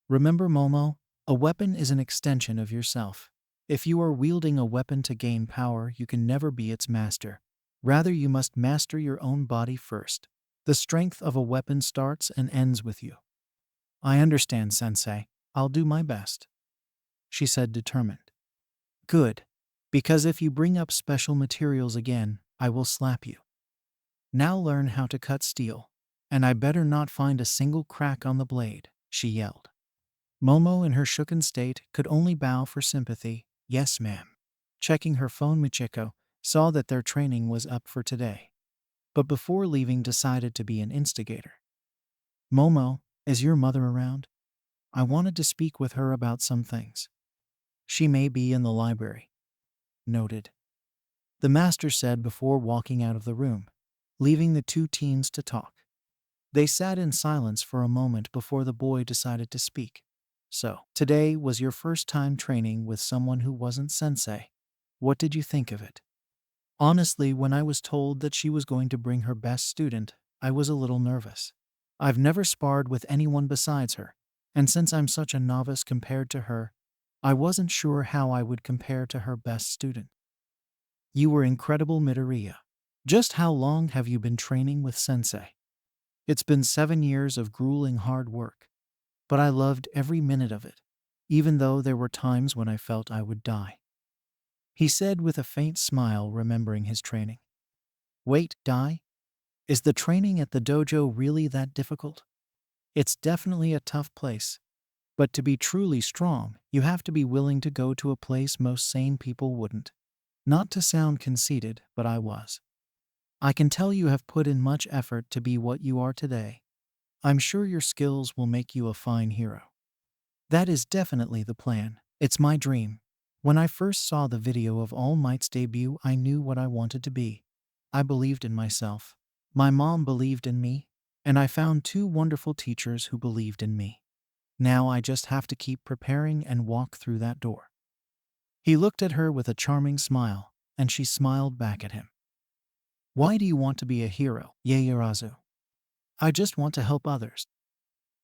Remember, Momo, a weapon is an extension of yourself. If you are wielding a weapon to gain power, you can never be its master. Rather, you must master your own body first. The strength of a weapon starts and ends with you. I understand, sensei. I'll do my best, she said, determined. Good. Because if you bring up special materials again, I will slap you. Now learn how to cut steel. And I better not find a single crack on the blade, she yelled. Momo, in her shooken state, could only bow for sympathy. Yes, ma'am. Checking her phone, Michiko saw that their training was up for today. But before leaving, decided to be an instigator. Momo, is your mother around? I wanted to speak with her about some things. She may be in the library. Noted. The master said before walking out of the room, leaving the 2 teens to talk. They sat in silence for a moment before the boy decided to speak. So, today was your first time training with someone who wasn't sensei. What did you think of it? Honestly, when I was told that she was going to bring her best student, I was a little nervous. I've never sparred with anyone besides her, and since I'm such a novice compared to her, I wasn't sure how I would compare to her best student. You were incredible, Midoriya. Just how long have you been training with sensei? It's been 7 years of grueling hard work, but I loved every minute of it, even though there were times when I felt I would die. He said with a faint smile, remembering his training. Wait, die? Is the training at the dojo really that difficult? It's definitely a tough place. But to be truly strong, you have to be willing to go to a place most sane people wouldn't. Not to sound conceited, but I was. I can tell you have put in much effort to be what you are today. I'm sure your skills will make you a fine hero. That is definitely the plan. It's my dream. When I first saw the video of All Might's debut, I knew what I wanted to be. I believed in myself. My mom believed in me, and I found 2 wonderful teachers who believed in me. Now I just have to keep preparing and walk through that door. He looked at her with a charming smile, and she smiled back at him. Why do you want to be a hero, Yaoyorozu? I just want to help others.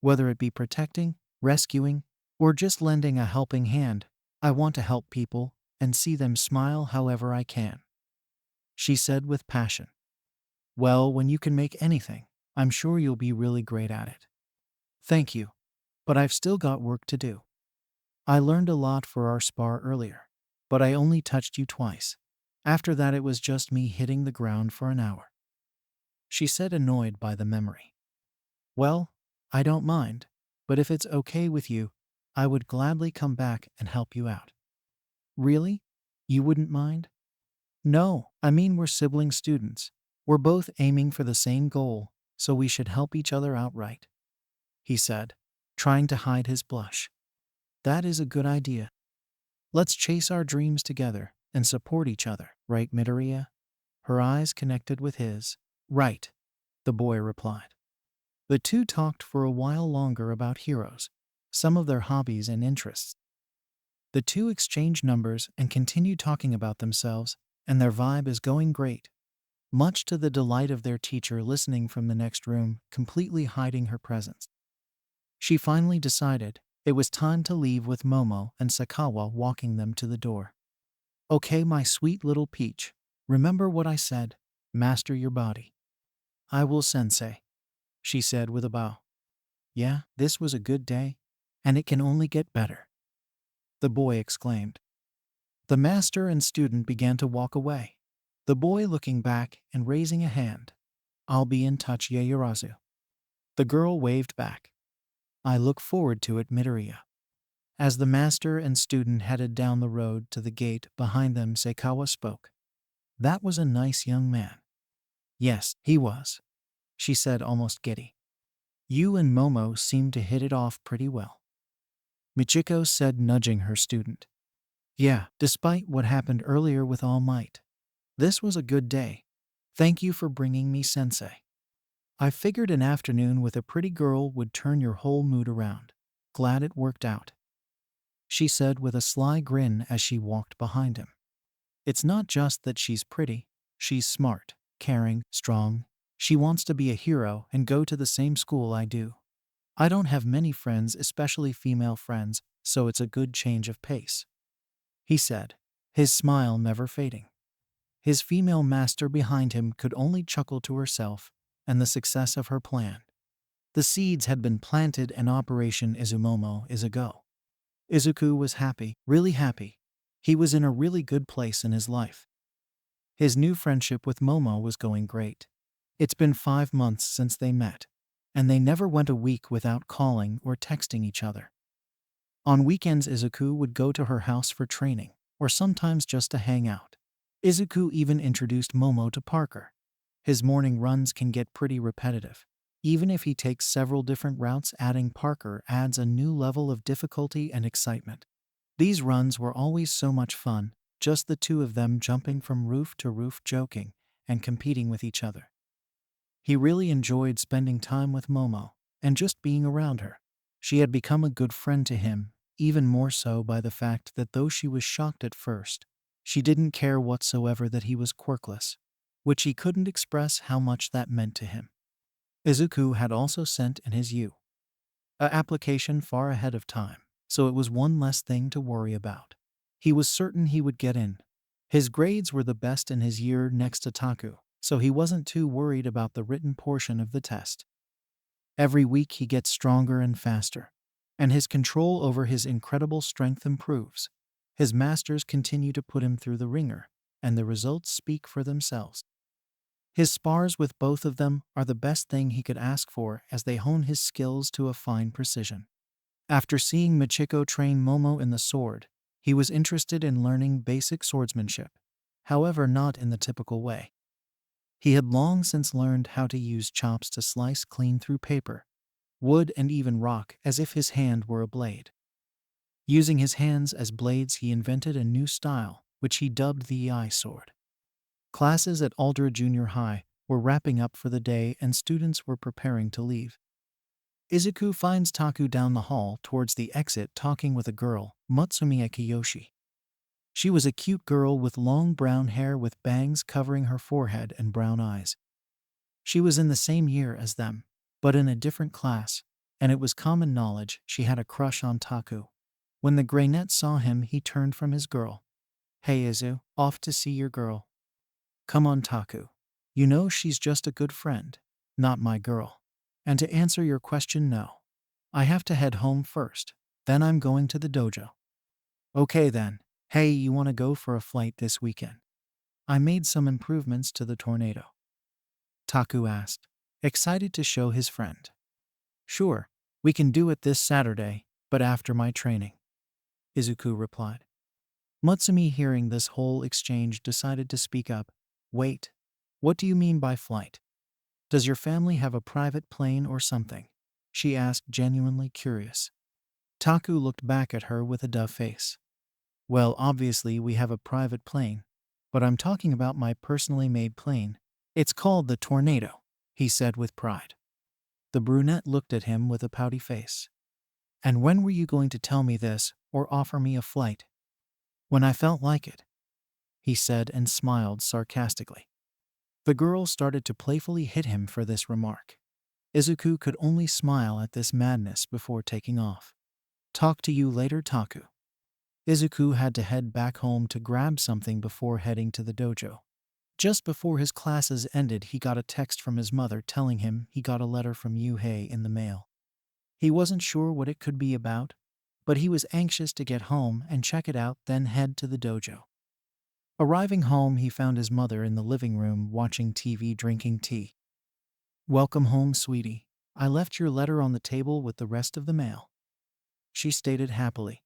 Whether it be protecting, rescuing, or just lending a helping hand, I want to help people and see them smile however I can, she said with passion. Well, when you can make anything, I'm sure you'll be really great at it. Thank you, but I've still got work to do. I learned a lot for our spar earlier, but I only touched you twice. After that it was just me hitting the ground for an hour, she said, annoyed by the memory. Well, I don't mind, but if it's okay with you, I would gladly come back and help you out. Really? You wouldn't mind? No, I mean we're sibling students. We're both aiming for the same goal, so we should help each other out, right? He said, trying to hide his blush. That is a good idea. Let's chase our dreams together and support each other, right, Midoriya? Her eyes connected with his. Right, the boy replied. The two talked for a while longer about heroes, some of their hobbies and interests. The two exchanged numbers and continued talking about themselves, and their vibe is going great, much to the delight of their teacher listening from the next room, completely hiding her presence. She finally decided it was time to leave with Momo and Sakawa walking them to the door. Okay, my sweet little peach, remember what I said, master your body. I will, sensei, she said with a bow. Yeah, this was a good day, and it can only get better, the boy exclaimed. The master and student began to walk away, the boy looking back and raising a hand. I'll be in touch, Yaoyorozu. The girl waved back. I look forward to it, Midoriya. As the master and student headed down the road to the gate behind them, Seikawa spoke. That was a nice young man. Yes, he was, she said, almost giddy. You and Momo seemed to hit it off pretty well, Michiko said, nudging her student. Yeah, despite what happened earlier with All Might. This was a good day. Thank you for bringing me, sensei. I figured an afternoon with a pretty girl would turn your whole mood around. Glad it worked out, she said with a sly grin as she walked behind him. It's not just that she's pretty, she's smart, caring, strong. She wants to be a hero and go to the same school I do. I don't have many friends, especially female friends, so it's a good change of pace, he said, his smile never fading. His female master behind him could only chuckle to herself and the success of her plan. The seeds had been planted and Operation Izumomo is a go. Izuku was happy, really happy. He was in a really good place in his life. His new friendship with Momo was going great. It's been 5 months since they met, and they never went a week without calling or texting each other. On weekends, Izuku would go to her house for training, or sometimes just to hang out. Izuku even introduced Momo to Parker. His morning runs can get pretty repetitive. Even if he takes several different routes, adding Parker adds a new level of difficulty and excitement. These runs were always so much fun, just the two of them jumping from roof to roof, joking and competing with each other. He really enjoyed spending time with Momo and just being around her. She had become a good friend to him, even more so by the fact that though she was shocked at first, she didn't care whatsoever that he was quirkless, which he couldn't express how much that meant to him. Izuku had also sent in his U.A. application far ahead of time, so it was one less thing to worry about. He was certain he would get in. His grades were the best in his year next to Taku, so he wasn't too worried about the written portion of the test. Every week he gets stronger and faster, and his control over his incredible strength improves. His masters continue to put him through the ringer, and the results speak for themselves. His spars with both of them are the best thing he could ask for as they hone his skills to a fine precision. After seeing Michiko train Momo in the sword, he was interested in learning basic swordsmanship, however not in the typical way. He had long since learned how to use chops to slice clean through paper, wood and even rock as if his hand were a blade. Using his hands as blades, he invented a new style, which he dubbed the Eye sword. Classes at Aldra Junior High were wrapping up for the day and students were preparing to leave. Izuku finds Taku down the hall towards the exit talking with a girl, Matsumiya Kiyoshi. She was a cute girl with long brown hair with bangs covering her forehead and brown eyes. She was in the same year as them, but in a different class, and it was common knowledge she had a crush on Taku. When the Greynet saw him, he turned from his girl. Hey Izu, off to see your girl. Come on Taku. You know she's just a good friend, not my girl. And to answer your question, no. I have to head home first, then I'm going to the dojo. Okay then. Hey, you want to go for a flight this weekend? I made some improvements to the Tornado, Taku asked, excited to show his friend. Sure, We can do it this Saturday, but after my training, Izuku replied. Mutsumi, hearing this whole exchange, decided to speak up. Wait, what do you mean by flight? Does your family have a private plane or something? She asked, genuinely curious. Taku looked back at her with a dove face. Well, obviously we have a private plane, but I'm talking about my personally made plane. It's called the Tornado, he said with pride. The brunette looked at him with a pouty face. And when were you going to tell me this or offer me a flight? When I felt like it, he said and smiled sarcastically. The girl started to playfully hit him for this remark. Izuku could only smile at this madness before taking off. Talk to you later, Taku. Izuku had to head back home to grab something before heading to the dojo. Just before his classes ended, he got a text from his mother telling him he got a letter from Yuhei in the mail. He wasn't sure what it could be about, but he was anxious to get home and check it out, then head to the dojo. Arriving home, he found his mother in the living room watching TV, drinking tea. Welcome home, sweetie. I left your letter on the table with the rest of the mail, she stated happily.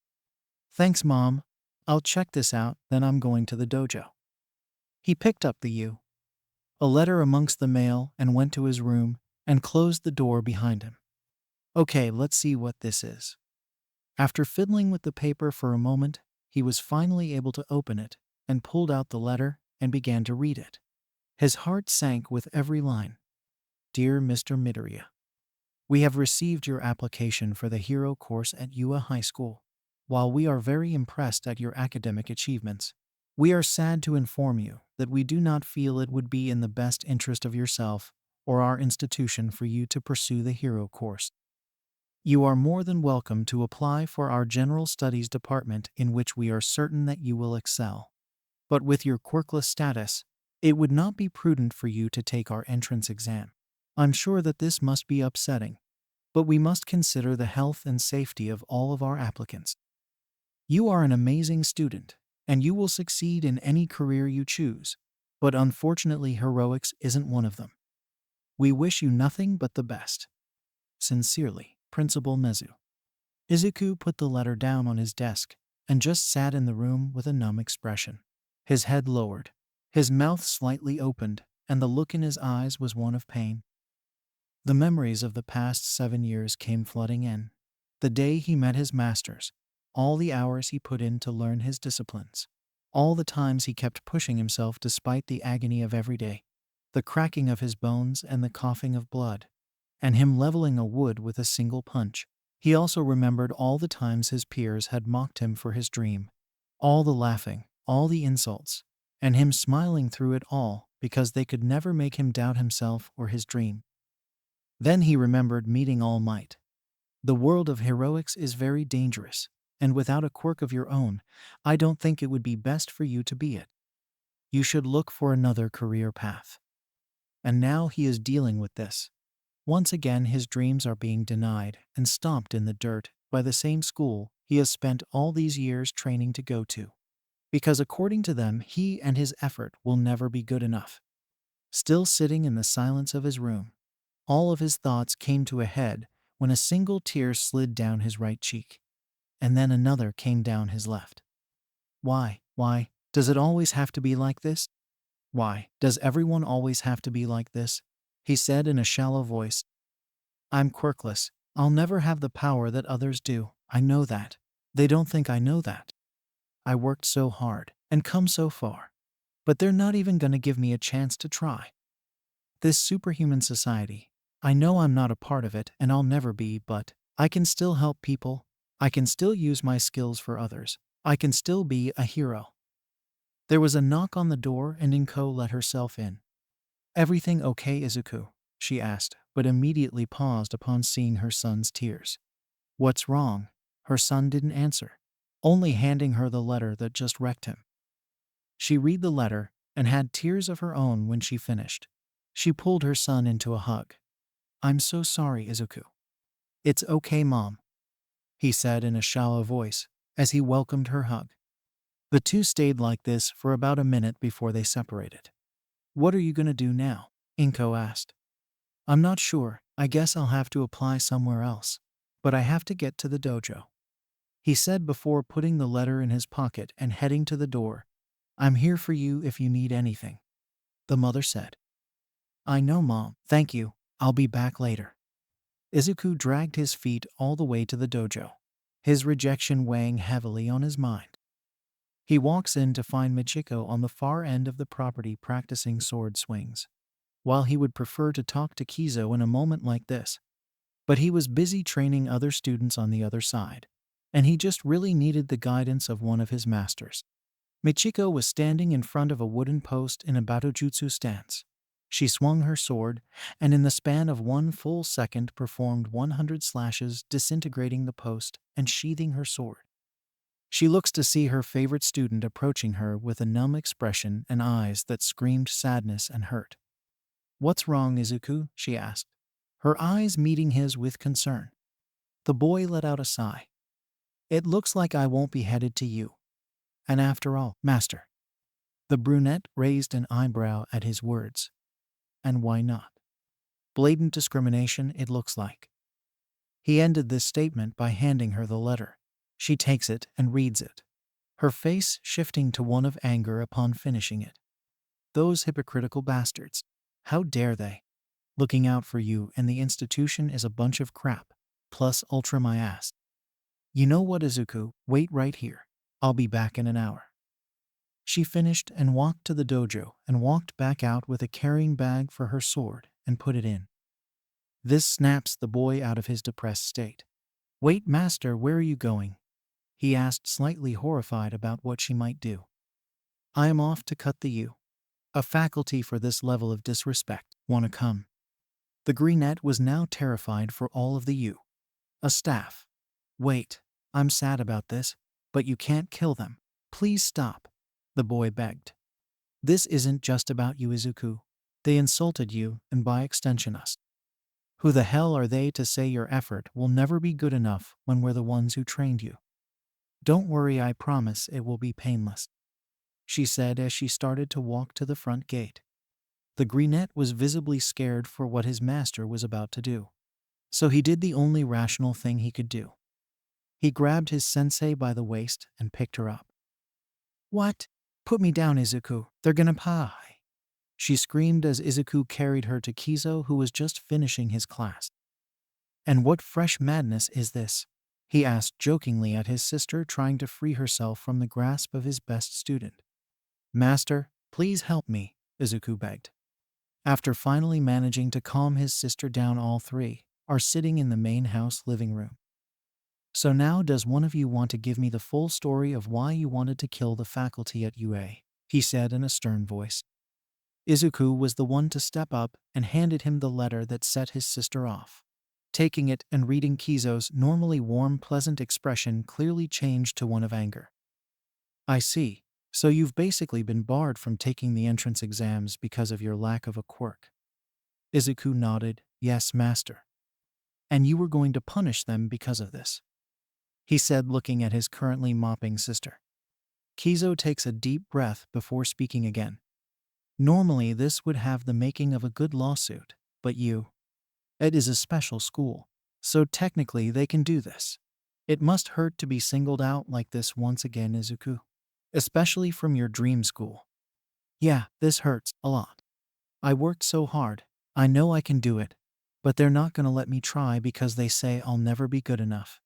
Thanks, Mom. I'll check this out, then I'm going to the dojo. He picked up a letter amongst the mail and went to his room and closed the door behind him. Okay, let's see what this is. After fiddling with the paper for a moment, he was finally able to open it and pulled out the letter and began to read it. His heart sank with every line. Dear Mr. Midoriya, we have received your application for the hero course at Ua High School. While we are very impressed at your academic achievements, we are sad to inform you that we do not feel it would be in the best interest of yourself or our institution for you to pursue the hero course. You are more than welcome to apply for our General Studies department, in which we are certain that you will excel. But with your quirkless status, it would not be prudent for you to take our entrance exam. I'm sure that this must be upsetting, but we must consider the health and safety of all of our applicants. You are an amazing student, and you will succeed in any career you choose, but unfortunately heroics isn't one of them. We wish you nothing but the best. Sincerely, Principal Nezu. Izuku put the letter down on his desk and just sat in the room with a numb expression. His head lowered, his mouth slightly opened, and the look in his eyes was one of pain. The memories of the past 7 years came flooding in. The day he met his masters, all the hours he put in to learn his disciplines, all the times he kept pushing himself despite the agony of every day, the cracking of his bones and the coughing of blood, and him leveling a wood with a single punch. He also remembered all the times his peers had mocked him for his dream, all the laughing, all the insults, and him smiling through it all because they could never make him doubt himself or his dream. Then he remembered meeting All Might. The world of heroics is very dangerous, and without a quirk of your own, I don't think it would be best for you to be it. You should look for another career path. And now he is dealing with this. Once again, his dreams are being denied and stomped in the dirt by the same school he has spent all these years training to go to. Because according to them, he and his effort will never be good enough. Still sitting in the silence of his room, all of his thoughts came to a head when a single tear slid down his right cheek, and then another came down his left. Why does it always have to be like this? Why does everyone always have to be like this? He said in a shallow voice. I'm quirkless. I'll never have the power that others do. I know that. They don't think I know that. I worked so hard and come so far, but they're not even going to give me a chance to try. This superhuman society, I know I'm not a part of it and I'll never be, but I can still help people. I can still use my skills for others. I can still be a hero. There was a knock on the door and Inko let herself in. Everything okay, Izuku? She asked, but immediately paused upon seeing her son's tears. What's wrong? Her son didn't answer, only handing her the letter that just wrecked him. She read the letter and had tears of her own when she finished. She pulled her son into a hug. I'm so sorry, Izuku. It's okay, Mom, he said in a shallow voice as he welcomed her hug. The two stayed like this for about a minute before they separated. What are you going to do now? Inko asked. I'm not sure. I guess I'll have to apply somewhere else. but I have to get to the dojo," he said before putting the letter in his pocket and heading to the door. "I'm here for you if you need anything," the mother said. "I know, Mom. Thank you. I'll be back later." Izuku dragged his feet all the way to the dojo, his rejection weighing heavily on his mind. He walks in to find Michiko on the far end of the property practicing sword swings. While he would prefer to talk to Kizo in a moment like this, but he was busy training other students on the other side, and he just really needed the guidance of one of his masters. Michiko was standing in front of a wooden post in a batojutsu stance. She swung her sword, and in the span of 1 full second performed 100 slashes, disintegrating the post and sheathing her sword. She looks to see her favorite student approaching her with a numb expression and eyes that screamed sadness and hurt. "What's wrong, Izuku?" she asked, her eyes meeting his with concern. The boy let out a sigh. "It looks like I won't be headed to you. And after all, Master." The brunette raised an eyebrow at his words. "And why not? Blatant discrimination, it looks like." He ended this statement by handing her the letter. She takes it and reads it, her face shifting to one of anger upon finishing it. "Those hypocritical bastards. How dare they? Looking out for you and the institution is a bunch of crap, plus ultra my ass. You know what, Izuku, wait right here. I'll be back in an hour." She finished and walked to the dojo and walked back out with a carrying bag for her sword and put it in. This snaps the boy out of his depressed state. "Wait, Master, where are you going?" he asked, slightly horrified about what she might do. "I am off to cut the U. A faculty for this level of disrespect. Wanna come?" The greenette was now terrified for all of the U. A staff. "Wait, I'm sad about this, but you can't kill them. Please stop," the boy begged. "This isn't just about you, Izuku. They insulted you, and by extension us. Who the hell are they to say your effort will never be good enough when we're the ones who trained you? Don't worry, I promise it will be painless," she said as she started to walk to the front gate. The greenette was visibly scared for what his master was about to do, so he did the only rational thing he could do. He grabbed his sensei by the waist and picked her up. "What? Put me down, Izuku. They're gonna pie," she screamed as Izuku carried her to Kizo, who was just finishing his class. "And what fresh madness is this?" he asked jokingly at his sister, trying to free herself from the grasp of his best student. "Master, please help me," Izuku begged. After finally managing to calm his sister down, all three are sitting in the main house living room. "So now does one of you want to give me the full story of why you wanted to kill the faculty at UA?" he said in a stern voice. Izuku was the one to step up and handed him the letter that set his sister off. Taking it and reading, Kizo's normally warm, pleasant expression clearly changed to one of anger. "I see. So you've basically been barred from taking the entrance exams because of your lack of a quirk." Izuku nodded. "Yes, Master." "And you were going to punish them because of this," he said, looking at his currently mopping sister. Kizo takes a deep breath before speaking again. "Normally this would have the making of a good lawsuit, but it is a special school, so technically they can do this. It must hurt to be singled out like this once again, Izuku. Especially from your dream school." "Yeah, this hurts a lot. I worked so hard. I know I can do it, but they're not gonna let me try because they say I'll never be good enough.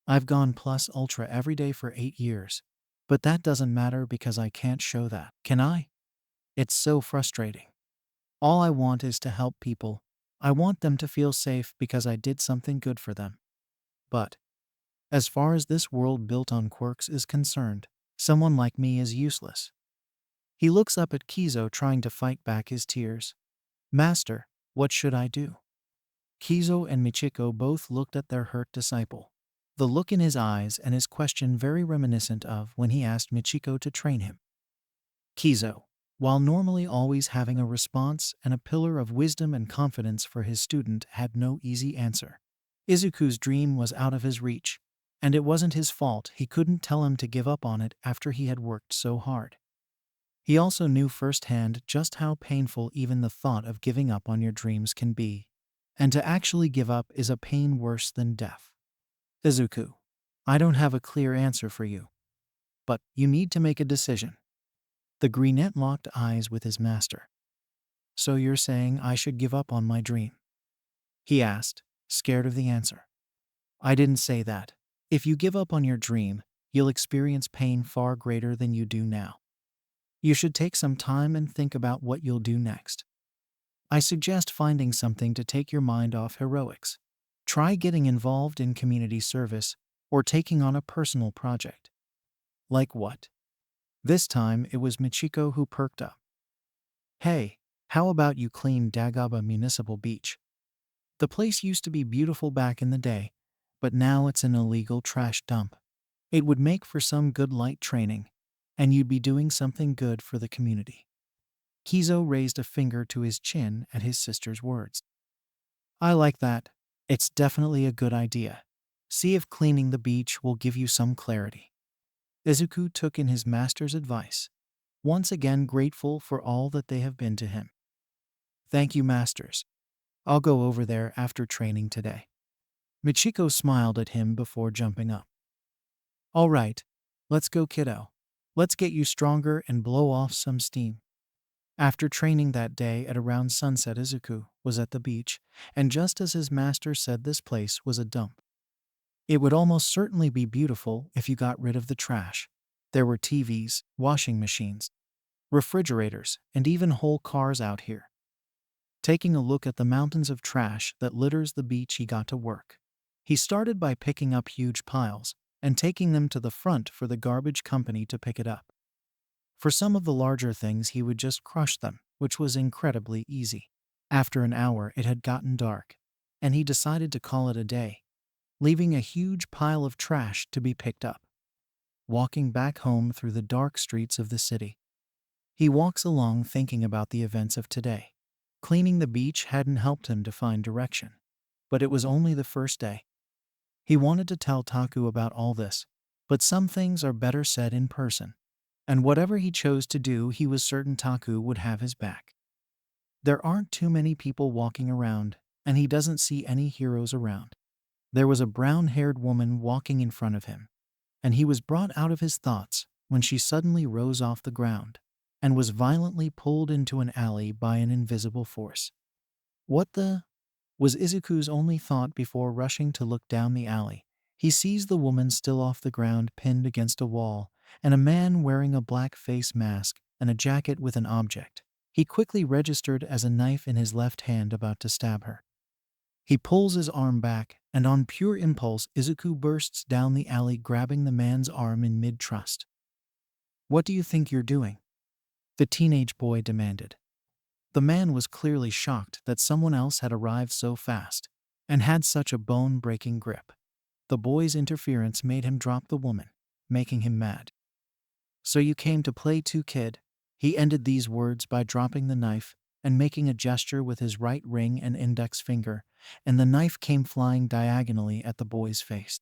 I've gone plus ultra every day for 8 years, but that doesn't matter because I can't show that, can I? It's so frustrating. All I want is to help people. I want them to feel safe because I did something good for them. But as far as this world built on quirks is concerned, someone like me is useless." He looks up at Kizo, trying to fight back his tears. "Master, what should I do?" Kizo and Michiko both looked at their hurt disciple, the look in his eyes and his question very reminiscent of when he asked Michiko to train him. Kizo, while normally always having a response and a pillar of wisdom and confidence for his student, had no easy answer. Izuku's dream was out of his reach, and it wasn't his fault he couldn't tell him to give up on it after he had worked so hard. He also knew firsthand just how painful even the thought of giving up on your dreams can be, and to actually give up is a pain worse than death. Izuku, I don't have a clear answer for you, but you need to make a decision. The brunette locked eyes with his master. So you're saying I should give up on my dream? He asked, scared of the answer. I didn't say that. If you give up on your dream, you'll experience pain far greater than you do now. You should take some time and think about what you'll do next. I suggest finding something to take your mind off heroics. Try getting involved in community service or taking on a personal project. Like what? This time it was Michiko who perked up. Hey, how about you clean Dagaba Municipal Beach? The place used to be beautiful back in the day, but now it's an illegal trash dump. It would make for some good light training, and you'd be doing something good for the community. Kizo raised a finger to his chin at his sister's words. I like that. It's definitely a good idea. See if cleaning the beach will give you some clarity. Izuku took in his master's advice, once again grateful for all that they have been to him. Thank you, masters. I'll go over there after training today. Michiko smiled at him before jumping up. All right, let's go, kiddo. Let's get you stronger and blow off some steam. After training that day at around sunset, Izuku was at the beach, and just as his master said, this place was a dump. It would almost certainly be beautiful if you got rid of the trash. There were TVs, washing machines, refrigerators, and even whole cars out here. Taking a look at the mountains of trash that litters the beach, he got to work. He started by picking up huge piles and taking them to the front for the garbage company to pick it up. For some of the larger things, he would just crush them, which was incredibly easy. After an hour, it had gotten dark, and he decided to call it a day, leaving a huge pile of trash to be picked up. Walking back home through the dark streets of the city, he walks along thinking about the events of today. Cleaning the beach hadn't helped him to find direction, but it was only the first day. He wanted to tell Taku about all this, but some things are better said in person. And whatever he chose to do, he was certain Taku would have his back. There aren't too many people walking around, and he doesn't see any heroes around. There was a brown-haired woman walking in front of him, and he was brought out of his thoughts when she suddenly rose off the ground and was violently pulled into an alley by an invisible force. What the? Was Izuku's only thought before rushing to look down the alley. He sees the woman still off the ground, pinned against a wall, and a man wearing a black face mask and a jacket with an object. He quickly registered as a knife in his left hand, about to stab her. He pulls his arm back, and on pure impulse, Izuku bursts down the alley, grabbing the man's arm in mid-thrust. What do you think you're doing? The teenage boy demanded. The man was clearly shocked that someone else had arrived so fast and had such a bone-breaking grip. The boy's interference made him drop the woman, making him mad. So you came to play too, kid? He ended these words by dropping the knife and making a gesture with his right ring and index finger, and the knife came flying diagonally at the boy's face.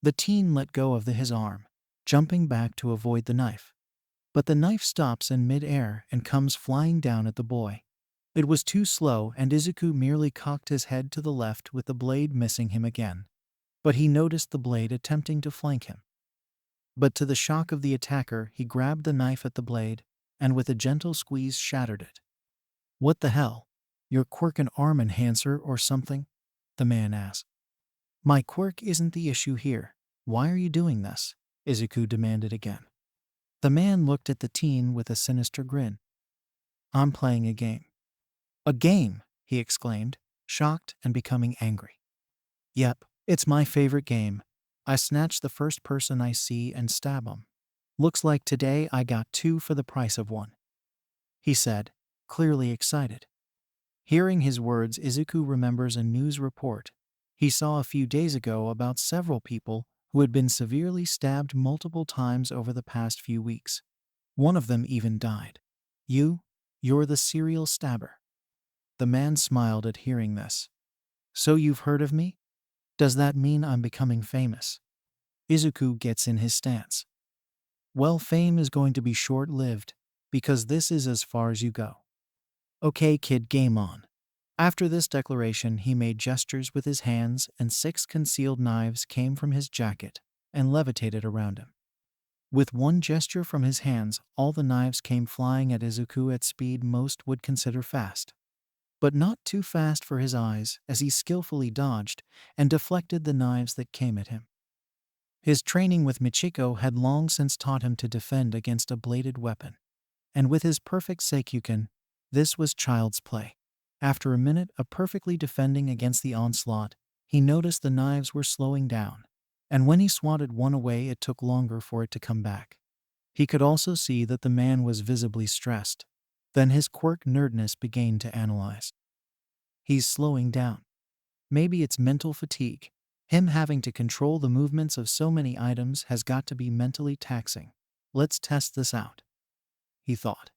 The teen let go of his arm, jumping back to avoid the knife. But the knife stops in mid-air and comes flying down at the boy. It was too slow, and Izuku merely cocked his head to the left, with the blade missing him again. But he noticed the blade attempting to flank him. But to the shock of the attacker, he grabbed the knife at the blade and with a gentle squeeze shattered it. What the hell? Your quirk an arm enhancer or something? The man asked. My quirk isn't the issue here. Why are you doing this? Izuku demanded again. The man looked at the teen with a sinister grin. I'm playing a game. A game, he exclaimed, shocked and becoming angry. Yep, it's my favorite game. I snatch the first person I see and stab him. Looks like today I got 2 for the price of 1. He said, clearly excited. Hearing his words, Izuku remembers a news report he saw a few days ago about several people who had been severely stabbed multiple times over the past few weeks. One of them even died. You're the serial stabber. The man smiled at hearing this. So you've heard of me? Does that mean I'm becoming famous? Izuku gets in his stance. Well, fame is going to be short-lived, because this is as far as you go. Okay, kid, game on. After this declaration, he made gestures with his hands, and 6 concealed knives came from his jacket and levitated around him. With one gesture from his hands, all the knives came flying at Izuku at speed most would consider fast. But not too fast for his eyes, as he skillfully dodged and deflected the knives that came at him. His training with Michiko had long since taught him to defend against a bladed weapon, and with his perfect Seikuken, this was child's play. After a minute of perfectly defending against the onslaught, he noticed the knives were slowing down, and when he swatted one away it took longer for it to come back. He could also see that the man was visibly stressed. Then his quirk nerdness began to analyze. He's slowing down. Maybe it's mental fatigue. Him having to control the movements of so many items has got to be mentally taxing. Let's test this out, he thought.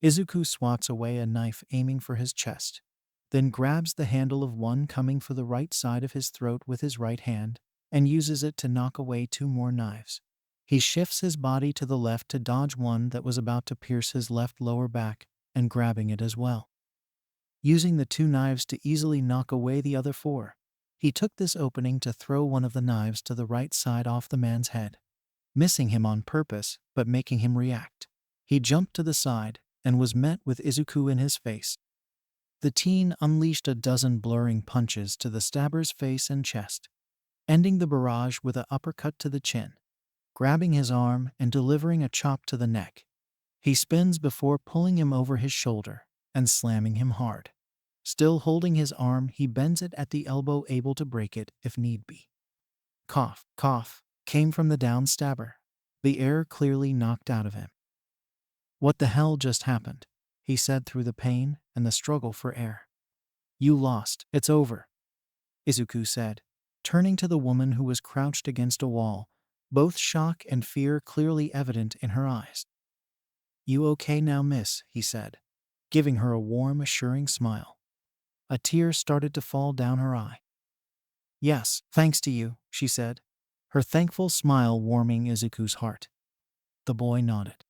Izuku swats away a knife aiming for his chest, then grabs the handle of one coming for the right side of his throat with his right hand and uses it to knock away 2 more knives. He shifts his body to the left to dodge one that was about to pierce his left lower back and grabbing it as well. Using the 2 knives to easily knock away the other 4, he took this opening to throw one of the knives to the right side off the man's head, missing him on purpose but making him react. He jumped to the side and was met with Izuku in his face. The teen unleashed a dozen blurring punches to the stabber's face and chest, ending the barrage with an uppercut to the chin, grabbing his arm and delivering a chop to the neck. He spins before pulling him over his shoulder and slamming him hard. Still holding his arm, he bends it at the elbow, able to break it if need be. Cough, cough, came from the down stabber, the air clearly knocked out of him. What the hell just happened? He said through the pain and the struggle for air. You lost, it's over, Izuku said, turning to the woman who was crouched against a wall, both shock and fear clearly evident in her eyes. You okay now, miss? He said, giving her a warm, assuring smile. A tear started to fall down her eye. Yes, thanks to you, she said, her thankful smile warming Izuku's heart. The boy nodded.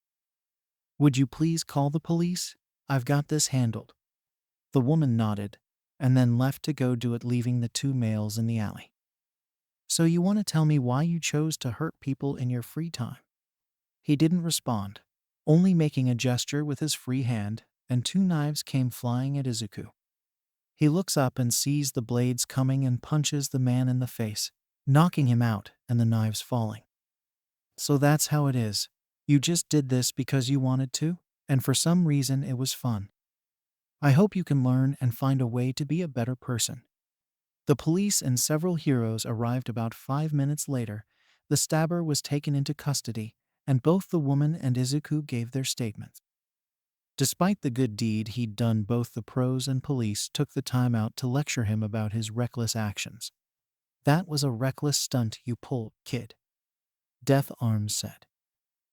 Would you please call the police? I've got this handled. The woman nodded, and then left to go do it, leaving the 2 males in the alley. So you want to tell me why you chose to hurt people in your free time? He didn't respond, only making a gesture with his free hand, and 2 knives came flying at Izuku. He looks up and sees the blades coming and punches the man in the face, knocking him out and the knives falling. So that's how it is. You just did this because you wanted to, and for some reason it was fun. I hope you can learn and find a way to be a better person. The police and several heroes arrived about 5 minutes later. The stabber was taken into custody, and both the woman and Izuku gave their statements. Despite the good deed he'd done, both the pros and police took the time out to lecture him about his reckless actions. That was a reckless stunt you pulled, kid, Death Arms said.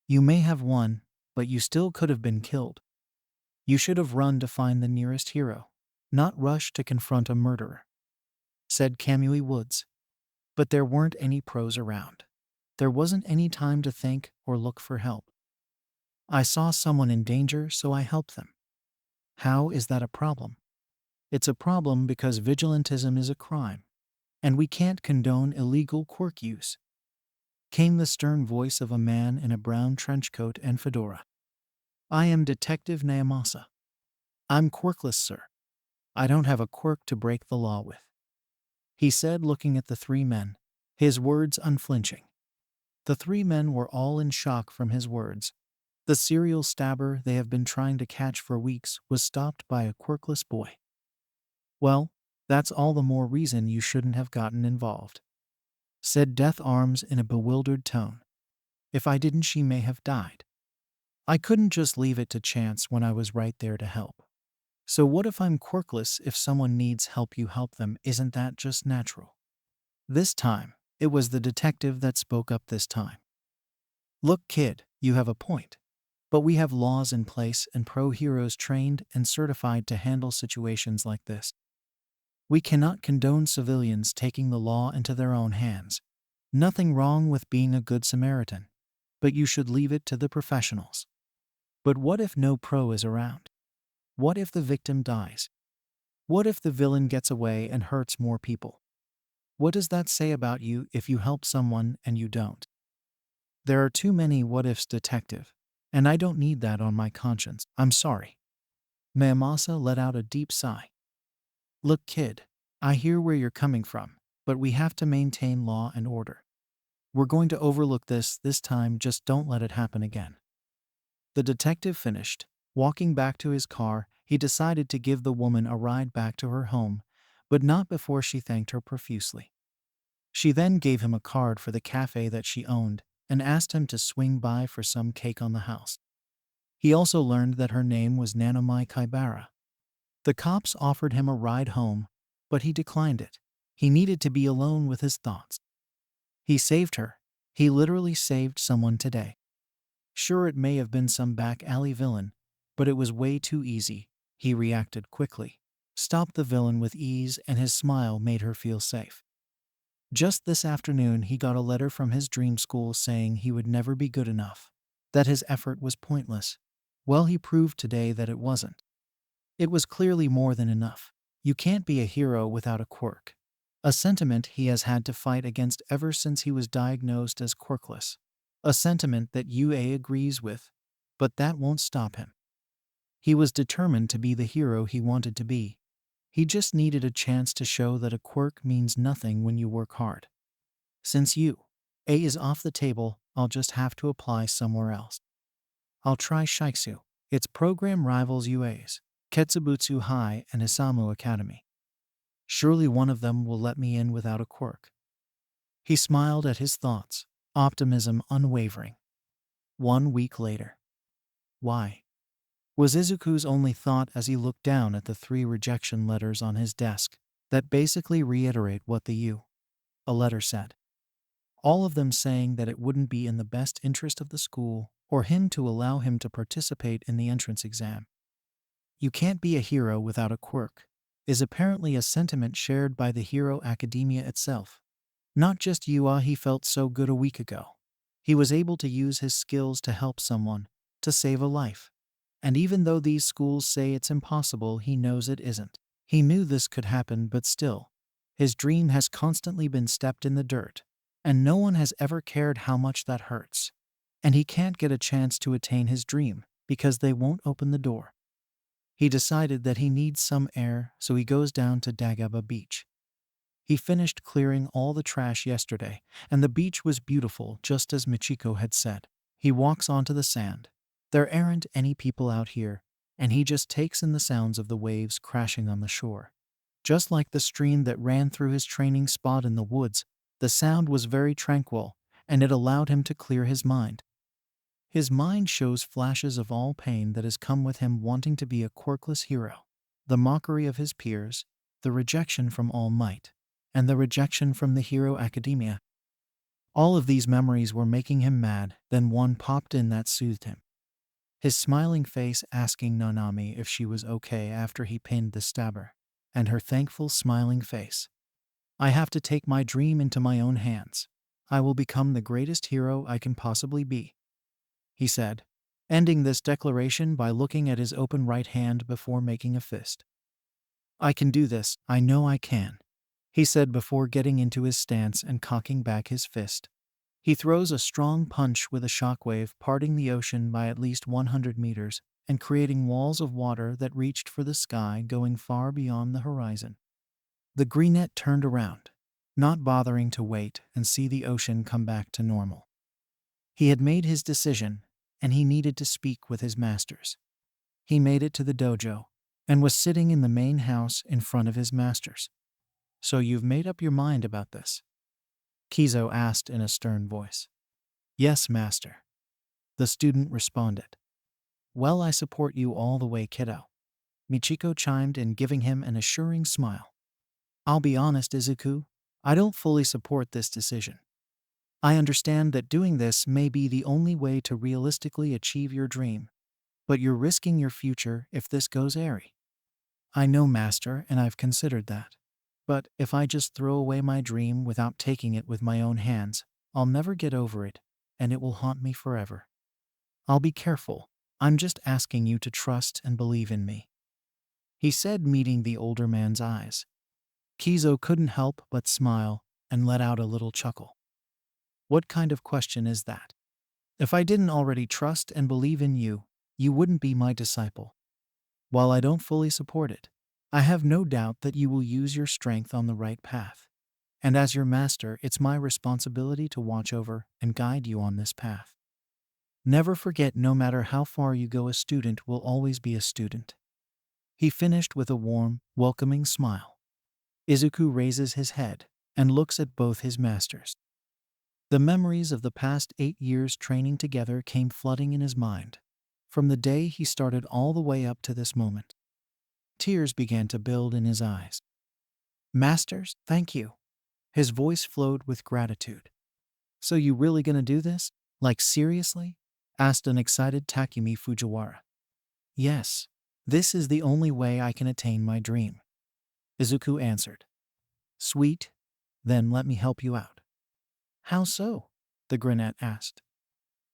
You may have won, but you still could have been killed. You should have run to find the nearest hero, not rush to confront a murderer, said Kamui Woods. But there weren't any pros around. There wasn't any time to think or look for help. I saw someone in danger, so I helped them. How is that a problem? It's a problem because vigilantism is a crime, and we can't condone illegal quirk use, came the stern voice of a man in a brown trench coat and fedora. I am Detective Naomasa. I'm quirkless, sir. I don't have a quirk to break the law with, he said, looking at the 3 men, his words unflinching. The 3 men were all in shock from his words. The serial stabber they have been trying to catch for weeks was stopped by a quirkless boy. Well, that's all the more reason you shouldn't have gotten involved, said Death Arms in a bewildered tone. If I didn't, she may have died. I couldn't just leave it to chance when I was right there to help. So what if I'm quirkless? If someone needs help, you help them. Isn't that just natural? This time, it was the detective that spoke up this time. Look, kid, you have a point. But we have laws in place and pro heroes trained and certified to handle situations like this. We cannot condone civilians taking the law into their own hands. Nothing wrong with being a good Samaritan, but you should leave it to the professionals. But what if no pro is around? What if the victim dies? What if the villain gets away and hurts more people? What does that say about you if you help someone and you don't? There are too many what ifs, detective, and I don't need that on my conscience. I'm sorry. Mayamasa let out a deep sigh. Look, kid, I hear where you're coming from, but we have to maintain law and order. We're going to overlook this time, just don't let it happen again. The detective finished. Walking back to his car, he decided to give the woman a ride back to her home, but not before she thanked her profusely. She then gave him a card for the cafe that she owned and asked him to swing by for some cake on the house. He also learned that her name was Nanomai Kaibara. The cops offered him a ride home, but he declined it. He needed to be alone with his thoughts. He saved her. He literally saved someone today. Sure, it may have been some back alley villain, but it was way too easy. He reacted quickly, stopped the villain with ease, and his smile made her feel safe. Just this afternoon, he got a letter from his dream school saying he would never be good enough, that his effort was pointless. Well, he proved today that it wasn't. It was clearly more than enough. You can't be a hero without a quirk. A sentiment he has had to fight against ever since he was diagnosed as quirkless. A sentiment that UA agrees with, but that won't stop him. He was determined to be the hero he wanted to be. He just needed a chance to show that a quirk means nothing when you work hard. Since UA is off the table, I'll just have to apply somewhere else. I'll try Shiksu. Its program rivals UA's, Ketsubutsu High and Isamu Academy. Surely one of them will let me in without a quirk. He smiled at his thoughts, optimism unwavering. 1 week later. Why? Was Izuku's only thought as he looked down at the 3 rejection letters on his desk that basically reiterate what a letter said. All of them saying that it wouldn't be in the best interest of the school or him to allow him to participate in the entrance exam. You can't be a hero without a quirk is apparently a sentiment shared by the Hero Academia itself. Not just UA. He felt so good a week ago. He was able to use his skills to help someone, to save a life. And even though these schools say it's impossible, he knows it isn't. He knew this could happen, but still, his dream has constantly been stepped in the dirt, and no one has ever cared how much that hurts. And he can't get a chance to attain his dream because they won't open the door. He decided that he needs some air, so he goes down to Dagaba Beach. He finished clearing all the trash yesterday, and the beach was beautiful just as Michiko had said. He walks onto the sand. There aren't any people out here, and he just takes in the sounds of the waves crashing on the shore. Just like the stream that ran through his training spot in the woods, the sound was very tranquil, and it allowed him to clear his mind. His mind shows flashes of all pain that has come with him wanting to be a quirkless hero. The mockery of his peers, the rejection from All Might, and the rejection from the Hero Academia. All of these memories were making him mad. Then one popped in that soothed him. His smiling face asking Nanami if she was okay after he pinned the stabber, and her thankful smiling face. I have to take my dream into my own hands. I will become the greatest hero I can possibly be, he said, ending this declaration by looking at his open right hand before making a fist. I can do this, I know I can, he said before getting into his stance and cocking back his fist. He throws a strong punch with a shockwave parting the ocean by at least 100 meters and creating walls of water that reached for the sky, going far beyond the horizon. The greenette turned around, not bothering to wait and see the ocean come back to normal. He had made his decision, and he needed to speak with his masters. He made it to the dojo and was sitting in the main house in front of his masters. So you've made up your mind about this? Kizo asked in a stern voice. Yes, master. The student responded. Well, I support you all the way, kiddo. Michiko chimed in, giving him an assuring smile. I'll be honest, Izuku, I don't fully support this decision. I understand that doing this may be the only way to realistically achieve your dream, but you're risking your future if this goes airy. I know, master, and I've considered that. But if I just throw away my dream without taking it with my own hands, I'll never get over it, and it will haunt me forever. I'll be careful. I'm just asking you to trust and believe in me. he said, meeting the older man's eyes. Kizo couldn't help but smile and let out a little chuckle. What kind of question is that? If I didn't already trust and believe in you, you wouldn't be my disciple. While I don't fully support it, I have no doubt that you will use your strength on the right path. And as your master, it's my responsibility to watch over and guide you on this path. Never forget, no matter how far you go, a student will always be a student. He finished with a warm, welcoming smile. Izuku raises his head and looks at both his masters. The memories of the past 8 years training together came flooding in his mind, from the day he started all the way up to this moment. Tears began to build in his eyes. Masters, thank you. His voice flowed with gratitude. So you really gonna do this? Like seriously? Asked an excited Takumi Fujiwara. Yes, this is the only way I can attain my dream, Izuku answered. Sweet, then let me help you out. How so? The Grenette asked.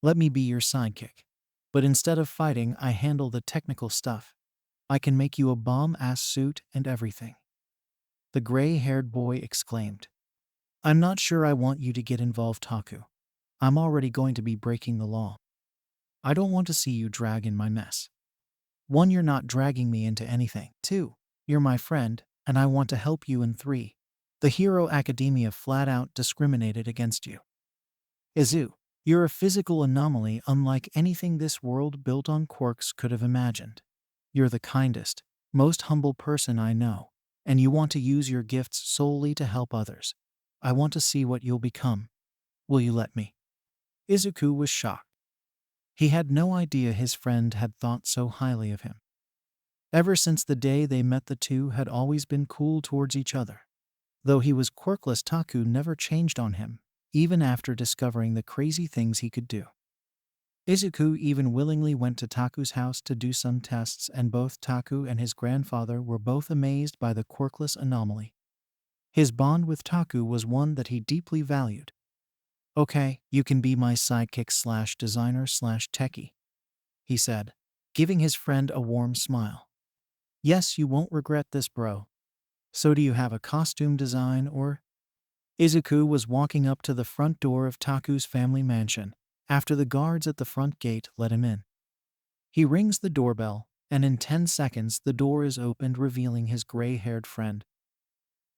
Let me be your sidekick. But instead of fighting, I handle the technical stuff. I can make you a bomb-ass suit and everything. The gray-haired boy exclaimed. I'm not sure I want you to get involved, Taku. I'm already going to be breaking the law. I don't want to see you drag in my mess. 1, you're not dragging me into anything. 2, you're my friend, and I want to help you. And 3, the Hero Academia flat out discriminated against you. Izu, you're a physical anomaly unlike anything this world built on quirks could have imagined. You're the kindest, most humble person I know, and you want to use your gifts solely to help others. I want to see what you'll become. Will you let me? Izuku was shocked. He had no idea his friend had thought so highly of him. Ever since the day they met, the two had always been cool towards each other. Though he was quirkless, Taku never changed on him, even after discovering the crazy things he could do. Izuku even willingly went to Taku's house to do some tests, and both Taku and his grandfather were both amazed by the quirkless anomaly. His bond with Taku was one that he deeply valued. Okay, you can be my sidekick/designer/techie, he said, giving his friend a warm smile. Yes, you won't regret this, bro. So do you have a costume design or? Izuku was walking up to the front door of Taku's family mansion after the guards at the front gate let him in. He rings the doorbell, and in 10 seconds the door is opened, revealing his gray-haired friend.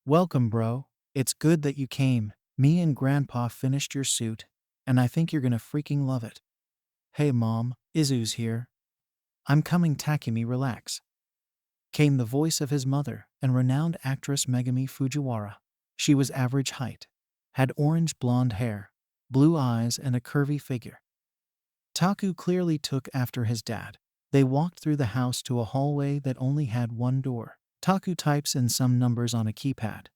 Welcome, bro. It's good that you came. Me and Grandpa finished your suit, and I think you're gonna freaking love it. Hey Mom, Izu's here. I'm coming. Takumi, relax. Came the voice of his mother and renowned actress Megumi Fujiwara. She was average height, had orange blonde hair, blue eyes, and a curvy figure. Taku clearly took after his dad. They walked through the house to a hallway that only had one door. Taku types in some numbers on a keypad,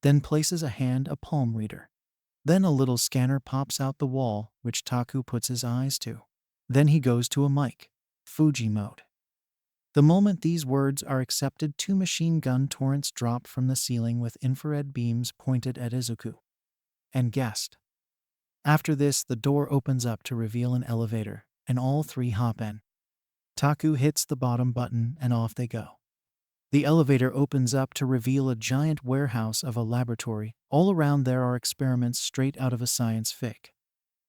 then places a palm reader. Then a little scanner pops out the wall, which Taku puts his eyes to. Then he goes to a mic, Fuji mode. The moment these words are accepted, 2 machine gun torrents drop from the ceiling with infrared beams pointed at Izuku. And guessed. After this, the door opens up to reveal an elevator, and all 3 hop in. Taku hits the bottom button and off they go. The elevator opens up to reveal a giant warehouse of a laboratory. All around there are experiments straight out of a science fic.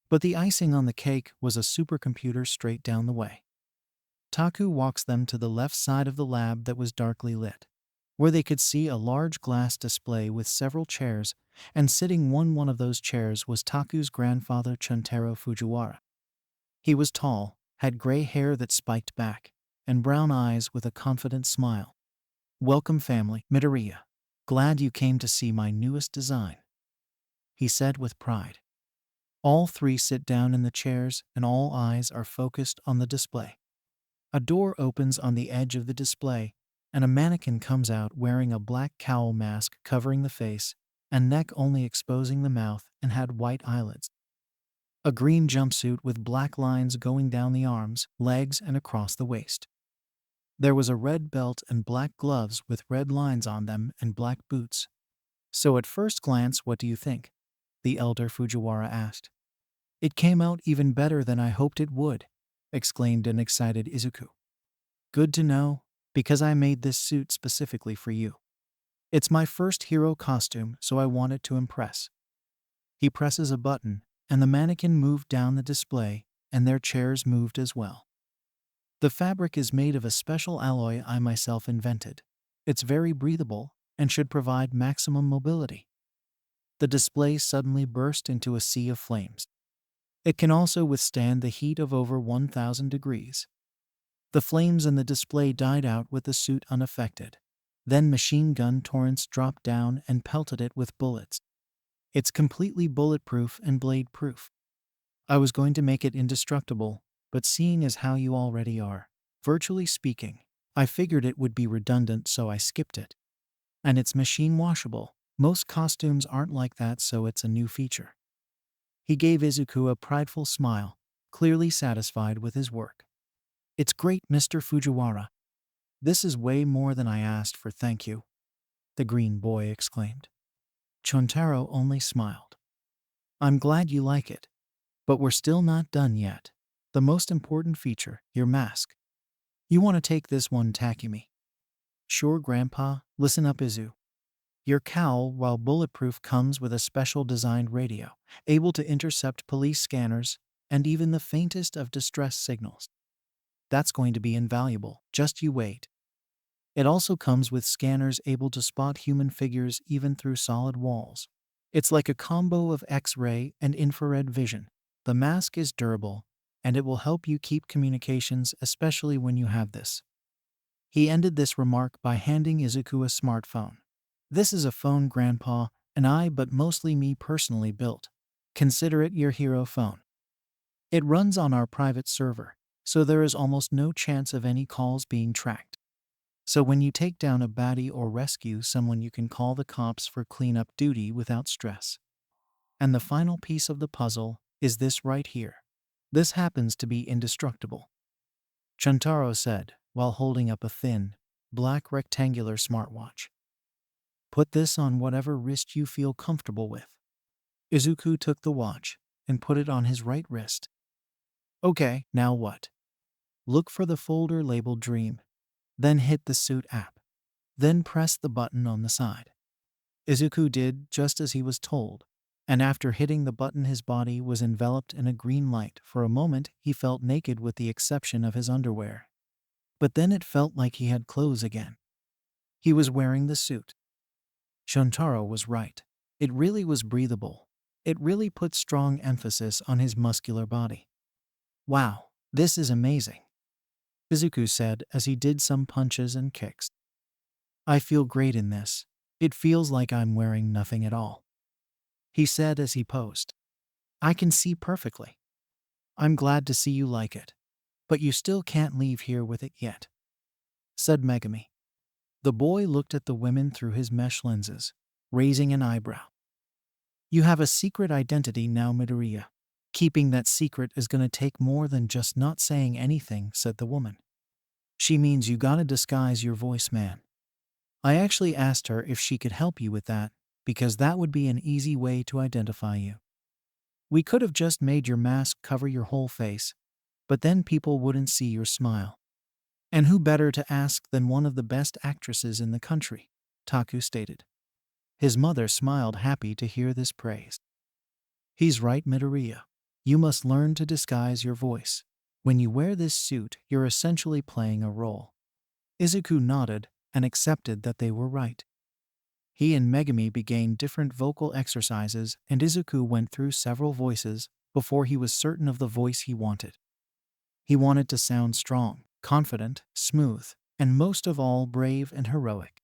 But the icing on the cake was a supercomputer straight down the way. Taku walks them to the left side of the lab that was darkly lit, where they could see a large glass display with several chairs, and sitting one of those chairs was Taku's grandfather, Chuntaro Fujiwara. He was tall, had gray hair that spiked back, and brown eyes with a confident smile. Welcome family, Midoriya. Glad you came to see my newest design, he said with pride. All 3 sit down in the chairs, and all eyes are focused on the display. A door opens on the edge of the display, and a mannequin comes out wearing a black cowl mask covering the face and neck only exposing the mouth, and had white eyelids. A green jumpsuit with black lines going down the arms, legs, and across the waist. There was a red belt and black gloves with red lines on them and black boots. So at first glance, what do you think? The elder Fujiwara asked. It came out even better than I hoped it would, exclaimed an excited Izuku. Good to know. because I made this suit specifically for you. It's my first hero costume, so I wanted to impress. He presses a button, and the mannequin moved down the display, and their chairs moved as well. The fabric is made of a special alloy I myself invented. It's very breathable and should provide maximum mobility. The display suddenly burst into a sea of flames. It can also withstand the heat of over 1,000 degrees. The flames in the display died out with the suit unaffected. Then machine gun torrents dropped down and pelted it with bullets. It's completely bulletproof and blade-proof. I was going to make it indestructible, but seeing as how you already are, virtually speaking, I figured it would be redundant, so I skipped it. And it's machine washable. Most costumes aren't like that, so it's a new feature. He gave Izuku a prideful smile, clearly satisfied with his work. It's great, Mr. Fujiwara. This is way more than I asked for, thank you, the green boy exclaimed. Chontaro only smiled. I'm glad you like it. But we're still not done yet. The most important feature, your mask. You want to take this one, Takumi? Sure, Grandpa. Listen up, Izu. Your cowl, while bulletproof, comes with a special designed radio, able to intercept police scanners and even the faintest of distress signals. That's going to be invaluable. Just you wait. It also comes with scanners able to spot human figures even through solid walls. It's like a combo of X-ray and infrared vision. The mask is durable, and it will help you keep communications, especially when you have this. He ended this remark by handing Izuku a smartphone. This is a phone Grandpa and I, but mostly me personally, built. Consider it your hero phone. It runs on our private server, so there is almost no chance of any calls being tracked. So when you take down a baddie or rescue someone, you can call the cops for cleanup duty without stress. And the final piece of the puzzle is this right here. This happens to be indestructible, Chuntaro said, while holding up a thin, black rectangular smartwatch. Put this on whatever wrist you feel comfortable with. Izuku took the watch and put it on his right wrist. Okay, now what? Look for the folder labeled Dream. Then hit the Suit app. Then press the button on the side. Izuku did just as he was told, and after hitting the button his body was enveloped in a green light. For a moment he felt naked with the exception of his underwear. But then it felt like he had clothes again. He was wearing the suit. Shuntaro was right. It really was breathable. It really put strong emphasis on his muscular body. Wow, this is amazing, Izuku said as he did some punches and kicks. I feel great in this. It feels like I'm wearing nothing at all, he said as he posed. I can see perfectly. I'm glad to see you like it. But you still can't leave here with it yet, said Megami. The boy looked at the women through his mesh lenses, raising an eyebrow. You have a secret identity now, Midoriya. Keeping that secret is gonna take more than just not saying anything, said the woman. She means you gotta disguise your voice, man. I actually asked her if she could help you with that, because that would be an easy way to identify you. We could have just made your mask cover your whole face, but then people wouldn't see your smile. And who better to ask than one of the best actresses in the country, Taku stated. His mother smiled, happy to hear this praise. He's right, Midoriya. You must learn to disguise your voice. When you wear this suit, you're essentially playing a role. Izuku nodded and accepted that they were right. He and Megami began different vocal exercises, and Izuku went through several voices before he was certain of the voice he wanted. He wanted to sound strong, confident, smooth, and most of all brave and heroic.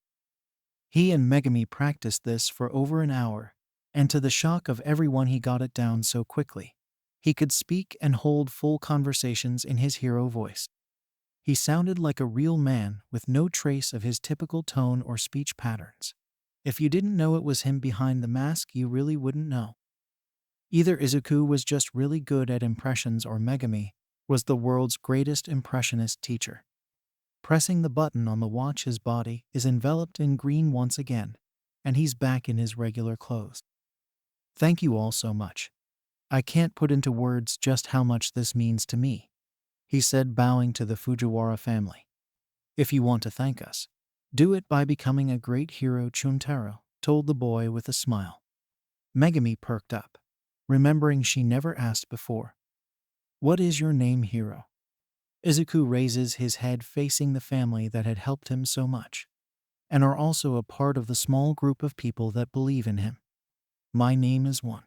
He and Megami practiced this for over an hour, and to the shock of everyone he got it down so quickly. He could speak and hold full conversations in his hero voice. He sounded like a real man with no trace of his typical tone or speech patterns. If you didn't know it was him behind the mask, you really wouldn't know. Either Izuku was just really good at impressions or Megami was the world's greatest impressionist teacher. Pressing the button on the watch, his body is enveloped in green once again, and he's back in his regular clothes. Thank you all so much. I can't put into words just how much this means to me, he said, bowing to the Fujiwara family. If you want to thank us, do it by becoming a great hero, Chuntaro told the boy with a smile. Megami perked up, remembering she never asked before. What is your name, hero? Izuku raises his head, facing the family that had helped him so much, and are also a part of the small group of people that believe in him. My name is One.